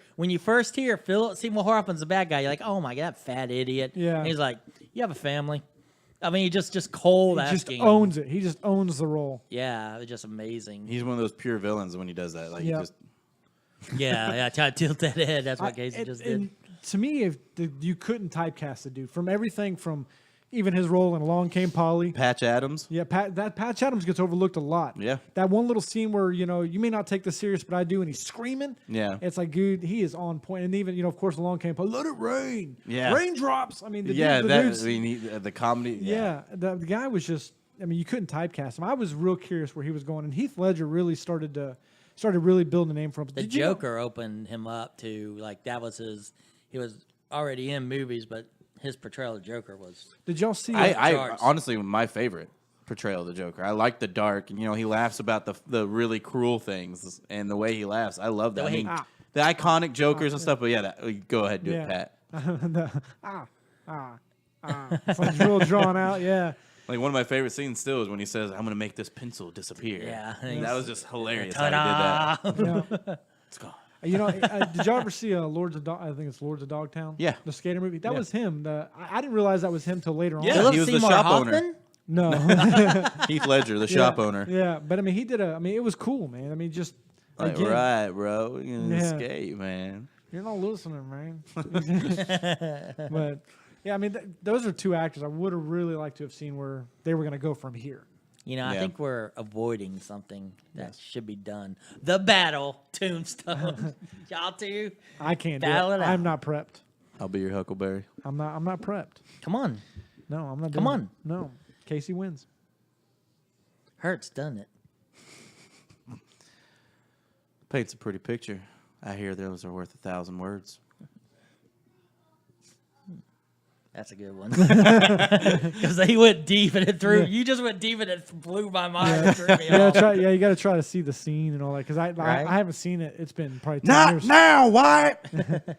Speaker 1: Philip Seymour Hoffman's the bad guy, you're like, oh my God, that fat idiot.
Speaker 3: Yeah.
Speaker 1: And he's like, you have a family. I mean, he just cold
Speaker 3: he just
Speaker 1: asking.
Speaker 3: owns it. He just owns the role.
Speaker 1: Yeah, it was just amazing.
Speaker 2: He's one of those pure villains when he does that. Like,
Speaker 3: Yeah.
Speaker 2: he just
Speaker 1: yeah, try to tilt that head. That's what
Speaker 3: I-
Speaker 1: Casey
Speaker 3: and-
Speaker 1: just did.
Speaker 3: and to me, you couldn't typecast the dude from everything from even his role in Along Came Polly.
Speaker 2: Patch Adams.
Speaker 3: Yeah, Patch Adams gets overlooked a lot.
Speaker 2: Yeah.
Speaker 3: That one little scene where, you may not take this serious, but I do, and he's screaming.
Speaker 2: Yeah.
Speaker 3: It's like, dude, he is on point. And even, of course, Along Came Polly, let it rain.
Speaker 2: Yeah.
Speaker 3: Raindrops. I mean, the
Speaker 2: Yeah,
Speaker 3: dude, the
Speaker 2: that
Speaker 3: dude's-
Speaker 2: I mean, the comedy.
Speaker 3: yeah, the guy was just, I mean, you couldn't typecast him. I was real curious where he was going, and Heath Ledger really started really building a name for him.
Speaker 1: The
Speaker 3: Did you know-
Speaker 1: Joker opened him up to, like, that was his, he was already in movies, but his portrayal of Joker was,
Speaker 3: Did y'all see?
Speaker 2: I
Speaker 1: Charts.
Speaker 2: honestly, my favorite portrayal of the Joker. I like the dark, and he laughs about the really cruel things and the way he laughs. I love that.
Speaker 1: The
Speaker 2: I
Speaker 1: way he-
Speaker 2: mean, the iconic Jokers and stuff. But yeah, go ahead, do it, Pat.
Speaker 3: It's like real drawn out. Yeah.
Speaker 2: Like one of my favorite scenes still is when he says, "I'm gonna make this pencil disappear."
Speaker 1: Yeah.
Speaker 2: that was just hilarious. How he did
Speaker 1: ta-da!
Speaker 2: that.
Speaker 3: Yeah.
Speaker 2: It's gone.
Speaker 3: Did y'all ever see Lords of I think it's Lords of Dogtown?
Speaker 2: Yeah.
Speaker 3: The skater movie. That
Speaker 2: Yeah.
Speaker 3: was him. I didn't realize that was him till later on.
Speaker 2: Yeah.
Speaker 1: Philip
Speaker 2: he was the
Speaker 1: Seymour
Speaker 2: shop owner.
Speaker 1: Hoffman?
Speaker 3: No.
Speaker 2: Heath Ledger, the shop owner.
Speaker 3: Yeah, but I mean, he did it was cool, man. I mean, just
Speaker 2: Like,
Speaker 3: again,
Speaker 2: right, bro. You're gonna
Speaker 3: Yeah.
Speaker 2: escape, man.
Speaker 3: you're not listening, man. But yeah, I mean, those are two actors I would have really liked to have seen where they were going to go from here.
Speaker 1: You know, I
Speaker 2: Yeah.
Speaker 1: think we're avoiding something that should be done. The battle, Tombstone. Y'all two,
Speaker 3: I can't do
Speaker 1: Battle
Speaker 3: it.
Speaker 1: it out.
Speaker 3: I'm not prepped.
Speaker 2: I'll be your Huckleberry.
Speaker 3: I'm not prepped.
Speaker 1: come on.
Speaker 3: No, I'm not.
Speaker 1: Come
Speaker 3: doing
Speaker 1: on.
Speaker 3: it. No, Casey wins.
Speaker 1: Hurts, done it.
Speaker 2: Paints a pretty picture. I hear those are worth 1,000 words.
Speaker 1: That's a good one. Because he went deep and it threw. You just went deep and it blew my mind. and threw me off.
Speaker 3: You got to try to see the scene and all that because
Speaker 1: Right.
Speaker 3: I haven't seen it. It's been probably 10
Speaker 2: Not
Speaker 3: years.
Speaker 2: now, Wyatt.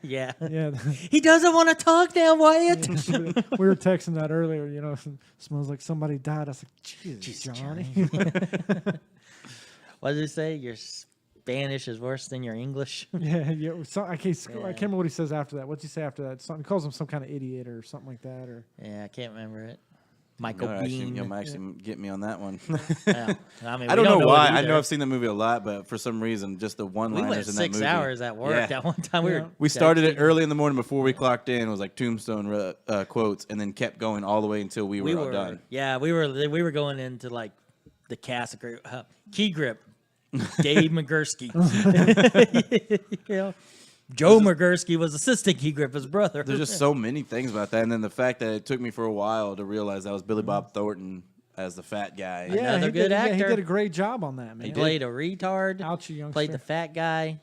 Speaker 1: Yeah.
Speaker 3: Yeah,
Speaker 1: He doesn't want to talk now, Wyatt.
Speaker 3: we were texting that earlier. Smells like somebody died. I was like, Jesus, Johnny.
Speaker 1: What did it say? Your Spanish is worse than your English.
Speaker 3: yeah. I can't
Speaker 1: Yeah.
Speaker 3: remember what he says after that. What's he say after that? Something he calls him some kind of idiot or something like that. Or
Speaker 1: Yeah, I can't remember it. Michael
Speaker 2: No, actually,
Speaker 1: Bean.
Speaker 2: you might actually get me on that one.
Speaker 1: Yeah. I mean,
Speaker 2: I
Speaker 1: we
Speaker 2: don't know why.
Speaker 1: it
Speaker 2: I
Speaker 1: either.
Speaker 2: know I've seen the movie a lot, but for some reason, just the
Speaker 1: We
Speaker 2: one-liners
Speaker 1: went
Speaker 2: in that
Speaker 1: 6
Speaker 2: movie.
Speaker 1: hours at work
Speaker 2: Yeah.
Speaker 1: that one time.
Speaker 3: Yeah.
Speaker 2: We started it early in the morning before we clocked in. It was like Tombstone quotes, and then kept going all the way until we were all done.
Speaker 1: Yeah, we were going into like the cast group, Key Grip, Dave McGursky. You know, Joe McGursky was assistant Key Grip, his brother.
Speaker 2: There's just so many things about that, and then the fact that it took me for a while to realize that was Billy Bob Thornton as the fat guy.
Speaker 3: yeah,
Speaker 1: Another
Speaker 3: he
Speaker 1: good
Speaker 3: did, yeah, he
Speaker 1: actor.
Speaker 3: did a great job on that, man.
Speaker 1: He played a retard.
Speaker 3: Out, you youngster.
Speaker 1: Played the fat guy.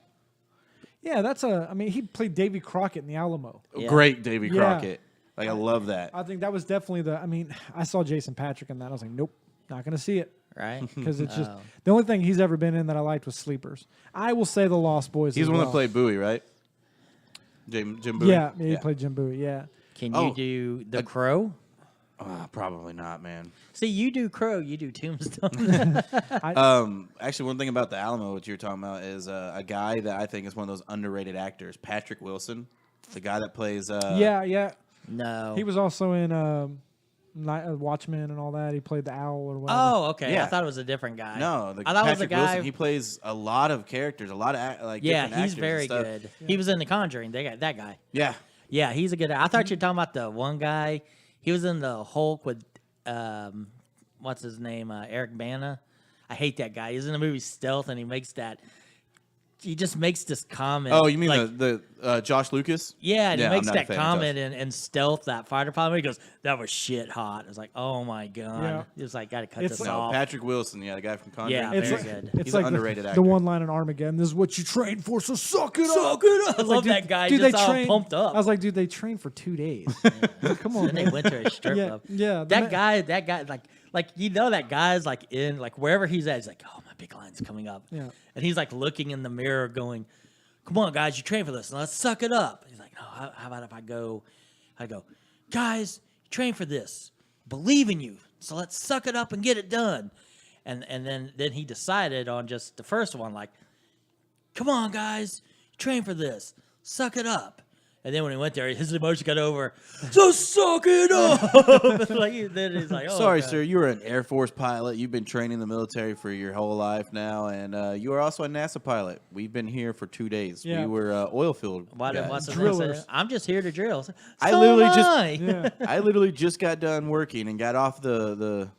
Speaker 3: Yeah, I mean, he played Davy Crockett in the Alamo.
Speaker 1: Yeah.
Speaker 2: Great Davy
Speaker 3: Yeah.
Speaker 2: Crockett. Like I love that.
Speaker 3: I think that was definitely I saw Jason Patrick in that. I was like, nope, not going to see it.
Speaker 1: Right?
Speaker 3: Because it's just
Speaker 1: Oh.
Speaker 3: the only thing he's ever been in that I liked was Sleepers. I will say The Lost Boys.
Speaker 2: He's
Speaker 3: as
Speaker 2: the one
Speaker 3: well.
Speaker 2: that played Bowie, right? Jim Bowie.
Speaker 3: Yeah, he played Jim Bowie. Yeah,
Speaker 1: Can
Speaker 2: Oh,
Speaker 1: you do The Crow?
Speaker 2: Probably not, man.
Speaker 1: See, you do Crow, you do Tombstone.
Speaker 2: Actually, one thing about the Alamo, what you were talking about, is a guy that I think is one of those underrated actors, Patrick Wilson, the guy that plays.
Speaker 3: yeah.
Speaker 1: No.
Speaker 3: He was also in Watchmen and all that. He played the owl or whatever.
Speaker 1: Oh, okay. I
Speaker 2: Yeah.
Speaker 1: thought it was a different guy.
Speaker 2: No,
Speaker 1: I thought it was a
Speaker 2: Patrick
Speaker 1: guy.
Speaker 2: Wilson. He plays a lot of characters, a lot of
Speaker 1: Yeah,
Speaker 2: different
Speaker 1: he's
Speaker 2: actors
Speaker 1: very
Speaker 2: and stuff.
Speaker 1: good. He was in The Conjuring. That guy.
Speaker 2: Yeah,
Speaker 1: Yeah, he's a good. I thought you were talking about the one guy. He was in the Hulk with what's his name? Eric Bana. I hate that guy. He's in the movie Stealth, and he makes that. He just makes this comment.
Speaker 2: Oh, you mean
Speaker 1: like,
Speaker 2: the Josh Lucas?
Speaker 1: Yeah, and
Speaker 2: Yeah,
Speaker 1: he
Speaker 2: I'm
Speaker 1: makes
Speaker 2: not a
Speaker 1: that
Speaker 2: fan of
Speaker 1: comment in Stealth, that fighter pilot. He goes, "That was shit hot." I was like, "Oh my god!"
Speaker 3: Yeah.
Speaker 1: He was like, "Got to cut
Speaker 3: It's
Speaker 1: this
Speaker 3: like-
Speaker 1: off."
Speaker 2: Patrick Wilson, yeah, the guy from Conjuring.
Speaker 1: Yeah,
Speaker 3: it's
Speaker 1: very
Speaker 3: like,
Speaker 1: good.
Speaker 3: It's
Speaker 2: He's
Speaker 3: like
Speaker 2: an underrated
Speaker 3: the
Speaker 2: actor.
Speaker 3: one line in Armageddon. This is what you trained for, so suck it up.
Speaker 1: Suck it up. I
Speaker 3: was
Speaker 1: love
Speaker 3: dude-
Speaker 1: that guy.
Speaker 3: Dude,
Speaker 1: Just
Speaker 3: they
Speaker 1: all
Speaker 3: trained,
Speaker 1: pumped up.
Speaker 3: I was like, dude, they trained for 2 days. Come on,
Speaker 1: Then they
Speaker 3: man.
Speaker 1: went to a strip
Speaker 3: Yeah,
Speaker 1: club.
Speaker 3: yeah, the
Speaker 1: That guy, like you know, that guy's like in like wherever he's at. He's like, "Oh, my big line's coming up."
Speaker 3: Yeah.
Speaker 1: And he's like looking in the mirror, going, "Come on, guys, you train for this. Let's suck it up." He's like, "No, how about if I go, guys, you train for this. believe in you. So let's suck it up and get it done. And then he decided on just the first one, like, come on, guys, train for this. Suck it up. And then when he went there, his emotion got over. So suck it up. Then he's like, oh,
Speaker 2: Sorry,
Speaker 1: God.
Speaker 2: sir. You were an Air Force pilot. You've been training in the military for your whole life now, and you are also a NASA pilot. We've been here for 2 days.
Speaker 3: Yeah.
Speaker 2: We were oil field
Speaker 1: Why did
Speaker 2: guys.
Speaker 1: what's his
Speaker 3: Drillers.
Speaker 1: name say? I'm just here to drill. So
Speaker 2: I literally
Speaker 1: am
Speaker 2: just-
Speaker 1: I.
Speaker 3: Yeah.
Speaker 2: I literally just got done working and got off the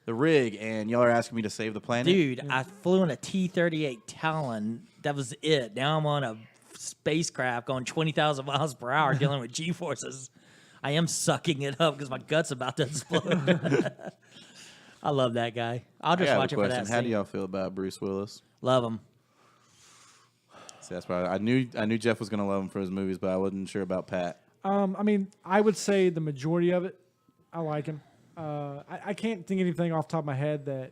Speaker 2: rig, and y'all are asking me to save the planet.
Speaker 1: Dude, I flew in a T-38 Talon. That was it. Now I'm on a spacecraft going 20,000 miles per hour dealing with G-forces. I am sucking it up because my gut's about to explode. I love that guy. I'll
Speaker 2: I
Speaker 1: just
Speaker 2: got
Speaker 1: watch
Speaker 2: a
Speaker 1: it for
Speaker 2: question.
Speaker 1: that
Speaker 2: How do
Speaker 1: scene.
Speaker 2: y'all feel about Bruce Willis?
Speaker 1: Love him.
Speaker 2: See, that's why I knew Jeff was gonna love him for his movies, but I wasn't sure about Pat.
Speaker 3: I mean, I would say the majority of it, I like him. I can't think of anything off the top of my head that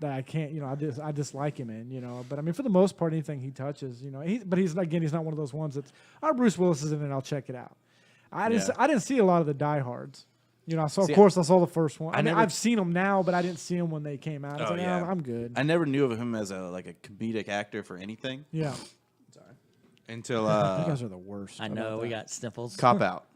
Speaker 3: that I can't, I dislike him in, But I mean, for the most part, anything he touches, but he's not one of those ones that's, Bruce Willis is in it, I'll check it out. I didn't see a lot of the diehards. I saw,
Speaker 2: See,
Speaker 3: of course, I saw the first one. I mean,
Speaker 2: never-
Speaker 3: I've seen them now, but I didn't see them when they came out. I was
Speaker 2: Oh,
Speaker 3: like,
Speaker 2: yeah.
Speaker 3: I'm good.
Speaker 2: I never knew of him as a comedic actor for anything
Speaker 3: Yeah.
Speaker 2: until
Speaker 3: You guys are the worst.
Speaker 1: I
Speaker 3: How
Speaker 1: know,
Speaker 3: about
Speaker 1: we
Speaker 3: that?
Speaker 1: got sniffles.
Speaker 2: Cop Out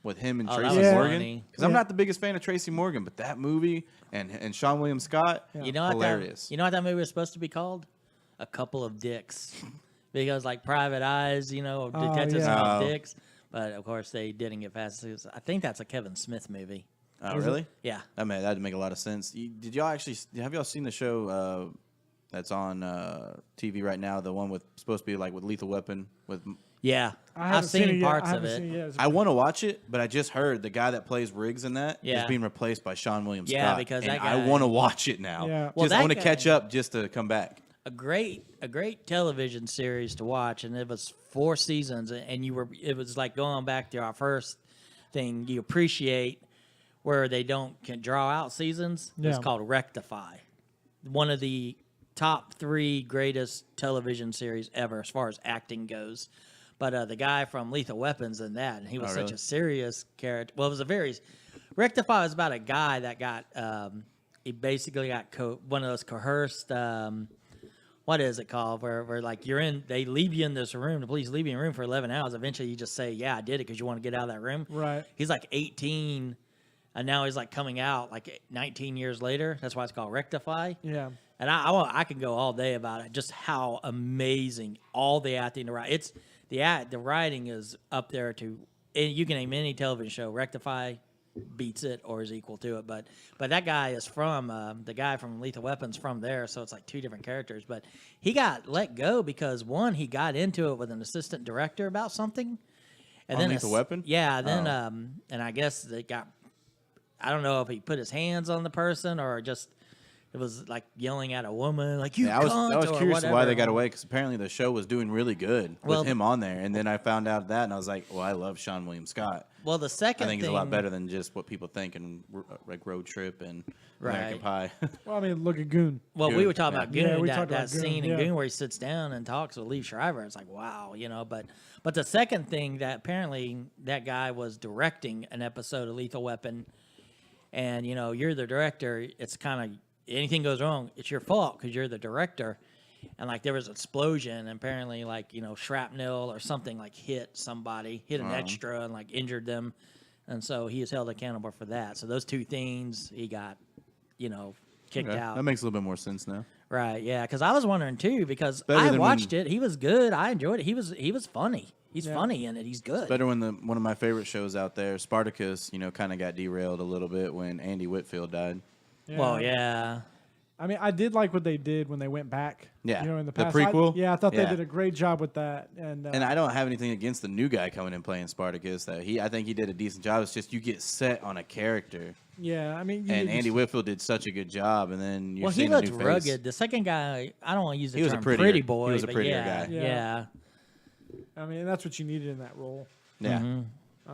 Speaker 2: with him and
Speaker 1: Oh, that
Speaker 2: Tracy
Speaker 1: was
Speaker 2: Morgan.
Speaker 1: funny.
Speaker 2: Because I'm
Speaker 3: Yeah.
Speaker 2: not the biggest fan of Tracy Morgan, but that movie and Sean William Scott,
Speaker 1: You know what
Speaker 2: hilarious.
Speaker 1: you know what that movie was supposed to be called? A Couple of Dicks. Because like Private Eyes, detectives
Speaker 3: yeah.
Speaker 1: called
Speaker 2: Oh.
Speaker 1: dicks. But of course they didn't get past it. I think that's a Kevin Smith movie.
Speaker 2: Oh,
Speaker 3: Is it?
Speaker 2: really?
Speaker 1: Yeah.
Speaker 2: That'd make a lot of sense. Did y'all actually have y'all seen the show that's on TV right now? The one with supposed to be like with Lethal Weapon with.
Speaker 1: Yeah.
Speaker 3: I haven't
Speaker 1: I've seen
Speaker 3: it yet.
Speaker 1: parts
Speaker 3: I
Speaker 1: of
Speaker 3: haven't
Speaker 1: it.
Speaker 3: seen yet.
Speaker 2: I want to watch it, but I just heard the guy that plays Riggs in that is
Speaker 1: Yeah.
Speaker 2: being replaced by Sean William
Speaker 1: Yeah,
Speaker 2: Scott.
Speaker 1: because
Speaker 2: and
Speaker 1: that
Speaker 2: I
Speaker 1: guy-
Speaker 2: want to watch it now.
Speaker 3: Yeah.
Speaker 1: Well,
Speaker 2: Just I
Speaker 1: that
Speaker 2: want to
Speaker 1: guy-
Speaker 2: catch up just to come back.
Speaker 1: A great television series to watch, and it was 4 seasons, and it was like going back to our first thing. You appreciate where they can draw out seasons. It's
Speaker 3: Yeah.
Speaker 1: called Rectify. One of the top 3 greatest television series ever as far as acting goes. But the guy from Lethal Weapons in that, and he was
Speaker 2: Oh,
Speaker 1: such
Speaker 2: really?
Speaker 1: a serious character. Well, it was a very Rectify was about a guy that got he basically got one of those coerced. What is it called? Where like they leave you in this room. The police leave you in a room for 11 hours. Eventually, you just say, "Yeah, I did it," because you want to get out of that room.
Speaker 3: Right.
Speaker 1: He's like 18, and now he's like coming out like 19 years later. That's why it's called Rectify.
Speaker 3: Yeah.
Speaker 1: And I can go all day about it. Just how amazing all the acting, the writing is up there to. And you can name any television show. Rectify beats it or is equal to it. But that guy is from the guy from Lethal Weapons from there, so it's like 2 different characters. But he got let go because one, he got into it with an assistant director about something, and
Speaker 2: On
Speaker 1: then
Speaker 2: Lethal Weapon?
Speaker 1: Yeah, then
Speaker 2: Oh.
Speaker 1: and I guess they got. I don't know if he put his hands on the person or just. It was like yelling at a woman, like you.
Speaker 2: Yeah, I was
Speaker 1: or
Speaker 2: curious why
Speaker 1: whatever.
Speaker 2: they got away because apparently the show was doing really good
Speaker 1: Well,
Speaker 2: with him on there, and then I found out that, and I was like, well, I love Sean William Scott.
Speaker 1: Well, the second
Speaker 2: I think
Speaker 1: thing,
Speaker 2: he's a lot better than just what people think in like Road Trip and American Pie.
Speaker 3: Well, I mean, look at Goon.
Speaker 1: Well, we
Speaker 2: Goon,
Speaker 1: were talking
Speaker 2: yeah.
Speaker 1: about Goon,
Speaker 3: Yeah, we
Speaker 1: that,
Speaker 3: talked
Speaker 1: that
Speaker 3: about Goon,
Speaker 1: scene in
Speaker 3: yeah.
Speaker 1: Goon where he sits down and talks with Lee Shriver. It's like, wow, But the second thing that apparently that guy was directing an episode of Lethal Weapon, and you're the director. It's kind of anything goes wrong, it's your fault because you're the director. And like there was an explosion, and apparently like shrapnel or something like hit somebody, hit an extra, and like injured them, and so he is held accountable for that. So those 2 things he got, kicked
Speaker 2: Okay,
Speaker 1: out.
Speaker 2: that makes a little bit more sense now.
Speaker 1: Right, yeah, because I was wondering too, because
Speaker 2: Better
Speaker 1: I
Speaker 2: than
Speaker 1: watched
Speaker 2: when-
Speaker 1: it. He was good. I enjoyed it. He was funny. He's
Speaker 3: Yeah.
Speaker 1: funny in it. He's good.
Speaker 2: Better when one of my favorite shows out there, Spartacus, kind of got derailed a little bit when Andy Whitfield died.
Speaker 1: Well, yeah.
Speaker 3: I mean, I did like what they did when they went back.
Speaker 2: Yeah.
Speaker 3: In the
Speaker 2: The
Speaker 3: past.
Speaker 2: prequel?
Speaker 3: I thought they
Speaker 2: Yeah.
Speaker 3: did a great job with that. And
Speaker 2: And I don't have anything against the new guy coming in playing Spartacus. I think he did a decent job. It's just you get set on a character,
Speaker 3: yeah, I mean,
Speaker 2: and Andy Whitfield did such a good job. And then you're
Speaker 1: Well, he
Speaker 2: seeing a
Speaker 1: looked
Speaker 2: new face.
Speaker 1: rugged. The second guy, I don't want to use the
Speaker 2: He was a
Speaker 1: term
Speaker 2: prettier-
Speaker 1: pretty
Speaker 2: he
Speaker 1: boy.
Speaker 2: was a
Speaker 1: but
Speaker 2: prettier
Speaker 1: yeah,
Speaker 2: guy.
Speaker 3: Yeah.
Speaker 1: Yeah.
Speaker 3: I mean, that's what you needed in that role.
Speaker 2: Yeah,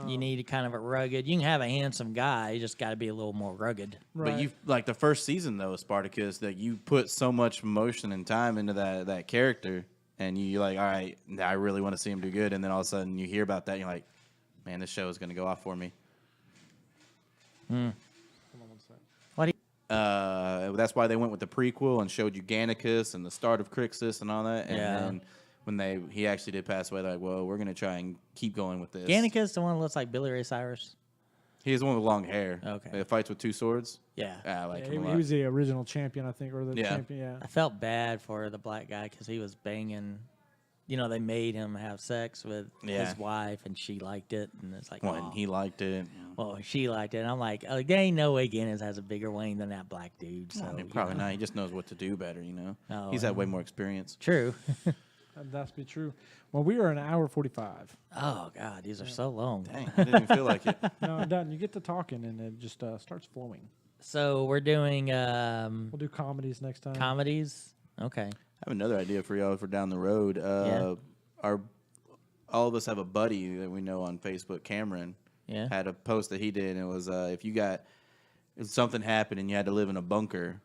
Speaker 1: You need kind of a rugged. You can have a handsome guy. You just got to be a little more rugged.
Speaker 3: Right.
Speaker 2: but you like the first season though, of Spartacus, that you put so much emotion and time into that character, and you're like, all right, I really want to see him do good. And then all of a sudden you hear about that, and you're like, man, this show is going to go off for me.
Speaker 3: Hold on one sec.
Speaker 1: What?
Speaker 2: That's why they went with the prequel and showed you Gannicus and the start of Crixus and all that. And
Speaker 1: Yeah.
Speaker 2: then when he actually did pass away, they're like, well, we're gonna try and keep going with this.
Speaker 1: Gannicus, the one that looks like Billy Ray Cyrus.
Speaker 2: He's the one with long hair.
Speaker 1: Okay.
Speaker 2: That fights with two swords.
Speaker 1: Yeah.
Speaker 2: I like
Speaker 3: Yeah,
Speaker 2: him a
Speaker 3: he
Speaker 2: lot.
Speaker 3: was the original champion, I think, or the
Speaker 2: Yeah.
Speaker 3: champion. Yeah.
Speaker 1: I felt bad for the black guy because he was banging. You know, they made him have sex with
Speaker 2: Yeah.
Speaker 1: his wife, and she liked it. And it's like,
Speaker 2: When
Speaker 1: oh.
Speaker 2: he liked it.
Speaker 1: Well, she liked it. And I'm like, oh, there ain't no way Guinness has a bigger wing than that black dude. So
Speaker 2: I mean,
Speaker 1: you
Speaker 2: probably
Speaker 1: know.
Speaker 2: not. He just knows what to do better, you know.
Speaker 1: Oh,
Speaker 2: He's had way more experience.
Speaker 1: True.
Speaker 3: That's be true. Well, we are an hour 45.
Speaker 1: Oh God, these are so long.
Speaker 2: Dang, I didn't even feel like it.
Speaker 3: No, I'm done. You get to talking, and it just starts flowing.
Speaker 1: So we're doing
Speaker 3: We'll do comedies next time.
Speaker 1: comedies. Okay.
Speaker 2: I have another idea for y'all for down the road. All of us have a buddy that we know on Facebook, Cameron.
Speaker 1: Yeah.
Speaker 2: Had a post that he did, and it was if something happened and you had to live in a bunker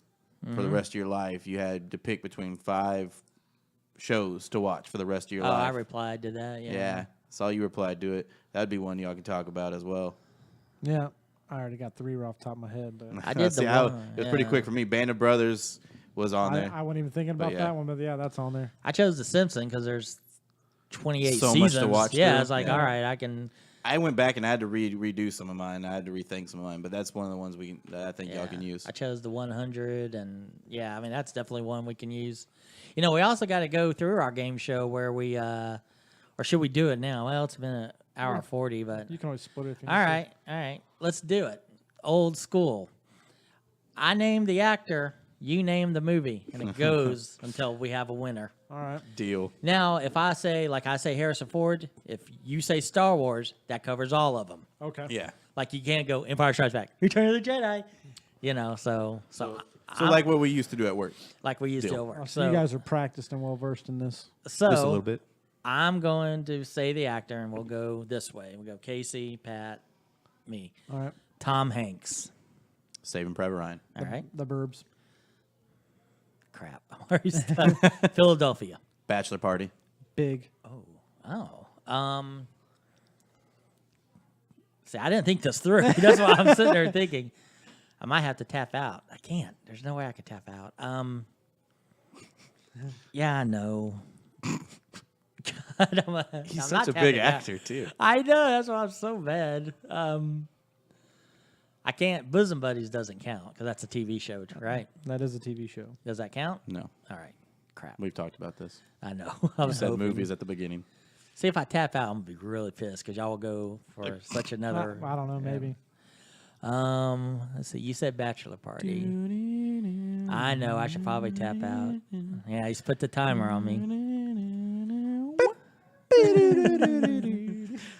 Speaker 2: for the rest of your life, you had to pick between 5 shows to watch for the rest of your
Speaker 1: Oh,
Speaker 2: life.
Speaker 1: I replied to that. Yeah.
Speaker 2: Yeah, saw you replied to it. That'd be one y'all can talk about as well.
Speaker 3: Yeah. I already got 3 off the top of my head. But
Speaker 1: I did
Speaker 2: See,
Speaker 1: the
Speaker 2: I-
Speaker 1: one.
Speaker 2: It was pretty
Speaker 1: yeah.
Speaker 2: quick for me. Band of Brothers was on there.
Speaker 3: I wasn't even thinking about
Speaker 2: yeah.
Speaker 3: that one, but yeah, that's on there.
Speaker 1: I chose The Simpsons because there's 28
Speaker 2: So
Speaker 1: seasons.
Speaker 2: much to watch
Speaker 1: Yeah,
Speaker 2: through.
Speaker 1: I was like,
Speaker 2: Yeah.
Speaker 1: all right, I can.
Speaker 2: I went back and I had to redo some of mine. I had to rethink some of mine, but that's one of the ones that I think y'all
Speaker 1: Yeah.
Speaker 2: can use.
Speaker 1: I chose the 100, and yeah, I mean that's definitely one we can use. You know, we also got to go through our game show where we, or should we do it now? Well, it's been an hour and 40, but
Speaker 3: You can always split it if you
Speaker 1: all
Speaker 3: need to.
Speaker 1: right, let's do it. Old school. I name the actor, you name the movie, and it goes until we have a winner.
Speaker 3: All right.
Speaker 2: Deal.
Speaker 1: Now, if I say Harrison Ford, if you say Star Wars, that covers all of them.
Speaker 3: Okay.
Speaker 2: Yeah.
Speaker 1: Like you can't go Empire Strikes Back, Return of the Jedi, you know. So
Speaker 2: So
Speaker 1: I'm-
Speaker 2: like what we used to do at work.
Speaker 1: like we used to
Speaker 2: Deal.
Speaker 1: at work.
Speaker 3: Oh, so you guys are practiced and well versed in this.
Speaker 1: so
Speaker 2: Just a little bit.
Speaker 1: I'm going to say the actor, and we'll go this way. We'll go Casey, Pat, me,
Speaker 3: All right.
Speaker 1: Tom Hanks.
Speaker 2: Saving Private Ryan.
Speaker 1: All right,
Speaker 3: The Burbs.
Speaker 1: crap. I'm already stuck. Philadelphia.
Speaker 2: Bachelor Party.
Speaker 3: Big.
Speaker 1: See, I didn't think this through. That's why I'm sitting there thinking. I might have to tap out. I can't. There's no way I can tap out. Yeah, I know. God,
Speaker 2: He's
Speaker 1: I'm
Speaker 2: such
Speaker 1: not
Speaker 2: a big
Speaker 1: tapping out.
Speaker 2: actor too.
Speaker 1: I know. That's why I'm so mad. I can't. Bosom Buddies doesn't count because that's a TV show, right?
Speaker 3: That is a TV show.
Speaker 1: Does that count?
Speaker 2: No,
Speaker 1: All right. Crap.
Speaker 2: we've talked about this.
Speaker 1: I know. I was
Speaker 2: Said
Speaker 1: hoping.
Speaker 2: movies at the beginning.
Speaker 1: See, if I tap out, I'm gonna be really pissed because y'all will go for such another.
Speaker 3: I don't know. Maybe.
Speaker 1: Let's see. You said Bachelor Party. I know. I should probably tap out. Yeah, he's put the timer on me.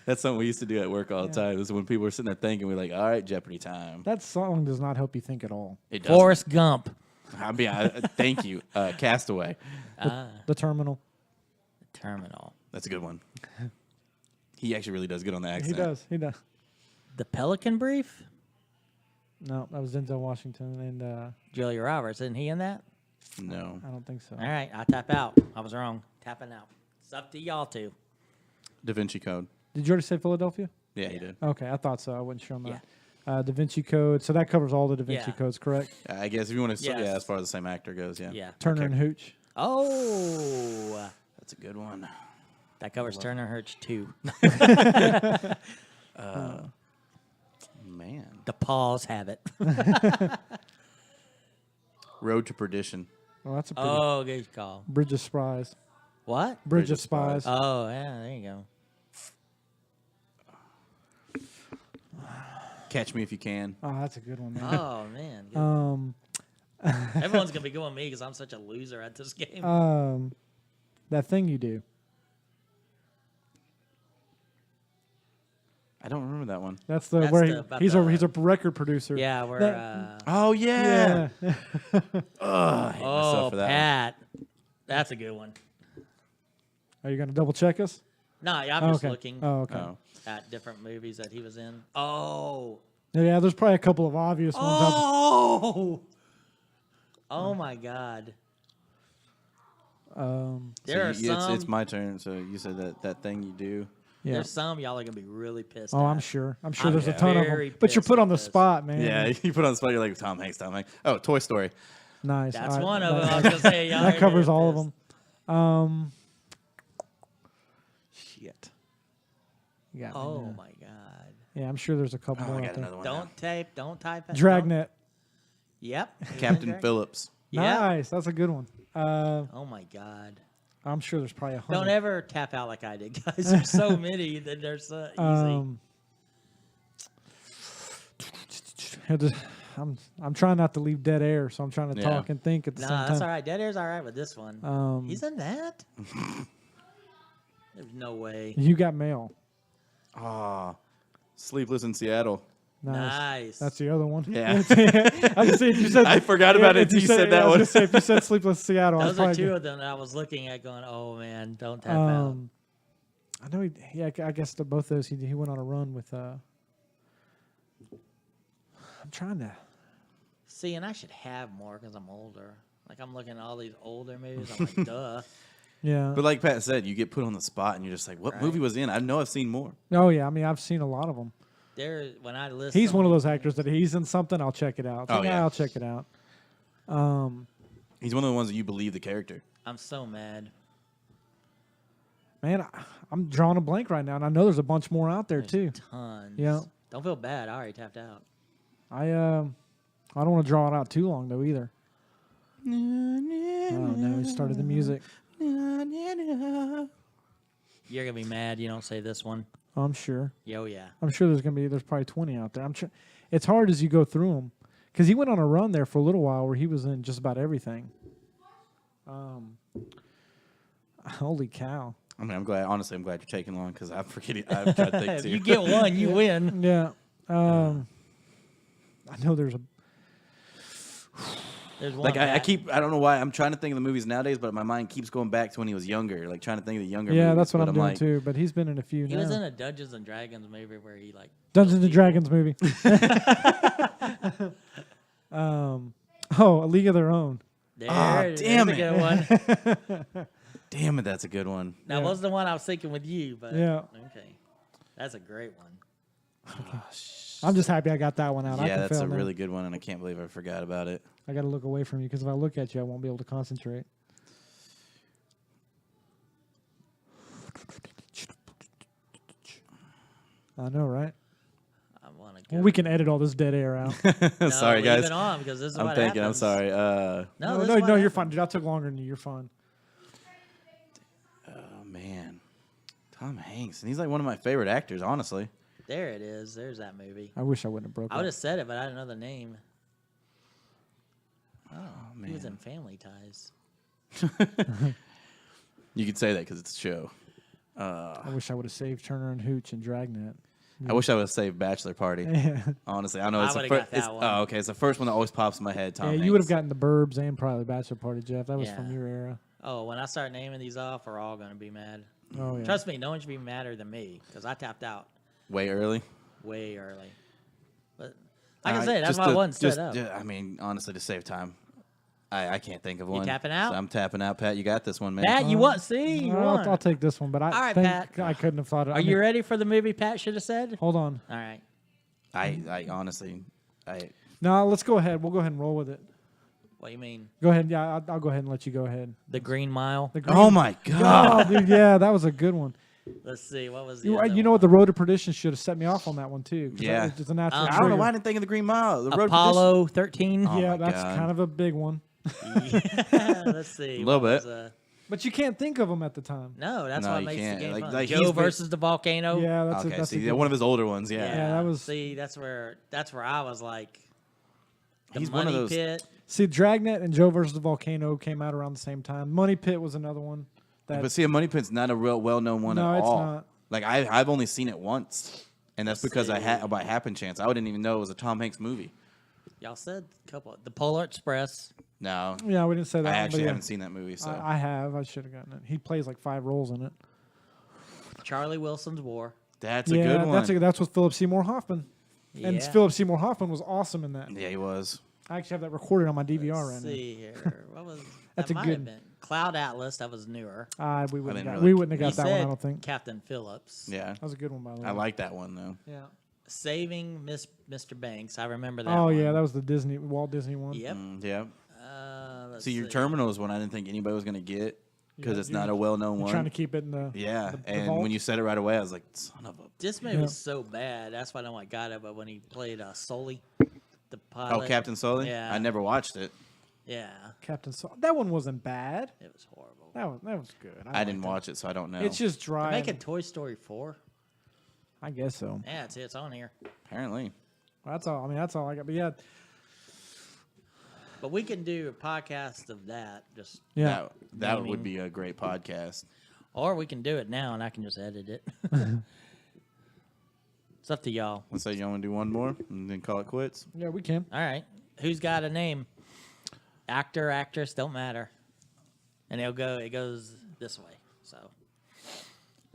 Speaker 2: That's something we used to do at work all the time. It was when people were sitting there thinking, we're like, all right, Jeopardy time.
Speaker 3: That song does not help you think at all.
Speaker 2: It doesn't.
Speaker 1: Forrest Gump.
Speaker 2: I mean, thank you. Castaway.
Speaker 3: The Terminal.
Speaker 1: Terminal.
Speaker 2: That's a good one. He actually really does good on the
Speaker 3: He
Speaker 2: accent.
Speaker 3: does. He does.
Speaker 1: The Pelican Brief.
Speaker 3: No, that was Denzel Washington, and
Speaker 1: Julia Roberts. Isn't he in that?
Speaker 2: No.
Speaker 3: I don't think so.
Speaker 1: All right. I tap out. I was wrong. Tapping out. It's up to y'all two.
Speaker 2: Da Vinci Code.
Speaker 3: Did you already say Philadelphia?
Speaker 2: Yeah, he did.
Speaker 3: Okay, I thought so. I wasn't sure on that. Da Vinci Code. So that covers all the Da Vinci
Speaker 1: Yeah.
Speaker 3: codes, correct?
Speaker 2: I guess if you want to,
Speaker 1: Yes.
Speaker 2: yeah, as far as the same actor goes, yeah.
Speaker 1: Yeah.
Speaker 3: Turner and Hooch.
Speaker 1: Oh.
Speaker 2: That's a good one.
Speaker 1: That covers Turner Hurts too.
Speaker 2: Man.
Speaker 1: The paws have it.
Speaker 2: Road to Perdition.
Speaker 3: Oh, that's a pretty.
Speaker 1: Oh, good call.
Speaker 3: Bridge of Spies.
Speaker 1: What?
Speaker 3: Bridge of Spies.
Speaker 1: Oh, yeah, there you go.
Speaker 2: Catch Me If You Can.
Speaker 3: Oh, that's a good one, man.
Speaker 1: Oh, man. Good. Everyone's going to be going me because I'm such a loser at this game.
Speaker 3: That Thing You Do.
Speaker 2: I don't remember that one.
Speaker 3: That's the
Speaker 1: That's
Speaker 3: where
Speaker 1: about
Speaker 3: he's
Speaker 1: the-
Speaker 3: a record producer.
Speaker 1: yeah, we're.
Speaker 3: that-
Speaker 2: Oh, yeah.
Speaker 3: Yeah.
Speaker 2: I hate myself
Speaker 1: Oh,
Speaker 2: for that one.
Speaker 1: Pat. That's a good one.
Speaker 3: Are you gonna double check us?
Speaker 1: No, yeah, I'm just
Speaker 3: okay.
Speaker 1: looking
Speaker 3: Oh, okay.
Speaker 2: Oh.
Speaker 1: at different movies that he was in. Oh.
Speaker 3: Yeah, there's probably a couple of obvious ones.
Speaker 1: Oh. Oh, my God.
Speaker 3: Um,
Speaker 1: There are
Speaker 2: So
Speaker 1: some.
Speaker 2: it's my turn. So you said that thing you do.
Speaker 3: Yeah.
Speaker 1: There's some y'all are gonna be really pissed.
Speaker 3: Oh,
Speaker 1: at.
Speaker 3: I'm sure. I'm sure
Speaker 1: I'm
Speaker 3: there's a ton of
Speaker 1: very
Speaker 3: them. But you're
Speaker 1: pissed
Speaker 3: put on
Speaker 1: at
Speaker 3: the
Speaker 1: this.
Speaker 3: spot, man.
Speaker 2: Yeah, you put on the spot. You're like Tom Hanks. Tom Hanks. Oh, Toy Story.
Speaker 3: Nice.
Speaker 1: That's
Speaker 3: All right,
Speaker 1: one of
Speaker 3: that-
Speaker 1: them. I was gonna say y'all
Speaker 3: That
Speaker 1: are
Speaker 3: covers
Speaker 1: gonna be
Speaker 3: all of
Speaker 1: pissed.
Speaker 3: them. Shit. You got me
Speaker 1: Oh
Speaker 3: there.
Speaker 1: my god!
Speaker 3: Yeah, I'm sure there's a couple
Speaker 2: Oh,
Speaker 3: more
Speaker 2: I
Speaker 3: out
Speaker 2: got
Speaker 3: there.
Speaker 2: another one. now.
Speaker 1: Don't type it.
Speaker 3: Dragnet.
Speaker 1: Yep.
Speaker 2: Captain Phillips.
Speaker 1: Yep.
Speaker 3: Nice. That's a good one.
Speaker 1: Oh my god!
Speaker 3: I'm sure there's probably 100.
Speaker 1: Don't ever tap out like I did, guys. There's so many that they're so easy.
Speaker 3: Had to- I'm trying not to leave dead air, so I'm trying to
Speaker 2: Yeah.
Speaker 3: talk and think at the
Speaker 1: Nah,
Speaker 3: same
Speaker 1: that's all
Speaker 3: time.
Speaker 1: right. Dead Air's all right with this one. He's in that. There's no way.
Speaker 3: You got mail.
Speaker 2: Ah, Sleepless in Seattle.
Speaker 3: Nice.
Speaker 1: Nice.
Speaker 3: That's the other one.
Speaker 2: Yeah.
Speaker 3: I was gonna say, if you said,
Speaker 2: I forgot about it
Speaker 3: if
Speaker 2: until you said that
Speaker 3: I was
Speaker 2: one.
Speaker 3: gonna say, if you said Sleepless Seattle,
Speaker 1: Those
Speaker 3: I'd
Speaker 1: are
Speaker 3: probably
Speaker 1: two of them that I was looking at, going, "Oh man, don't tap out."
Speaker 3: I know. I guess both those he went on a run with. I'm trying to.
Speaker 1: See, and I should have more because I'm older. Like I'm looking at all these older movies. I'm like, duh.
Speaker 3: Yeah.
Speaker 2: But like Pat said, you get put on the spot and you're just like, what
Speaker 1: Right.
Speaker 2: movie was he in? I know I've seen more.
Speaker 3: Oh yeah. I mean, I've seen a lot of them.
Speaker 1: There, when I list,
Speaker 3: He's
Speaker 1: some
Speaker 3: one of those
Speaker 1: these
Speaker 3: actors that he's in something, I'll check it out. It's
Speaker 2: Oh,
Speaker 3: like,
Speaker 2: yeah.
Speaker 3: I'll check it out.
Speaker 2: He's one of the ones that you believe the character.
Speaker 1: I'm so mad.
Speaker 3: Man, I'm drawing a blank right now, and I know there's a bunch more out there
Speaker 1: There's
Speaker 3: too.
Speaker 1: Tons.
Speaker 3: Yeah.
Speaker 1: Don't feel bad. I already tapped out.
Speaker 3: I don't want to draw it out too long though either. Oh no, he started the music.
Speaker 1: You're gonna be mad. You don't say this one.
Speaker 3: I'm sure.
Speaker 1: Yo, yeah.
Speaker 3: I'm sure there's probably 20 out there. It's hard as you go through them because he went on a run there for a little while where he was in just about everything. Holy cow!
Speaker 2: I mean, I'm glad. Honestly, I'm glad you're taking long because I'm forgetting. I'm trying to think
Speaker 1: If
Speaker 2: too.
Speaker 1: you get one, you win.
Speaker 3: Yeah. I know there's a.
Speaker 1: There's one.
Speaker 2: Like I
Speaker 1: Pat.
Speaker 2: keep, I don't know why I'm trying to think of the movies nowadays, but my mind keeps going back to when he was younger. Like trying to think of the younger.
Speaker 3: Yeah,
Speaker 2: movies,
Speaker 3: that's what
Speaker 2: but
Speaker 3: I'm doing
Speaker 2: like,
Speaker 3: too. But he's been in a few
Speaker 1: He
Speaker 3: now.
Speaker 1: was in a Dungeons and Dragons movie where he like
Speaker 3: Dungeons and
Speaker 1: people.
Speaker 3: Dragons movie. A League of Their Own.
Speaker 1: There,
Speaker 2: Ah,
Speaker 1: there's
Speaker 2: damn
Speaker 1: a
Speaker 2: it.
Speaker 1: good one.
Speaker 2: Damn it, that's a good one.
Speaker 1: That
Speaker 3: Yeah.
Speaker 1: was the one I was thinking with you, but
Speaker 3: Yeah.
Speaker 1: okay, that's a great one.
Speaker 3: I'm just happy I got that one out. I
Speaker 2: Yeah,
Speaker 3: can
Speaker 2: that's
Speaker 3: fail
Speaker 2: a
Speaker 3: now.
Speaker 2: really good one, and I can't believe I forgot about it.
Speaker 3: I got to look away from you because if I look at you, I won't be able to concentrate. I know, right?
Speaker 1: I want to go.
Speaker 3: Well, we can edit all this dead air out.
Speaker 1: No,
Speaker 2: Sorry,
Speaker 1: leave
Speaker 2: guys.
Speaker 1: it on because this is
Speaker 2: I'm
Speaker 1: what
Speaker 2: thinking.
Speaker 1: happens.
Speaker 2: I'm sorry.
Speaker 1: No,
Speaker 3: no,
Speaker 1: this
Speaker 3: no,
Speaker 1: is what
Speaker 3: you're
Speaker 1: happens.
Speaker 3: fine. Dude, I took longer than you. You're fine.
Speaker 2: Oh man, Tom Hanks, and he's like one of my favorite actors, honestly.
Speaker 1: There it is. There's that movie.
Speaker 3: I wish I wouldn't have broke
Speaker 1: I would
Speaker 3: it.
Speaker 1: have said it, but I didn't know the name. Oh, he was
Speaker 2: man.
Speaker 1: in Family Ties.
Speaker 2: You could say that because it's a show.
Speaker 3: I wish I would have saved Turner and Hooch and Dragnet.
Speaker 2: I wish I would have saved Bachelor Party.
Speaker 3: Yeah,
Speaker 2: Honestly, I know
Speaker 1: I
Speaker 2: it's the
Speaker 1: would've
Speaker 2: first.
Speaker 1: got that one.
Speaker 2: Oh, okay, it's the first one that always pops in my head. Tom
Speaker 3: yeah,
Speaker 2: Hanks.
Speaker 3: you would have gotten the Burbs and probably Bachelor Party, Jeff. That was
Speaker 1: Yeah.
Speaker 3: from your era.
Speaker 1: Oh, when I start naming these off, we're all going to be mad.
Speaker 3: Oh yeah.
Speaker 1: Trust me, no one should be madder than me because I tapped out
Speaker 2: way early.
Speaker 1: way early. But like I said, that's why I wasn't set up.
Speaker 2: I mean, honestly, to save time, I can't think of one.
Speaker 1: tapping out?
Speaker 2: So I'm tapping out. Pat, you got this one, man.
Speaker 1: Pat, you want? See, you won.
Speaker 3: I'll take this one, but I
Speaker 1: right,
Speaker 3: think
Speaker 1: Pat.
Speaker 3: I couldn't have thought it.
Speaker 1: Are you ready for the movie Pat should have said?
Speaker 3: Hold on.
Speaker 1: All right.
Speaker 2: I honestly,
Speaker 3: No, let's go ahead. We'll go ahead and roll with it.
Speaker 1: What do you mean?
Speaker 3: Go ahead. Yeah, I'll go ahead and let you go ahead.
Speaker 1: The Green Mile?
Speaker 3: The green-
Speaker 2: Oh my god!
Speaker 3: Oh, dude, yeah, that was a good one.
Speaker 1: Let's see. What was the
Speaker 3: You,
Speaker 1: other
Speaker 3: you know
Speaker 1: one?
Speaker 3: what? The Road to Perdition should have set me off on that one too. 'cause
Speaker 2: Yeah.
Speaker 3: it's a natural.
Speaker 1: I
Speaker 2: I don't know
Speaker 3: trigger.
Speaker 2: why I didn't think of the Green Mile. The Road to
Speaker 1: Apollo 13?
Speaker 2: Oh
Speaker 3: Yeah,
Speaker 2: my
Speaker 3: that's
Speaker 2: God.
Speaker 3: kind of a big one.
Speaker 1: Yeah, let's see.
Speaker 2: A little
Speaker 1: What
Speaker 2: bit.
Speaker 1: was,
Speaker 3: But you can't think of them at the time.
Speaker 1: no, that's
Speaker 2: No,
Speaker 1: what
Speaker 2: you
Speaker 1: makes
Speaker 2: can't.
Speaker 1: the game
Speaker 2: Like-
Speaker 1: fun.
Speaker 2: like he's
Speaker 1: Joe
Speaker 2: been-
Speaker 1: versus the volcano.
Speaker 3: Yeah, that's
Speaker 2: Okay,
Speaker 3: a, that's
Speaker 2: see,
Speaker 3: a good
Speaker 2: one of his older ones. Yeah.
Speaker 3: Yeah, that was-
Speaker 1: See, that's where I was like. The
Speaker 2: He's
Speaker 1: Money
Speaker 2: one of those-
Speaker 1: Pit.
Speaker 3: See, Dragnet and Joe versus the Volcano came out around the same time. Money Pit was another one. That
Speaker 2: But see, a Money Pit's not a real well-known one
Speaker 3: No,
Speaker 2: at
Speaker 3: it's
Speaker 2: all.
Speaker 3: not.
Speaker 2: Like I've only seen it once, and that's because I had
Speaker 1: see.
Speaker 2: by happen chance. I didn't even know it was a Tom Hanks movie.
Speaker 1: Y'all said a couple. The Polar Express.
Speaker 2: No,
Speaker 3: yeah, we didn't say that.
Speaker 2: I
Speaker 3: one, but
Speaker 2: actually
Speaker 3: yeah.
Speaker 2: haven't seen that movie. So
Speaker 3: I have. I should have gotten it. He plays like 5 roles in it.
Speaker 1: Charlie Wilson's War.
Speaker 2: that's a
Speaker 3: yeah,
Speaker 2: good one.
Speaker 3: that's with Philip Seymour Hoffman. And
Speaker 1: Yeah.
Speaker 3: Philip Seymour Hoffman was awesome in that.
Speaker 2: Yeah, he was.
Speaker 3: I actually have that recorded on my DVR
Speaker 1: Let's
Speaker 3: right
Speaker 1: see here. What was
Speaker 3: That's
Speaker 1: that
Speaker 3: a
Speaker 1: might
Speaker 3: good-
Speaker 1: have been. Cloud Atlas. That was newer.
Speaker 3: We wouldn't
Speaker 2: didn't
Speaker 3: got,
Speaker 2: really-
Speaker 3: we wouldn't
Speaker 1: You
Speaker 3: have got that one.
Speaker 1: said
Speaker 3: I don't think.
Speaker 1: Captain Phillips.
Speaker 2: Yeah,
Speaker 3: That was a good one, by the way.
Speaker 2: I like that one though.
Speaker 3: Yeah.
Speaker 1: Saving Mr. Banks. I remember that.
Speaker 3: Oh
Speaker 1: one.
Speaker 3: yeah, that was the Walt Disney one.
Speaker 1: Yep.
Speaker 2: Yeah.
Speaker 1: Let's
Speaker 2: See, your terminal is one I didn't think anybody was gonna get because
Speaker 3: Yeah,
Speaker 2: it's
Speaker 3: you-
Speaker 2: not a well-known
Speaker 3: You're
Speaker 2: one.
Speaker 3: trying to keep it in the
Speaker 2: Yeah,
Speaker 3: the
Speaker 2: and
Speaker 3: vault?
Speaker 2: when you said it right away, I was like, son of a.
Speaker 1: This movie
Speaker 3: Yeah.
Speaker 1: was so bad. That's why I don't like got it. But when he played Sully, the
Speaker 2: Oh,
Speaker 1: pilot.
Speaker 2: Captain Sully?
Speaker 1: Yeah.
Speaker 2: I never watched it.
Speaker 1: Yeah,
Speaker 3: Captain Saul. That one wasn't bad.
Speaker 1: it was horrible.
Speaker 3: That was good.
Speaker 2: I didn't
Speaker 3: liked
Speaker 2: watch it, so I don't know.
Speaker 3: it. It's just dry.
Speaker 1: Making Toy Story 4.
Speaker 3: I guess so.
Speaker 1: Yeah, it's on here.
Speaker 2: Apparently.
Speaker 3: That's all. I mean, that's all I got. But yeah,
Speaker 1: But we can do a podcast of that. Just
Speaker 3: yeah.
Speaker 2: That
Speaker 1: Naming.
Speaker 2: would be a great podcast.
Speaker 1: or we can do it now and I can just edit it. It's up to y'all.
Speaker 2: Let's say you want to do one more and then call it quits.
Speaker 3: Yeah, we can.
Speaker 1: All right. Who's got a name? Actor, actress, don't matter. And it goes this way. So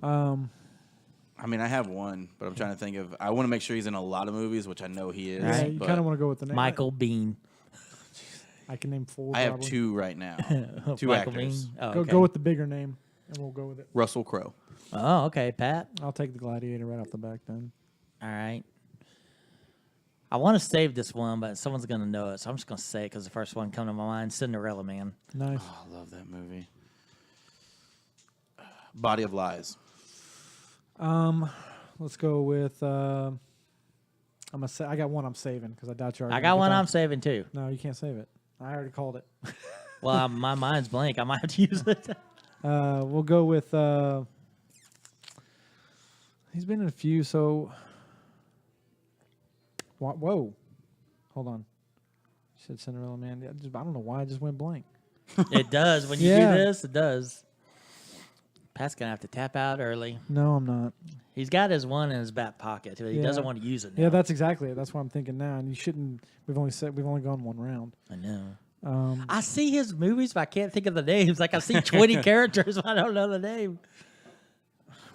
Speaker 2: I mean, I have one, but I'm trying to think of. I want to make sure he's in a lot of movies, which I know he is.
Speaker 3: Yeah, you
Speaker 2: but
Speaker 3: kind of want to go with the name.
Speaker 1: Michael Bean.
Speaker 3: I can name 4.
Speaker 2: I have
Speaker 3: probably.
Speaker 2: 2 right now. 2
Speaker 1: Michael
Speaker 2: actors.
Speaker 1: Bean. Oh,
Speaker 3: Go
Speaker 1: okay.
Speaker 3: go with the bigger name, and we'll go with it.
Speaker 2: Russell Crowe.
Speaker 1: Oh, okay, Pat.
Speaker 3: I'll take the Gladiator right off the back then.
Speaker 1: All right. I want to save this one, but someone's going to know it, so I'm just going to say it because the first one come to my mind, Cinderella Man.
Speaker 3: Nice.
Speaker 2: Oh, I love that movie. Body of Lies.
Speaker 3: Let's go with. I'm gonna say I got one. I'm saving because I doubt you.
Speaker 1: I got one I'm saving too.
Speaker 3: No, you can't save it. I already called it.
Speaker 1: Well, my mind's blank. I might have to use it.
Speaker 3: We'll go with. He's been in a few. So. Whoa, hold on. You said Cinderella Man. I don't know why I just went blank.
Speaker 1: It does. When you
Speaker 3: Yeah.
Speaker 1: do this, it does. Pat's going to have to tap out early.
Speaker 3: No, I'm not.
Speaker 1: He's got his one in his back pocket, but he
Speaker 3: Yeah.
Speaker 1: doesn't want to use it now.
Speaker 3: Yeah, that's exactly it. That's what I'm thinking now. And you shouldn't. We've only gone one round.
Speaker 1: I know.
Speaker 3: Um,
Speaker 1: I see his movies, but I can't think of the names. Like I see 20 characters, but I don't know the name.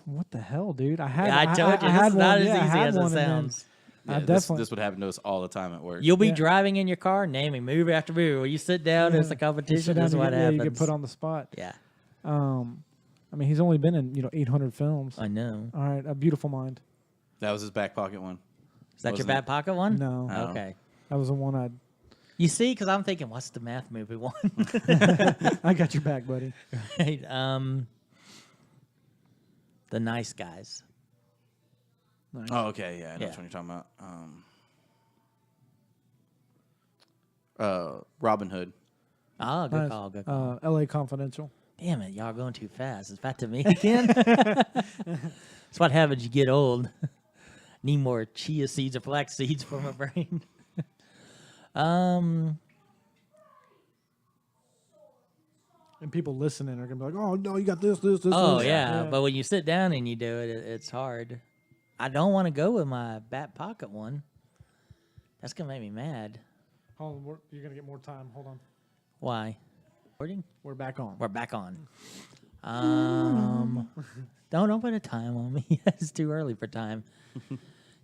Speaker 3: what the hell, dude? I had.
Speaker 1: Yeah, I told you,
Speaker 3: I
Speaker 1: this
Speaker 3: had
Speaker 1: is
Speaker 3: one.
Speaker 1: not as
Speaker 3: Yeah, I
Speaker 1: easy
Speaker 3: had
Speaker 1: as it
Speaker 3: one, and then
Speaker 1: sounds.
Speaker 3: I
Speaker 2: Yeah,
Speaker 3: definitely.
Speaker 2: this would happen to us all the time at work.
Speaker 1: You'll be
Speaker 3: Yeah.
Speaker 1: driving in your car, naming movie after movie. When you sit down, it's a
Speaker 3: You
Speaker 1: competition.
Speaker 3: sit down,
Speaker 1: That's
Speaker 3: you
Speaker 1: what
Speaker 3: get- yeah,
Speaker 1: happens.
Speaker 3: you get put on the spot.
Speaker 1: Yeah,
Speaker 3: I mean, he's only been in 800 films.
Speaker 1: I know.
Speaker 3: All right, A Beautiful Mind.
Speaker 2: That was his back pocket one.
Speaker 1: Is that your
Speaker 2: Wasn't
Speaker 1: back pocket one?
Speaker 3: No,
Speaker 2: Oh.
Speaker 1: Okay.
Speaker 3: that was the one I.
Speaker 1: You see, because I'm thinking, what's the math movie one?
Speaker 3: I got your back, buddy.
Speaker 1: Right, The Nice Guys.
Speaker 3: Nice.
Speaker 2: Oh, okay. Yeah, I know
Speaker 1: Yeah.
Speaker 2: which one you're talking about. Robin Hood.
Speaker 1: Oh, good
Speaker 3: Nice.
Speaker 1: call. Good call.
Speaker 3: L.A. Confidential.
Speaker 1: Damn it, y'all going too fast. It's back to me again. That's what happens. You get old. Need more chia seeds or flax seeds for my brain.
Speaker 3: And people listening are gonna be like, "Oh no, you got this, this, this."
Speaker 1: Oh
Speaker 3: this."
Speaker 1: yeah, but when you sit down and you do it, it's hard. I don't want to go with my back pocket one. That's gonna make me mad.
Speaker 3: Hold on, you're gonna get more time. Hold on,
Speaker 1: Why? Recording?
Speaker 3: we're back on.
Speaker 1: We're back on. Don't put a time on me. It's too early for time.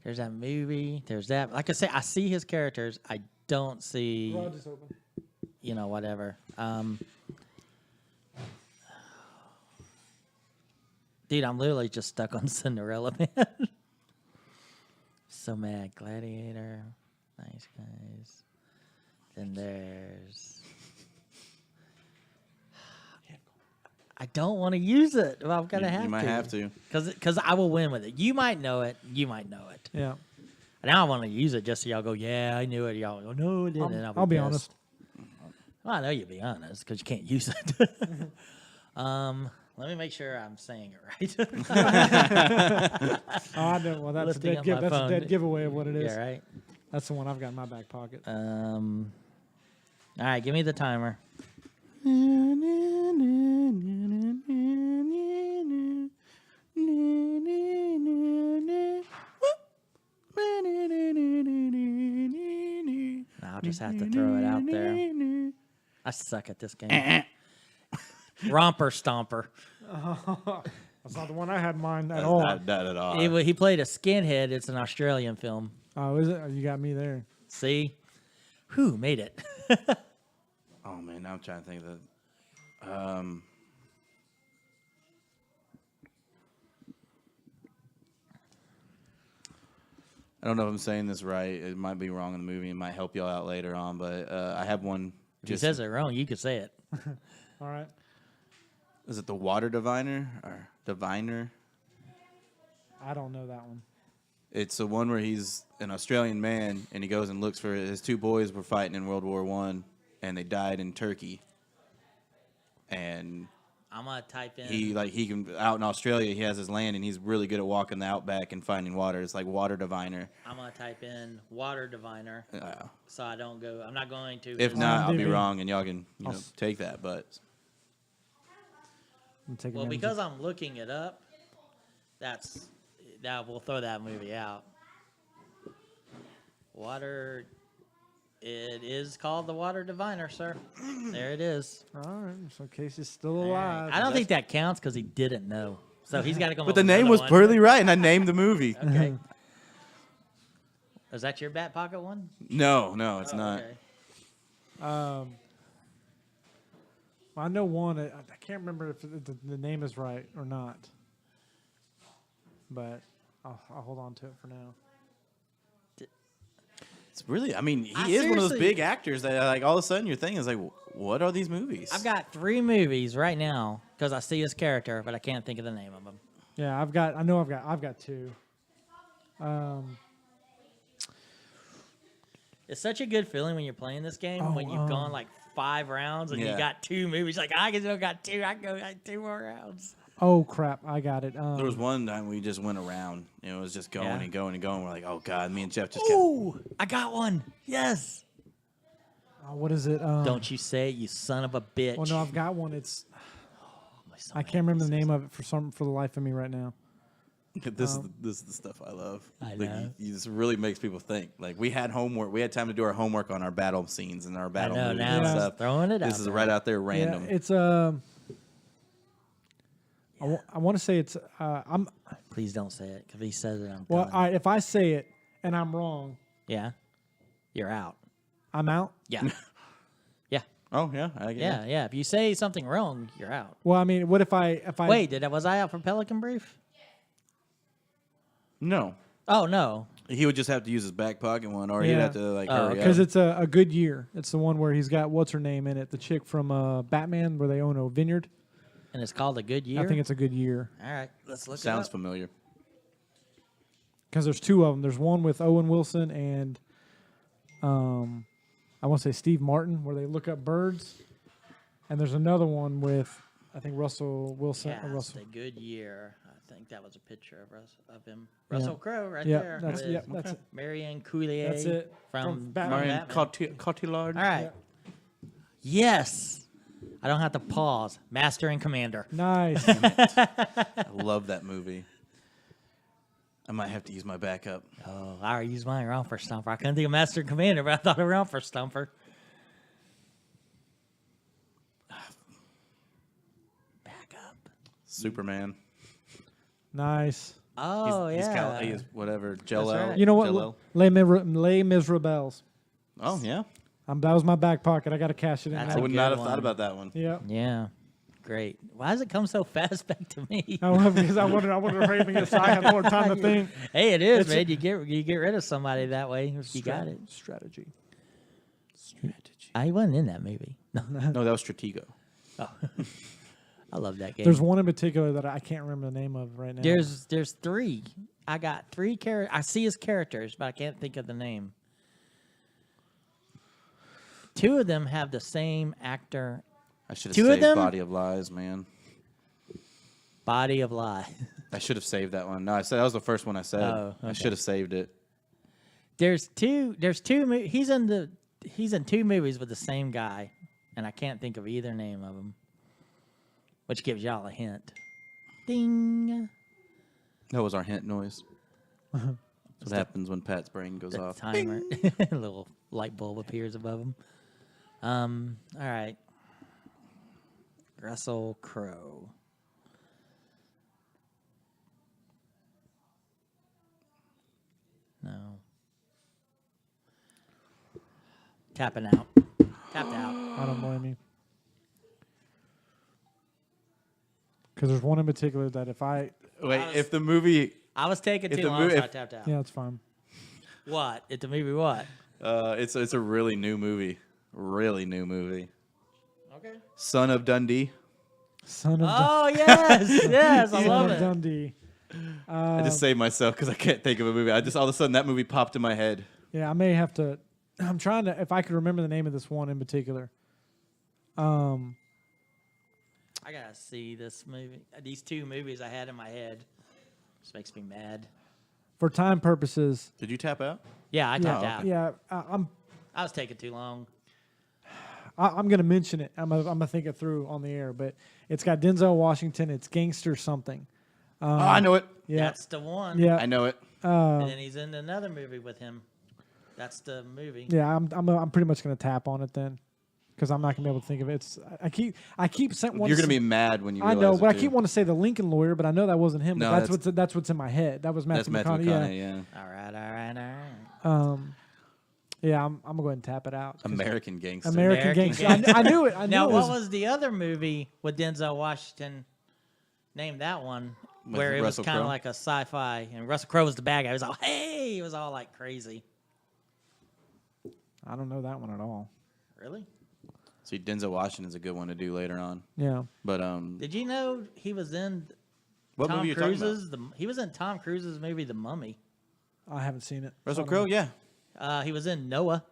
Speaker 1: There's that movie. There's that. Like I say, I see his characters. I don't see,
Speaker 3: Garage is open.
Speaker 1: whatever. Dude, I'm literally just stuck on Cinderella Man. So mad. Gladiator. Nice Guys. Then there's. I don't want to use it. Well, I'm gonna have to.
Speaker 2: You might have to.
Speaker 1: Because I will win with it. You might know it. You might know it.
Speaker 3: Yeah,
Speaker 1: Now I want to use it just so y'all go, yeah, I knew it. Y'all go, no, I didn't. And
Speaker 3: I'll be
Speaker 1: pissed.
Speaker 3: honest.
Speaker 1: Well, I know you'll be honest because you can't use it. Let me make sure I'm saying it right.
Speaker 3: Oh, I know. Well, that's a
Speaker 1: Lifting
Speaker 3: dead,
Speaker 1: up my
Speaker 3: that's a
Speaker 1: phone.
Speaker 3: dead giveaway of what it is.
Speaker 1: Yeah, right.
Speaker 3: That's the one I've got in my back pocket.
Speaker 1: All right, give me the timer. I'll just have to throw it out there. I suck at this game. Romper Stomper.
Speaker 3: That's not the one I had in mind at all.
Speaker 2: Not at all.
Speaker 1: He played a skinhead. It's an Australian film.
Speaker 3: Oh, is it? You got me there.
Speaker 1: See? Who made it?
Speaker 2: Oh man, now I'm trying to think of I don't know if I'm saying this right. It might be wrong in the movie. It might help y'all out later on, but I have one.
Speaker 1: If he says it wrong, you could say it.
Speaker 3: All right.
Speaker 2: Is it the Water Diviner or Diviner?
Speaker 3: I don't know that one.
Speaker 2: It's the one where he's an Australian man and he goes and looks for his two boys were fighting in World War I and they died in Turkey. And
Speaker 1: I'm gonna type in.
Speaker 2: he can out in Australia he has his land and he's really good at walking the outback and finding water. It's like Water Diviner.
Speaker 1: I'm gonna type in water diviner, so I don't go. I'm not going to.
Speaker 2: If not, I'll be
Speaker 3: IMDb.
Speaker 2: wrong and y'all can
Speaker 3: I'll s-
Speaker 2: take that. But
Speaker 3: I'm taking
Speaker 1: Well,
Speaker 3: advantage
Speaker 1: because I'm looking it up, that we'll throw that movie out. Water. It is called the Water Diviner, sir. There it is.
Speaker 3: All right. So Casey's still
Speaker 1: All right.
Speaker 3: alive.
Speaker 1: I don't think that counts because he didn't know. So he's got to come.
Speaker 2: but
Speaker 1: up
Speaker 2: the
Speaker 1: with
Speaker 2: name
Speaker 1: another
Speaker 2: was
Speaker 1: one.
Speaker 2: poorly right and I named the movie.
Speaker 1: Okay. Is that your back pocket one?
Speaker 2: No, it's
Speaker 1: Oh,
Speaker 2: not.
Speaker 1: okay.
Speaker 3: I know one. I can't remember if the name is right or not. But I'll hold on to it for now.
Speaker 2: It's really, I mean, he
Speaker 1: I
Speaker 2: is one of those
Speaker 1: seriously-
Speaker 2: big actors that like all of a sudden your thing is like, what are these movies?
Speaker 1: I've got 3 movies right now because I see his character, but I can't think of the name of them.
Speaker 3: Yeah, I've got 2.
Speaker 1: It's such a good feeling when you're playing this game when you've gone like 5 rounds and you
Speaker 2: Yeah.
Speaker 1: got 2 movies. Like I still got 2. I can go like 2 more rounds.
Speaker 3: Oh crap! I got it.
Speaker 2: There was one time we just went around. It was just going
Speaker 1: Yeah.
Speaker 2: and going and going. We're like, oh god, me and Jeff just kept.
Speaker 1: Ooh, I got one. Yes.
Speaker 3: what is it?
Speaker 1: Don't you say it, you son of a bitch.
Speaker 3: Well, no, I've got one. It's
Speaker 1: My
Speaker 3: I can't remember the name of it for the life of me right now.
Speaker 2: This is the stuff I love.
Speaker 1: I
Speaker 2: Like,
Speaker 1: know.
Speaker 2: you just really makes people think. Like we had homework. We had time to do our homework on our battle scenes and our battle
Speaker 1: know,
Speaker 2: movies
Speaker 1: now
Speaker 2: and
Speaker 3: I'm
Speaker 2: stuff.
Speaker 1: throwing it
Speaker 2: This
Speaker 1: out
Speaker 2: is
Speaker 1: there.
Speaker 2: right out there random.
Speaker 3: Yeah, it's I want to say it's I'm
Speaker 1: Please don't say it because if he says it, I'm
Speaker 3: well.
Speaker 1: done.
Speaker 3: All right, if I say it and I'm wrong,
Speaker 1: Yeah. You're out.
Speaker 3: I'm out.
Speaker 1: Yeah. Yeah.
Speaker 2: Oh yeah, I get
Speaker 1: Yeah.
Speaker 2: it.
Speaker 1: Yeah. If you say something wrong, you're out.
Speaker 3: Well, I mean, what if I
Speaker 1: Wait, was I out for Pelican Brief?
Speaker 2: No,
Speaker 1: Oh, no.
Speaker 2: he would just have to use his back pocket one, or he'd
Speaker 3: Yeah.
Speaker 2: have to like
Speaker 1: Oh,
Speaker 2: hurry
Speaker 3: because
Speaker 2: up.
Speaker 3: it's a good year. It's the one where he's got what's her name in it, the chick from Batman, where they own a vineyard.
Speaker 1: And it's called A Good Year?
Speaker 3: I think it's a good year
Speaker 1: All right. Let's look
Speaker 2: Sounds
Speaker 1: it up.
Speaker 2: familiar.
Speaker 3: because there's 2 of them. There's one with Owen Wilson and I want to say Steve Martin, where they look up birds, and there's another one with I think Russell Wilson.
Speaker 1: Yeah,
Speaker 3: Russell.
Speaker 1: A Good Year. I think that was a picture of him. Russell Crowe right
Speaker 3: Yeah,
Speaker 1: there.
Speaker 3: that's
Speaker 1: with
Speaker 3: yeah, that's it.
Speaker 1: Marianne Coulier.
Speaker 3: That's it.
Speaker 1: From
Speaker 3: From Batman.
Speaker 2: Marion
Speaker 1: Batman.
Speaker 2: Cotillard.
Speaker 1: All right. Yes. I don't have to pause. Master and Commander.
Speaker 3: Nice.
Speaker 2: I love that movie. I might have to use my backup.
Speaker 1: Oh, I already used mine around for Stumper. I couldn't think of Master and Commander, but I thought around for Stumper. Back up.
Speaker 2: Superman.
Speaker 3: Nice.
Speaker 1: Oh, yeah.
Speaker 2: He's whatever. Jello.
Speaker 1: right.
Speaker 3: You know what?
Speaker 2: Jell-O.
Speaker 3: Les Miserables.
Speaker 2: Oh yeah.
Speaker 3: That was my back pocket. I got to cash it in.
Speaker 1: That's
Speaker 2: I
Speaker 3: now.
Speaker 1: a
Speaker 2: would
Speaker 1: good
Speaker 2: not have
Speaker 1: one.
Speaker 2: thought about that one.
Speaker 3: Yeah.
Speaker 1: Yeah. Great. Why does it come so fast back to me?
Speaker 3: Because I wanted to frame it so I had more time to think.
Speaker 1: Hey, it is,
Speaker 3: It's
Speaker 1: man. You get rid of somebody that way if you got it.
Speaker 3: Strategy.
Speaker 1: I wasn't in that movie. No,
Speaker 2: No, that was Stratego.
Speaker 1: I love that game.
Speaker 3: There's one in particular that I can't remember the name of right now.
Speaker 1: There's 3. I got 3 characters. I see his characters, but I can't think of the name. 2 of them have the same actor.
Speaker 2: I should have
Speaker 1: 2 of
Speaker 2: saved
Speaker 1: them?
Speaker 2: Body of Lies, man.
Speaker 1: Body of Lie.
Speaker 2: I should have saved that one. No, I said that was the first one I said.
Speaker 1: Oh,
Speaker 2: I
Speaker 1: okay.
Speaker 2: should have saved it.
Speaker 1: There's two. He's in 2 movies with the same guy, and I can't think of either name of them. Which gives y'all a hint. Ding.
Speaker 2: That was our hint noise. That's what happens when Pat's brain goes
Speaker 1: The
Speaker 2: off.
Speaker 1: timer. A little light bulb appears above him. All right. Russell Crowe. No. Tapping out. Tapped out.
Speaker 3: I don't blame you. Because there's one in particular that if I,
Speaker 2: Wait, if the movie,
Speaker 1: I was taking
Speaker 2: If
Speaker 1: too
Speaker 2: the
Speaker 1: long,
Speaker 2: mo-
Speaker 1: so I
Speaker 2: if-
Speaker 1: tapped out.
Speaker 3: yeah, it's fine.
Speaker 1: What? At the movie what?
Speaker 2: it's a really new movie,
Speaker 1: Okay.
Speaker 2: Son of Dundee.
Speaker 3: Son of
Speaker 1: Oh, yes. Yes, I
Speaker 3: Son
Speaker 1: love
Speaker 3: of
Speaker 1: it.
Speaker 3: Dundee.
Speaker 2: I just saved myself because I can't think of a movie. I just all of a sudden that movie popped in my head.
Speaker 3: Yeah, I may have to. I'm trying to. If I could remember the name of this one in particular.
Speaker 1: I got to see this movie. These two movies I had in my head. This makes me mad.
Speaker 3: For time purposes.
Speaker 2: Did you tap out?
Speaker 1: Yeah, I tapped
Speaker 3: Yeah,
Speaker 1: out.
Speaker 3: yeah.
Speaker 1: I was taking too long.
Speaker 3: I'm going to mention it. I'm gonna think it through on the air, but it's got Denzel Washington. It's Gangster something.
Speaker 2: Oh, I know it.
Speaker 3: Yeah,
Speaker 1: That's the one.
Speaker 3: yeah,
Speaker 2: I know it.
Speaker 1: And then he's in another movie with him. That's the movie.
Speaker 3: yeah. I'm pretty much going to tap on it then, because I'm not going to be able to think of it. It's I keep saying
Speaker 2: You're gonna be mad when you.
Speaker 3: I
Speaker 2: Realize
Speaker 3: know,
Speaker 2: it,
Speaker 3: but I
Speaker 2: too.
Speaker 3: keep wanting to say the Lincoln Lawyer, but I know that wasn't him.
Speaker 2: No,
Speaker 3: But that's what's in my head. That was
Speaker 2: That's
Speaker 3: Matthew
Speaker 2: Matthew
Speaker 3: McConaughey.
Speaker 2: McConaughey. Yeah.
Speaker 1: All right, all right, all right.
Speaker 3: Yeah, I'm gonna go ahead and tap it out. 'cause
Speaker 2: American Gangster.
Speaker 3: American
Speaker 1: American
Speaker 3: Gangster.
Speaker 1: Gangster.
Speaker 3: I knew it. I knew
Speaker 1: Now,
Speaker 3: it
Speaker 1: what was the other movie with Denzel Washington? Name that one.
Speaker 2: With
Speaker 1: Where it
Speaker 2: Russell
Speaker 1: was kind of
Speaker 2: Crowe?
Speaker 1: like a sci-fi, and Russell Crowe was the bad guy. He was all, hey, it was all like crazy.
Speaker 3: I don't know that one at all.
Speaker 1: Really?
Speaker 2: See, Denzel Washington's a good one to do later on.
Speaker 3: Yeah.
Speaker 2: But
Speaker 1: Did you know he was in
Speaker 2: what
Speaker 1: Tom
Speaker 2: movie are you talking about?
Speaker 1: Cruise's? He was in Tom Cruise's movie, The Mummy.
Speaker 3: I haven't seen it.
Speaker 2: Russell
Speaker 3: I don't
Speaker 2: Crowe, yeah.
Speaker 1: He was in Noah.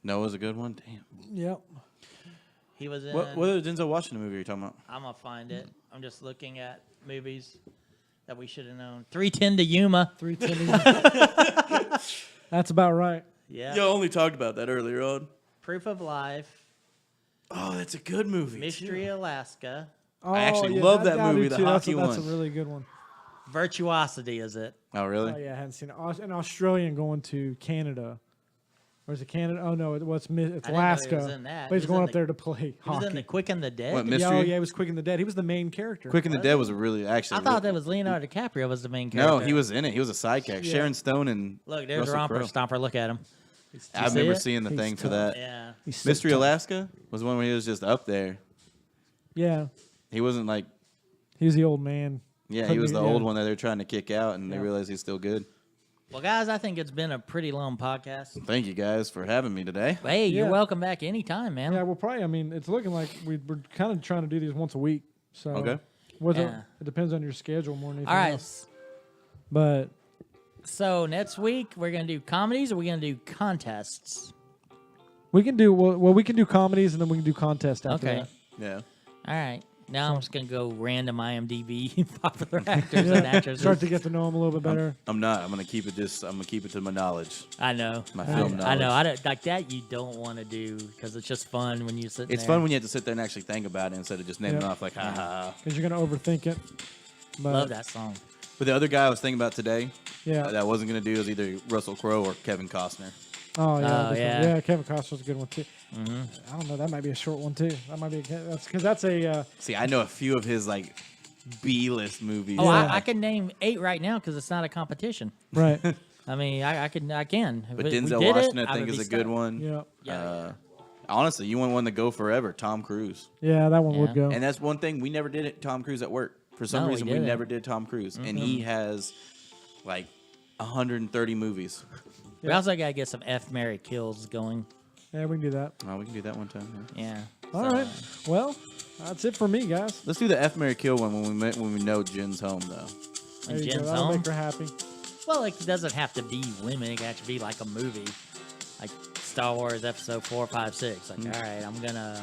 Speaker 2: Noah's a good one. Damn.
Speaker 3: know. Yep.
Speaker 1: He was in.
Speaker 2: What other Denzel Washington movie are you talking about?
Speaker 1: I'm gonna find it. I'm just looking at movies that we should have known. 310 to Yuma.
Speaker 3: 310. That's about right.
Speaker 1: Yeah.
Speaker 2: Y'all only talked about that earlier on.
Speaker 1: Proof of Life.
Speaker 2: Oh, that's a good movie.
Speaker 1: Mystery Alaska.
Speaker 3: Oh,
Speaker 2: actually
Speaker 3: yeah,
Speaker 2: love that
Speaker 3: I do
Speaker 2: movie, the
Speaker 3: too.
Speaker 2: hockey
Speaker 3: That's a
Speaker 2: one.
Speaker 3: really good one.
Speaker 1: Virtuosity is it?
Speaker 2: Oh, really?
Speaker 3: Oh yeah, I hadn't seen it. An Australian going to Canada. Or is it Canada? Oh no, it's
Speaker 1: I didn't know he was
Speaker 3: Alaska.
Speaker 1: in that.
Speaker 3: But he's
Speaker 1: He was
Speaker 3: going
Speaker 1: in
Speaker 3: up
Speaker 1: the-
Speaker 3: there to play
Speaker 1: He was
Speaker 3: hockey.
Speaker 1: in the Quick and the Dead.
Speaker 2: What,
Speaker 3: Yeah, oh
Speaker 2: Mystery?
Speaker 3: yeah, he was Quick in the Dead. He was the main character.
Speaker 2: Quick and the Dead was a really actually.
Speaker 1: I thought that was Leonardo DiCaprio was the main
Speaker 2: No,
Speaker 1: character.
Speaker 2: he was in it. He was a sidekick.
Speaker 3: Yeah.
Speaker 2: Sharon Stone and
Speaker 1: Look, there's
Speaker 2: Russell
Speaker 1: Romper
Speaker 2: Crowe.
Speaker 1: Stomper. Look at him.
Speaker 2: I
Speaker 1: see
Speaker 2: remember
Speaker 1: it?
Speaker 2: seeing the
Speaker 3: He's
Speaker 2: thing for
Speaker 3: tough.
Speaker 2: that.
Speaker 1: Yeah.
Speaker 3: He's so
Speaker 2: Mystery
Speaker 3: tough.
Speaker 2: Alaska was one where he was just up there.
Speaker 3: Yeah,
Speaker 2: He wasn't like,
Speaker 3: he was the old man.
Speaker 2: yeah, he
Speaker 3: Couldn't
Speaker 2: was
Speaker 3: be-
Speaker 2: the
Speaker 3: yeah.
Speaker 2: old one that they're trying to kick out, and they
Speaker 3: Yeah.
Speaker 2: realized he's still good.
Speaker 1: Well, guys, I think it's been a pretty long podcast.
Speaker 2: Thank you guys for having me today.
Speaker 1: Hey, you're
Speaker 3: Yeah.
Speaker 1: welcome back anytime, man.
Speaker 3: Yeah, well, probably. I mean, it's looking like we're kind of trying to do these once a week. So
Speaker 2: Okay.
Speaker 3: whether
Speaker 1: Yeah.
Speaker 3: it depends on your schedule more than anything
Speaker 1: All right.
Speaker 3: else. But
Speaker 1: So next week we're gonna do comedies, or we're gonna do contests.
Speaker 3: we can do we can do comedies and then we can do contests after
Speaker 1: Okay.
Speaker 3: that.
Speaker 2: Yeah.
Speaker 1: All right. Now I'm just gonna go random IMDb popular actors and actresses.
Speaker 3: Start to get to know them a little bit better.
Speaker 2: I'm not. I'm gonna keep it to my knowledge.
Speaker 1: I know.
Speaker 2: My film
Speaker 1: I know.
Speaker 2: knowledge.
Speaker 1: I don't like that. You don't want to do because it's just fun when you sit.
Speaker 2: It's
Speaker 1: there.
Speaker 2: fun when you have to sit there and actually think about it instead of just naming
Speaker 3: Yeah.
Speaker 2: off like, ha ha ha.
Speaker 3: Because you're gonna overthink it. But
Speaker 1: Love that song.
Speaker 2: But the other guy I was thinking about today
Speaker 3: Yeah.
Speaker 2: that I wasn't gonna do is either Russell Crowe or Kevin Costner.
Speaker 3: Oh yeah.
Speaker 1: Oh,
Speaker 3: this one.
Speaker 1: yeah.
Speaker 3: Yeah. Kevin Costner's a good one too. I don't know. That might be a short one too. That might be that's a.
Speaker 2: See, I know a few of his like B-list movies.
Speaker 1: Oh,
Speaker 3: Yeah.
Speaker 1: I can name 8 right now because it's not a competition.
Speaker 3: Right.
Speaker 1: I mean, I can. If
Speaker 2: But
Speaker 1: we
Speaker 2: Denzel
Speaker 1: did
Speaker 2: Washington,
Speaker 1: it,
Speaker 2: I think,
Speaker 1: would
Speaker 2: is
Speaker 1: be
Speaker 2: a good
Speaker 1: stoked.
Speaker 2: one.
Speaker 3: Yeah.
Speaker 1: Yeah.
Speaker 2: Honestly, you want one to go forever, Tom Cruise.
Speaker 3: Yeah. That one
Speaker 1: Yeah.
Speaker 3: would go.
Speaker 2: And that's one thing we never did it. Tom Cruise at work. For some
Speaker 1: No, we
Speaker 2: reason, we
Speaker 1: didn't.
Speaker 2: never did Tom Cruise, and he has like 130 movies.
Speaker 1: We also gotta get some F Mary kills going.
Speaker 3: Yeah, we can do that.
Speaker 2: Oh, we can do that one time. Yeah.
Speaker 1: Yeah.
Speaker 3: All right. Well, that's it for me, guys.
Speaker 2: Let's do the F Mary Kill one when we know Jen's home though.
Speaker 1: When
Speaker 3: There you go.
Speaker 1: Jen's
Speaker 3: That'll
Speaker 1: home.
Speaker 3: make her happy.
Speaker 1: Well, it doesn't have to be women. It can actually be like a movie, like Star Wars Episode 4, 5, 6. Like, all right, I'm gonna